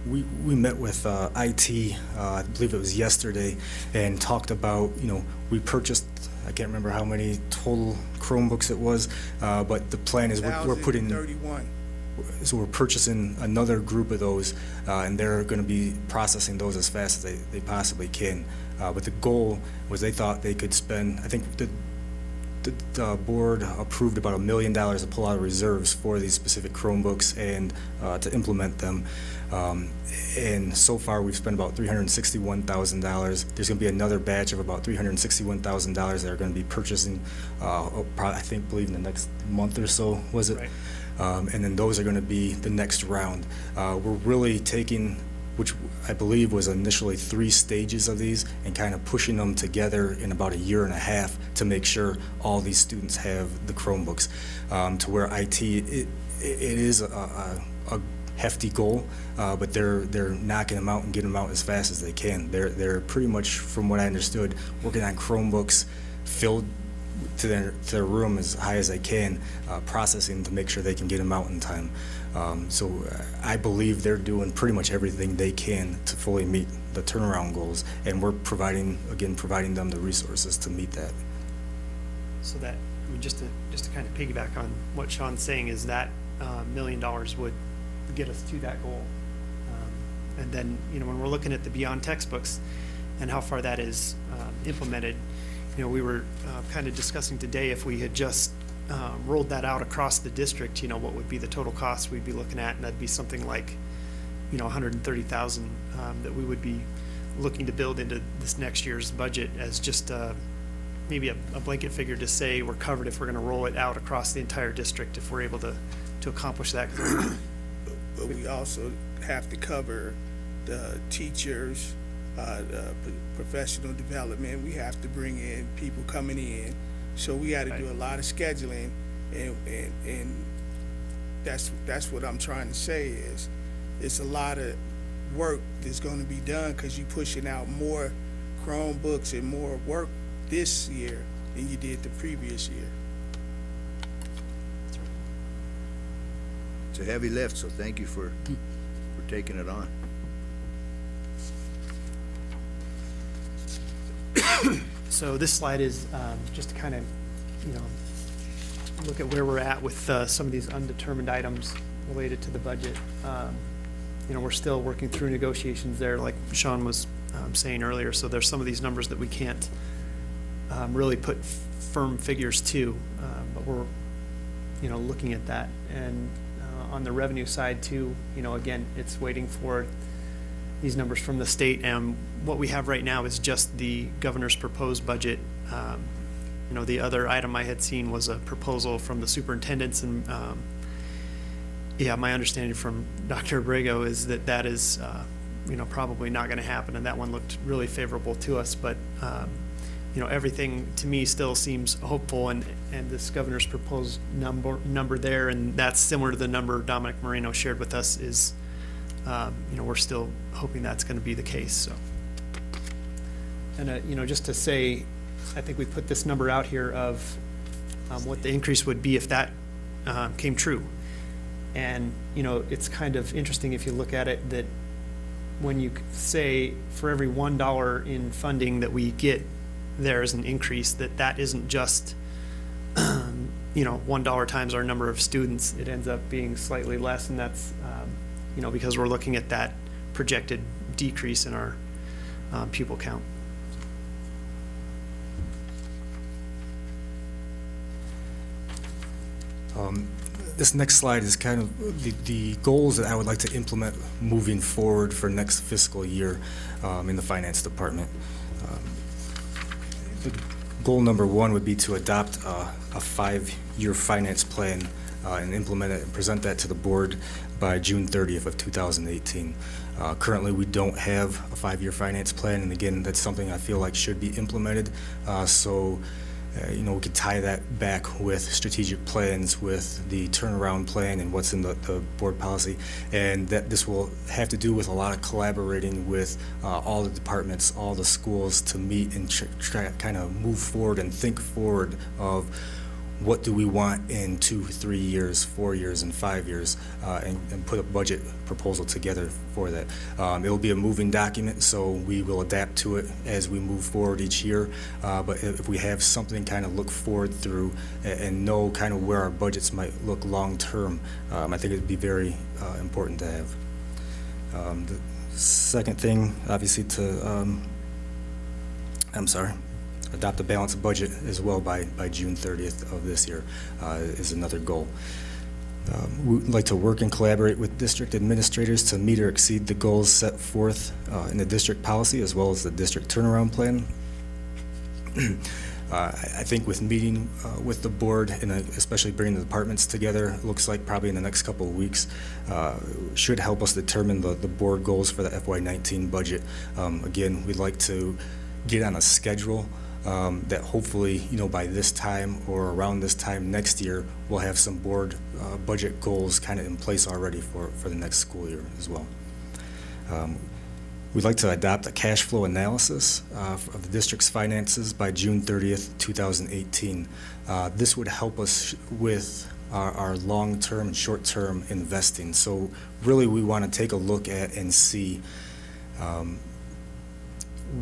we met with IT, I believe it was yesterday, and talked about, we purchased, I can't remember how many total Chromebooks it was, but the plan is we're putting, 1,031. so we're purchasing another group of those, and they're going to be processing those as fast as they possibly can. But the goal was they thought they could spend, I think the board approved about $1 million to pull out of reserves for these specific Chromebooks and to implement them. And so far, we've spent about $361,000. There's going to be another batch of about $361,000 that are going to be purchasing, I believe in the next month or so, was it? Right. And then those are going to be the next round. We're really taking, which I believe was initially 3 stages of these, and kind of pushing them together in about a year and a half to make sure all these students have the Chromebooks, to where IT, it is a hefty goal, but they're knocking them out and getting them out as fast as they can. They're pretty much, from what I understood, working on Chromebooks filled to their room as high as they can, processing to make sure they can get them out in time. So I believe they're doing pretty much everything they can to fully meet the turnaround goals, and we're providing them the resources to meet that. So that, I mean, just to kind of piggyback on what Sean's saying, is that $1 million would get us to that goal. And then, when we're looking at the beyond textbooks and how far that is implemented, we were kind of discussing today, if we had just rolled that out across the district, what would be the total cost we'd be looking at, and that'd be something like, $130,000 that we would be looking to build into this next year's budget as just maybe a blanket figure to say we're covered if we're going to roll it out across the entire district, if we're able to accomplish that. But we also have to cover the teachers, the professional development. We have to bring in people coming in. So we had to do a lot of scheduling, and that's what I'm trying to say is it's a lot of work that's going to be done, because you're pushing out more Chromebooks and more work this year than you did the previous year. It's a heavy lift, so thank you for taking it on. So this slide is just to kind of, look at where we're at with some of these undetermined items related to the budget. We're still working through negotiations there, like Sean was saying earlier. So there's some of these numbers that we can't really put firm figures to, but we're, looking at that. And on the revenue side too, again, it's waiting for these numbers from the state, and what we have right now is just the governor's proposed budget. The other item I had seen was a proposal from the superintendents, and my understanding from Dr. Abrego is that is probably not going to happen, and that one looked really favorable to us. But everything to me still seems hopeful, and this governor's proposed number there, and that's similar to the number Dominic Moreno shared with us, is we're still hoping that's going to be the case. So, and just to say, I think we put this number out here of what the increase would be if that came true. And it's kind of interesting if you look at it, that when you say for every $1 in funding that we get, there is an increase, that isn't just $1 times our number of students. It ends up being slightly less, and that's because we're looking at that projected decrease in our pupil count. This next slide is kind of the goals that I would like to implement moving forward for next fiscal year in the finance department. Goal number 1 would be to adopt a 5-year finance plan and implement it and present that to the board by June 30th of 2018. Currently, we don't have a 5-year finance plan, and again, that's something I feel like should be implemented. We could tie that back with strategic plans, with the turnaround plan and what's in the board policy, and that this will have to do with a lot of collaborating with all the departments, all the schools, to meet and try kind of move forward and think forward of what do we want in 2, 3 years, 4 years, and 5 years, and put a budget proposal together for that. It will be a moving document, so we will adapt to it as we move forward each year. But if we have something kind of look forward through and know kind of where our budgets might look long-term, I think it'd be very important to have. The second thing, obviously, adopt a balanced budget as well by June 30th of this year is another goal. We'd like to work and collaborate with district administrators to meet or exceed the goals set forth in the district policy as well as the district turnaround plan. I think with meeting with the board and especially bringing the departments together, looks like probably in the next couple of weeks, should help us determine the board goals for the FY19 budget. Again, we'd like to get on a schedule that hopefully, by this time or around this time next year, we'll have some board budget goals kind of in place already for the next school year as well. We'd like to adopt a cash flow analysis of the district's finances by June 30th, 2018. This would help us with our long-term and short-term investing. So really we want to take a look at and see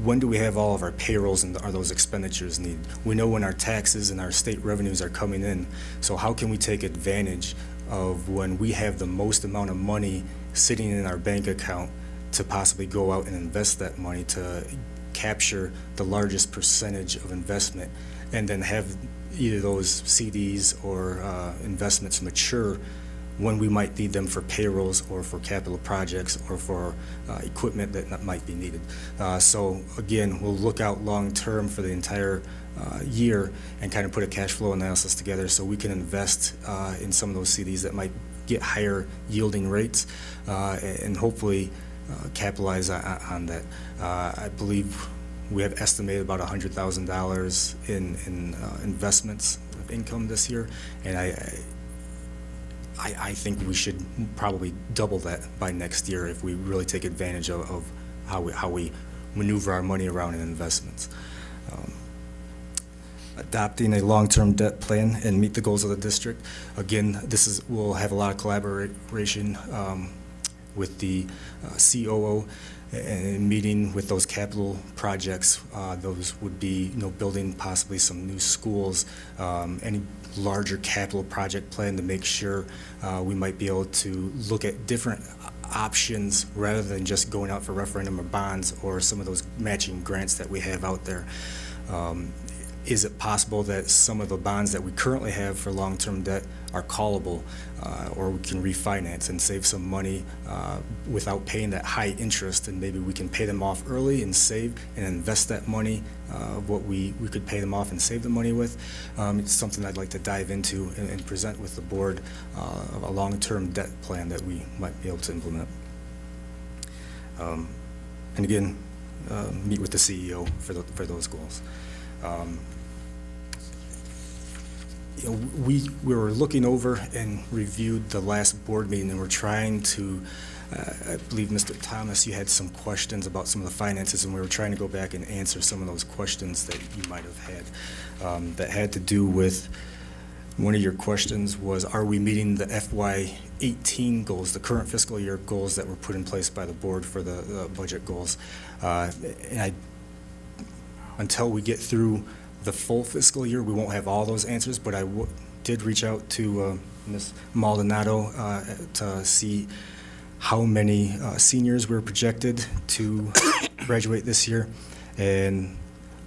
when do we have all of our payrolls and are those expenditures needed? We know when our taxes and our state revenues are coming in, so how can we take advantage of when we have the most amount of money sitting in our bank account to possibly go out and invest that money to capture the largest percentage of investment and then have either those CDs or investments mature when we might need them for payrolls or for capital projects or for equipment that might be needed. So again, we'll look out long-term for the entire year and kind of put a cash flow analysis together so we can invest in some of those CDs that might get higher yielding rates and hopefully capitalize on that. I believe we have estimated about $100,000 in investments of income this year, and I think we should probably double that by next year if we really take advantage of how we maneuver our money around in investments. Adopting a long-term debt plan and meet the goals of the district. Again, we'll have a lot of collaboration with the COO and meeting with those capital projects. Those would be, building possibly some new schools, any larger capital project plan to make sure we might be able to look at different options rather than just going out for referendum or bonds or some of those matching grants that we have out there. Is it possible that some of the bonds that we currently have for long-term debt are callable, or we can refinance and save some money without paying that high interest, and maybe we can pay them off early and save and invest that money what we could pay them off and save the money with. It's something I'd like to dive into and present with the board of a long-term debt plan that we might be able to implement. And again, meet with the CEO for those goals. We were looking over and reviewed the last board meeting, and we're trying to, I believe, Mr. Thomas, you had some questions about some of the finances, and we were trying to go back and answer some of those questions that you might have had. That had to do with, one of your questions was, are we meeting the FY18 goals, the current fiscal year goals that were put in place by the board for the budget goals? And until we get through the full fiscal year, we won't have all those answers, but I did reach out to Ms. Maldonado to see how many seniors were projected to graduate this year. And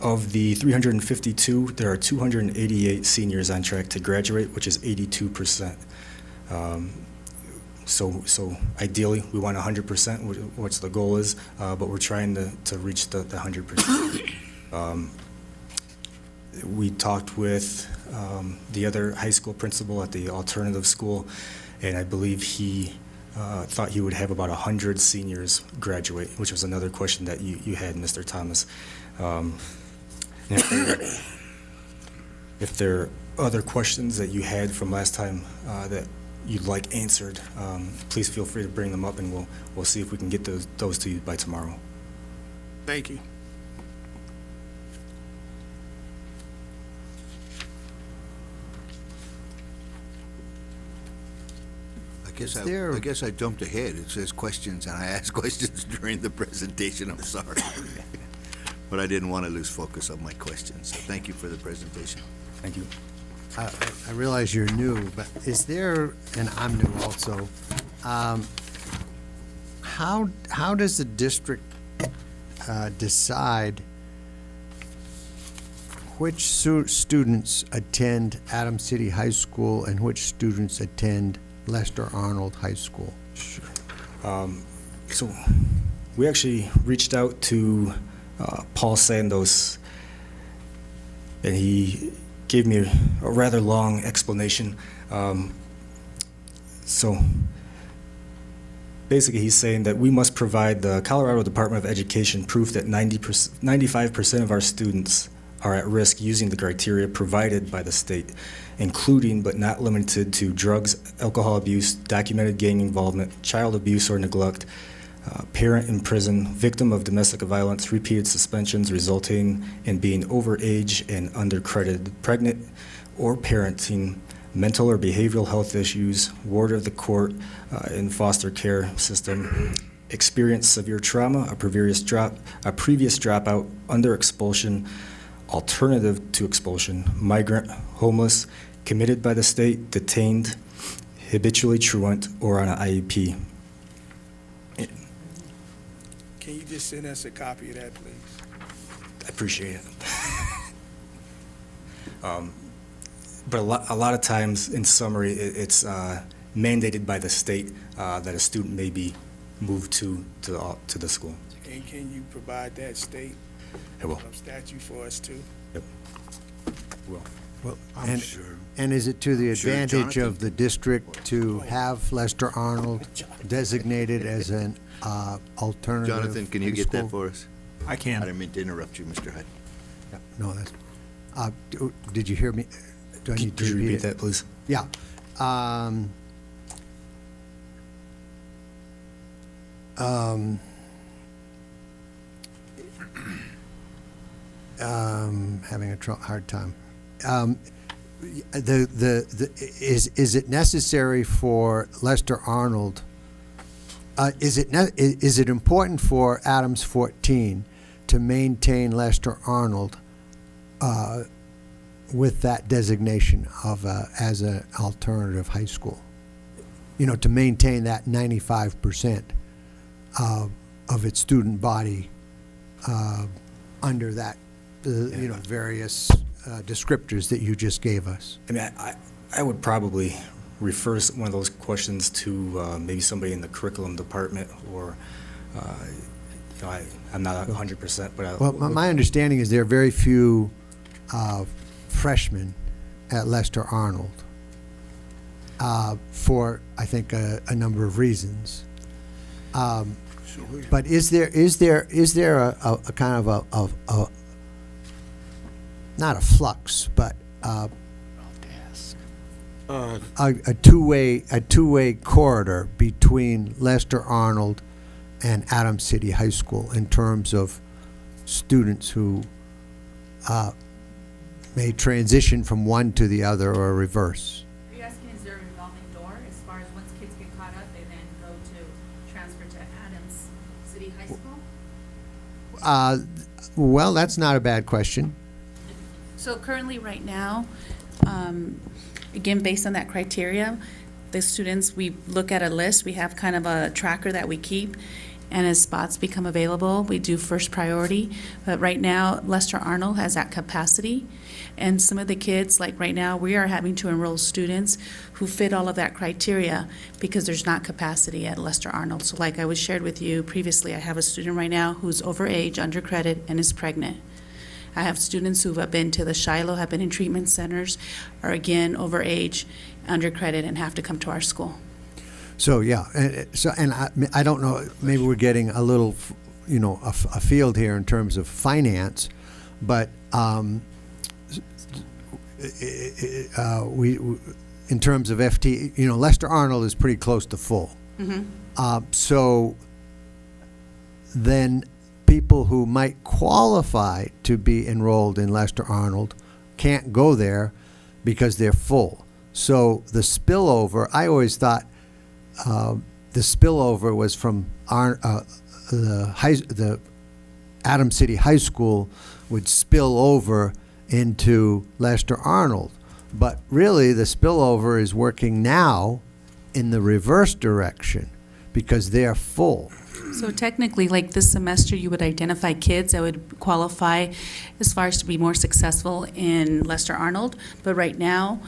of the 352, there are 288 seniors on track to graduate, which is 82%. So ideally, we want 100%, which the goal is, but we're trying to reach the 100%. We talked with the other high school principal at the alternative school, and I believe he thought he would have about 100 seniors graduate, which was another question that you had, Mr. Thomas. If there are other questions that you had from last time that you'd like answered, please feel free to bring them up, and we'll see if we can get those to you by tomorrow. Thank you. I guess I jumped ahead. It says questions, and I asked questions during the presentation. I'm sorry. But I didn't want to lose focus on my questions. So thank you for the presentation. Thank you. I realize you're new, but is there, and I'm new also, how does the district decide which students attend Adams City High School and which students attend Lester Arnold High School? Sure. So we actually reached out to Paul Sandos, and he gave me a rather long explanation. So basically, he's saying that we must provide the Colorado Department of Education proof that 95% of our students are at risk using the criteria provided by the state, including but not limited to drugs, alcohol abuse, documented gang involvement, child abuse or neglect, parent in prison, victim of domestic violence, repeated suspensions resulting in being overage and undercredited, pregnant or parenting, mental or behavioral health issues, ward of the court in foster care system, experienced severe trauma, a previous dropout, under expulsion, alternative to expulsion, migrant, homeless, committed by the state, detained, habitually truant, or on an IEP. Can you just send us a copy of that, please? I appreciate it. But a lot of times, in summary, it's mandated by the state that a student may be moved to the school. And can you provide that state I will. statute for us too? Yep. Will. Well, I'm sure. And is it to the Sure, advantage Jonathan? of the district to have Lester Arnold designated as an alternative? Jonathan, can you high get that school? for us? I I can. didn't mean to interrupt you, Mr. Hyde. Yeah, no, that's, did you hear me? Do I need Could to you repeat it? that, please? Yeah. Having a hard time. Is it necessary for Lester Arnold? Is it important for Adams 14 to maintain Lester Arnold with that designation of as an alternative high school? You know, to maintain that 95% of its student body under that, you know, various descriptors that you just gave us. I mean, I would probably refer one of those questions to maybe somebody in the curriculum department, or you know, I'm not 100%, but Well, my understanding is there are very few freshmen at Lester Arnold for, I think, a number of reasons. But is there a kind of a not a flux, but a two-way corridor between Lester Arnold and Adams City High School in terms of students who may transition from one to the other or reverse? Are you asking, is there a revolving door as far as once kids get caught up, they then go to transfer to Adams City High School? Well, that's not a bad question. So currently, right now, again, based on that criteria, the students, we look at a list, we have kind of a tracker that we keep, and as spots become available, we do first priority. But right now, Lester Arnold has that capacity, and some of the kids, like right now, we are having to enroll students who fit all of that criteria because there's not capacity at Lester Arnold. So like I was shared with you previously, I have a student right now who's overage, undercredited, and is pregnant. I have students who have been to the Shiloh, have been in treatment centers, are again overage, undercredited, and have to come to our school. So, yeah, and I don't know, maybe we're getting a little, you know, a field here in terms of finance, but we in terms of FT, you know, Lester Arnold is pretty close to full. So then people who might qualify to be enrolled in Lester Arnold can't go there because they're full. So the spillover, I always thought the spillover was from the Adams City High School would spill over into Lester Arnold. But really, the spillover is working now in the reverse direction because they're full. So technically, like this semester, you would identify kids that would qualify as far as to be more successful in Lester Arnold. But right now,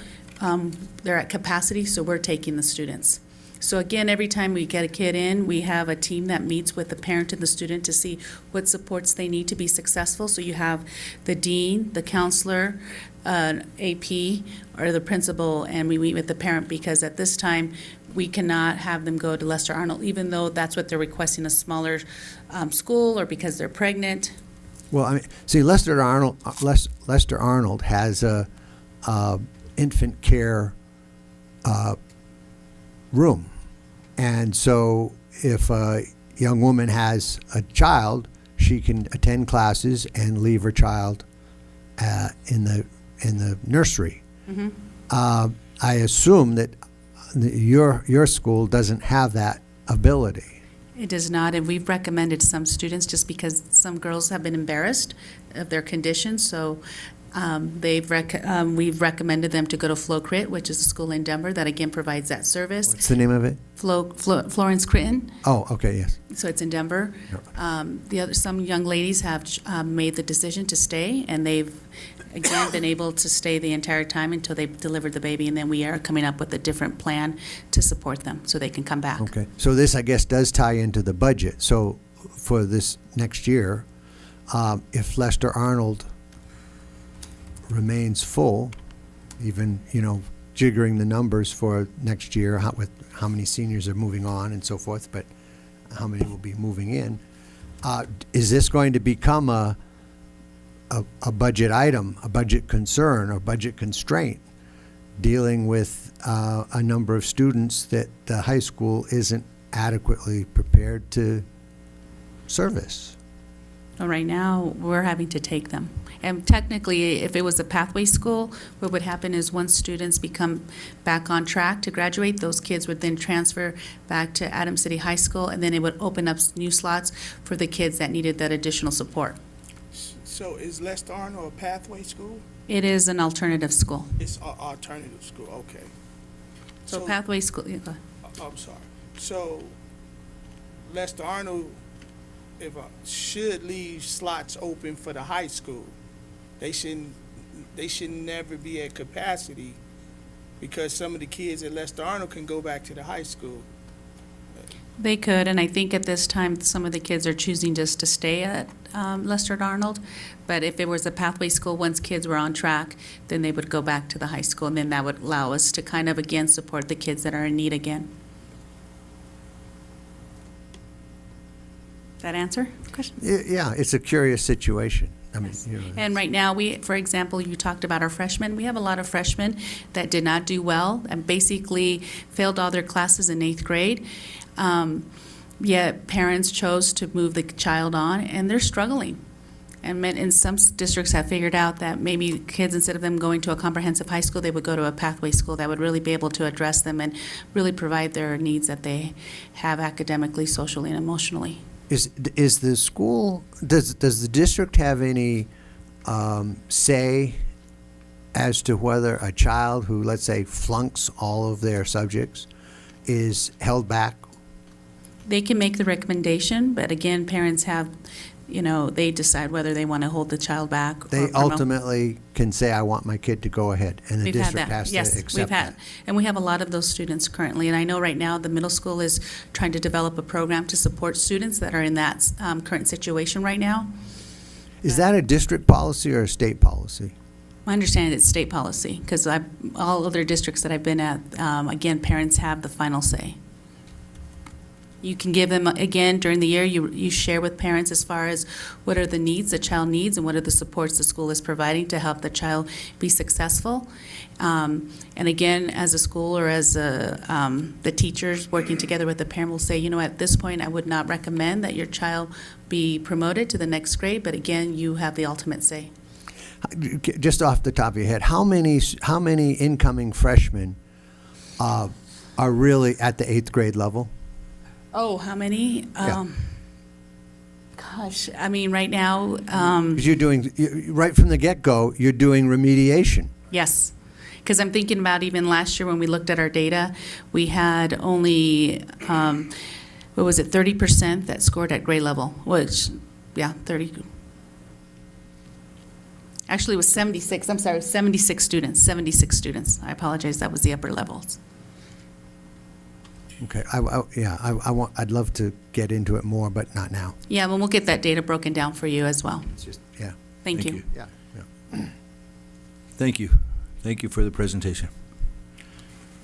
they're at capacity, so we're taking the students. So again, every time we get a kid in, we have a team that meets with the parent and the student to see what supports they need to be successful. So you have the dean, the counselor, AP, or the principal, and we meet with the parent because at this time, we cannot have them go to Lester Arnold, even though that's what they're requesting, a smaller school or because they're pregnant. Well, I mean, see, Lester Arnold has a infant care room, and so if a young woman has a child, she can attend classes and leave her child in the nursery. Mm-hmm. I assume that your school doesn't have that ability. It does not, and we've recommended some students just because some girls have been embarrassed of their condition, so we've recommended them to go to Flo Crit, which is a school in Denver that again provides that service. What's the name of it? Florence Critton. Oh, okay, yes. So it's in Denver. Some young ladies have made the decision to stay, and they've again been able to stay the entire time until they delivered the baby, and then we are coming up with a different plan to support them so they can come back. Okay, so this, I guess, does tie into the budget. So for this next year, if Lester Arnold remains full, even, jiggering the numbers for next year with how many seniors are moving on and so forth, but how many will be moving in, is this going to become a budget item, a budget concern, or budget constraint, dealing with a number of students that the high school isn't adequately prepared to service? Well, right now, we're having to take them. And technically, if it was a pathway school, what would happen is once students become back on track to graduate, those kids would then transfer back to Adams City High School, and then it would open up new slots for the kids that needed that additional support. So is Lester Arnold a pathway school? It is an alternative school. It's an alternative school, okay. So pathway school, yeah, go ahead. I'm sorry. So Lester Arnold, should leave slots open for the high school. They should never be at capacity because some of the kids at Lester Arnold can go back to the high school. They could, and I think at this time, some of the kids are choosing just to stay at Lester Arnold. But if it was a pathway school, once kids were on track, then they would go back to the high school, and then that would allow us to kind of, again, support the kids that are in need again. Does that answer the question? Yeah, it's a curious situation. I mean, And right now, for example, you talked about our freshmen. We have a lot of freshmen that did not do well and basically failed all their classes in 8th grade. Yet parents chose to move the child on, and they're struggling. And some districts have figured out that maybe kids, instead of them going to a comprehensive high school, they would go to a pathway school that would really be able to address them and really provide their needs that they have academically, socially, and emotionally. Is the school, does the district have any say as to whether a child who, let's say, flunks all of their subjects is held back? They can make the recommendation, but again, parents have, they decide whether they want to hold the child back. They ultimately can say, I want my kid to go ahead, and the district has to accept that. And we have a lot of those students currently. And I know right now the middle school is trying to develop a program to support students that are in that current situation right now. Is that a district policy or a state policy? My understanding is it's state policy, because all other districts that I've been at, again, parents have the final say. You can give them, again, during the year, you share with parents as far as what are the needs the child needs and what are the supports the school is providing to help the child be successful. And again, as a school or as the teachers working together with the parent will say, at this point, I would not recommend that your child be promoted to the next grade, but again, you have the ultimate say. Just off the top of your head, how many incoming freshmen are really at the 8th grade level? Oh, how many? Yeah. Gosh, I mean, right now, 'Cause you're doing, right from the get-go, you're doing remediation. yes. Because I'm thinking about even last year when we looked at our data, we had only, what was it, 30% that scored at grade level, which, yeah, 30. Actually, it was 76, I'm sorry, 76 students. I apologize, that was the upper levels. Okay, I'd love to get into it more, but not now. Yeah, well, we'll get that data broken down for you as well. It's just, yeah. Thank you. Yeah. Thank you. Thank you for the presentation.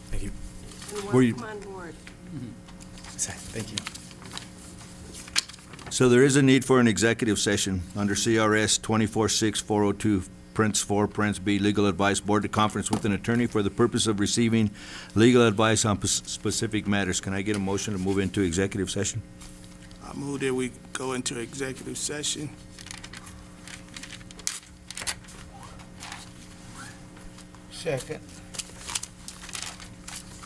Thank you. And Were you- welcome on board. Thank you. So there is a need for an executive session under CRS 246402, Prince 4, Prince B, legal advice, board to conference with an attorney for the purpose of receiving legal advice on specific matters. Can I get a motion to move into executive session? I move that we go into executive session. Second.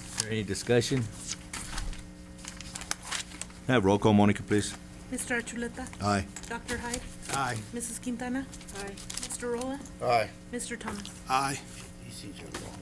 Is there any discussion? Have roll call, Monica, please. Mr. Archuleta? Aye. Dr. Hyde? Aye. Mrs. Quintana? Aye. Mr. Rolla? Aye. Mr. Thomas? Aye. These are long.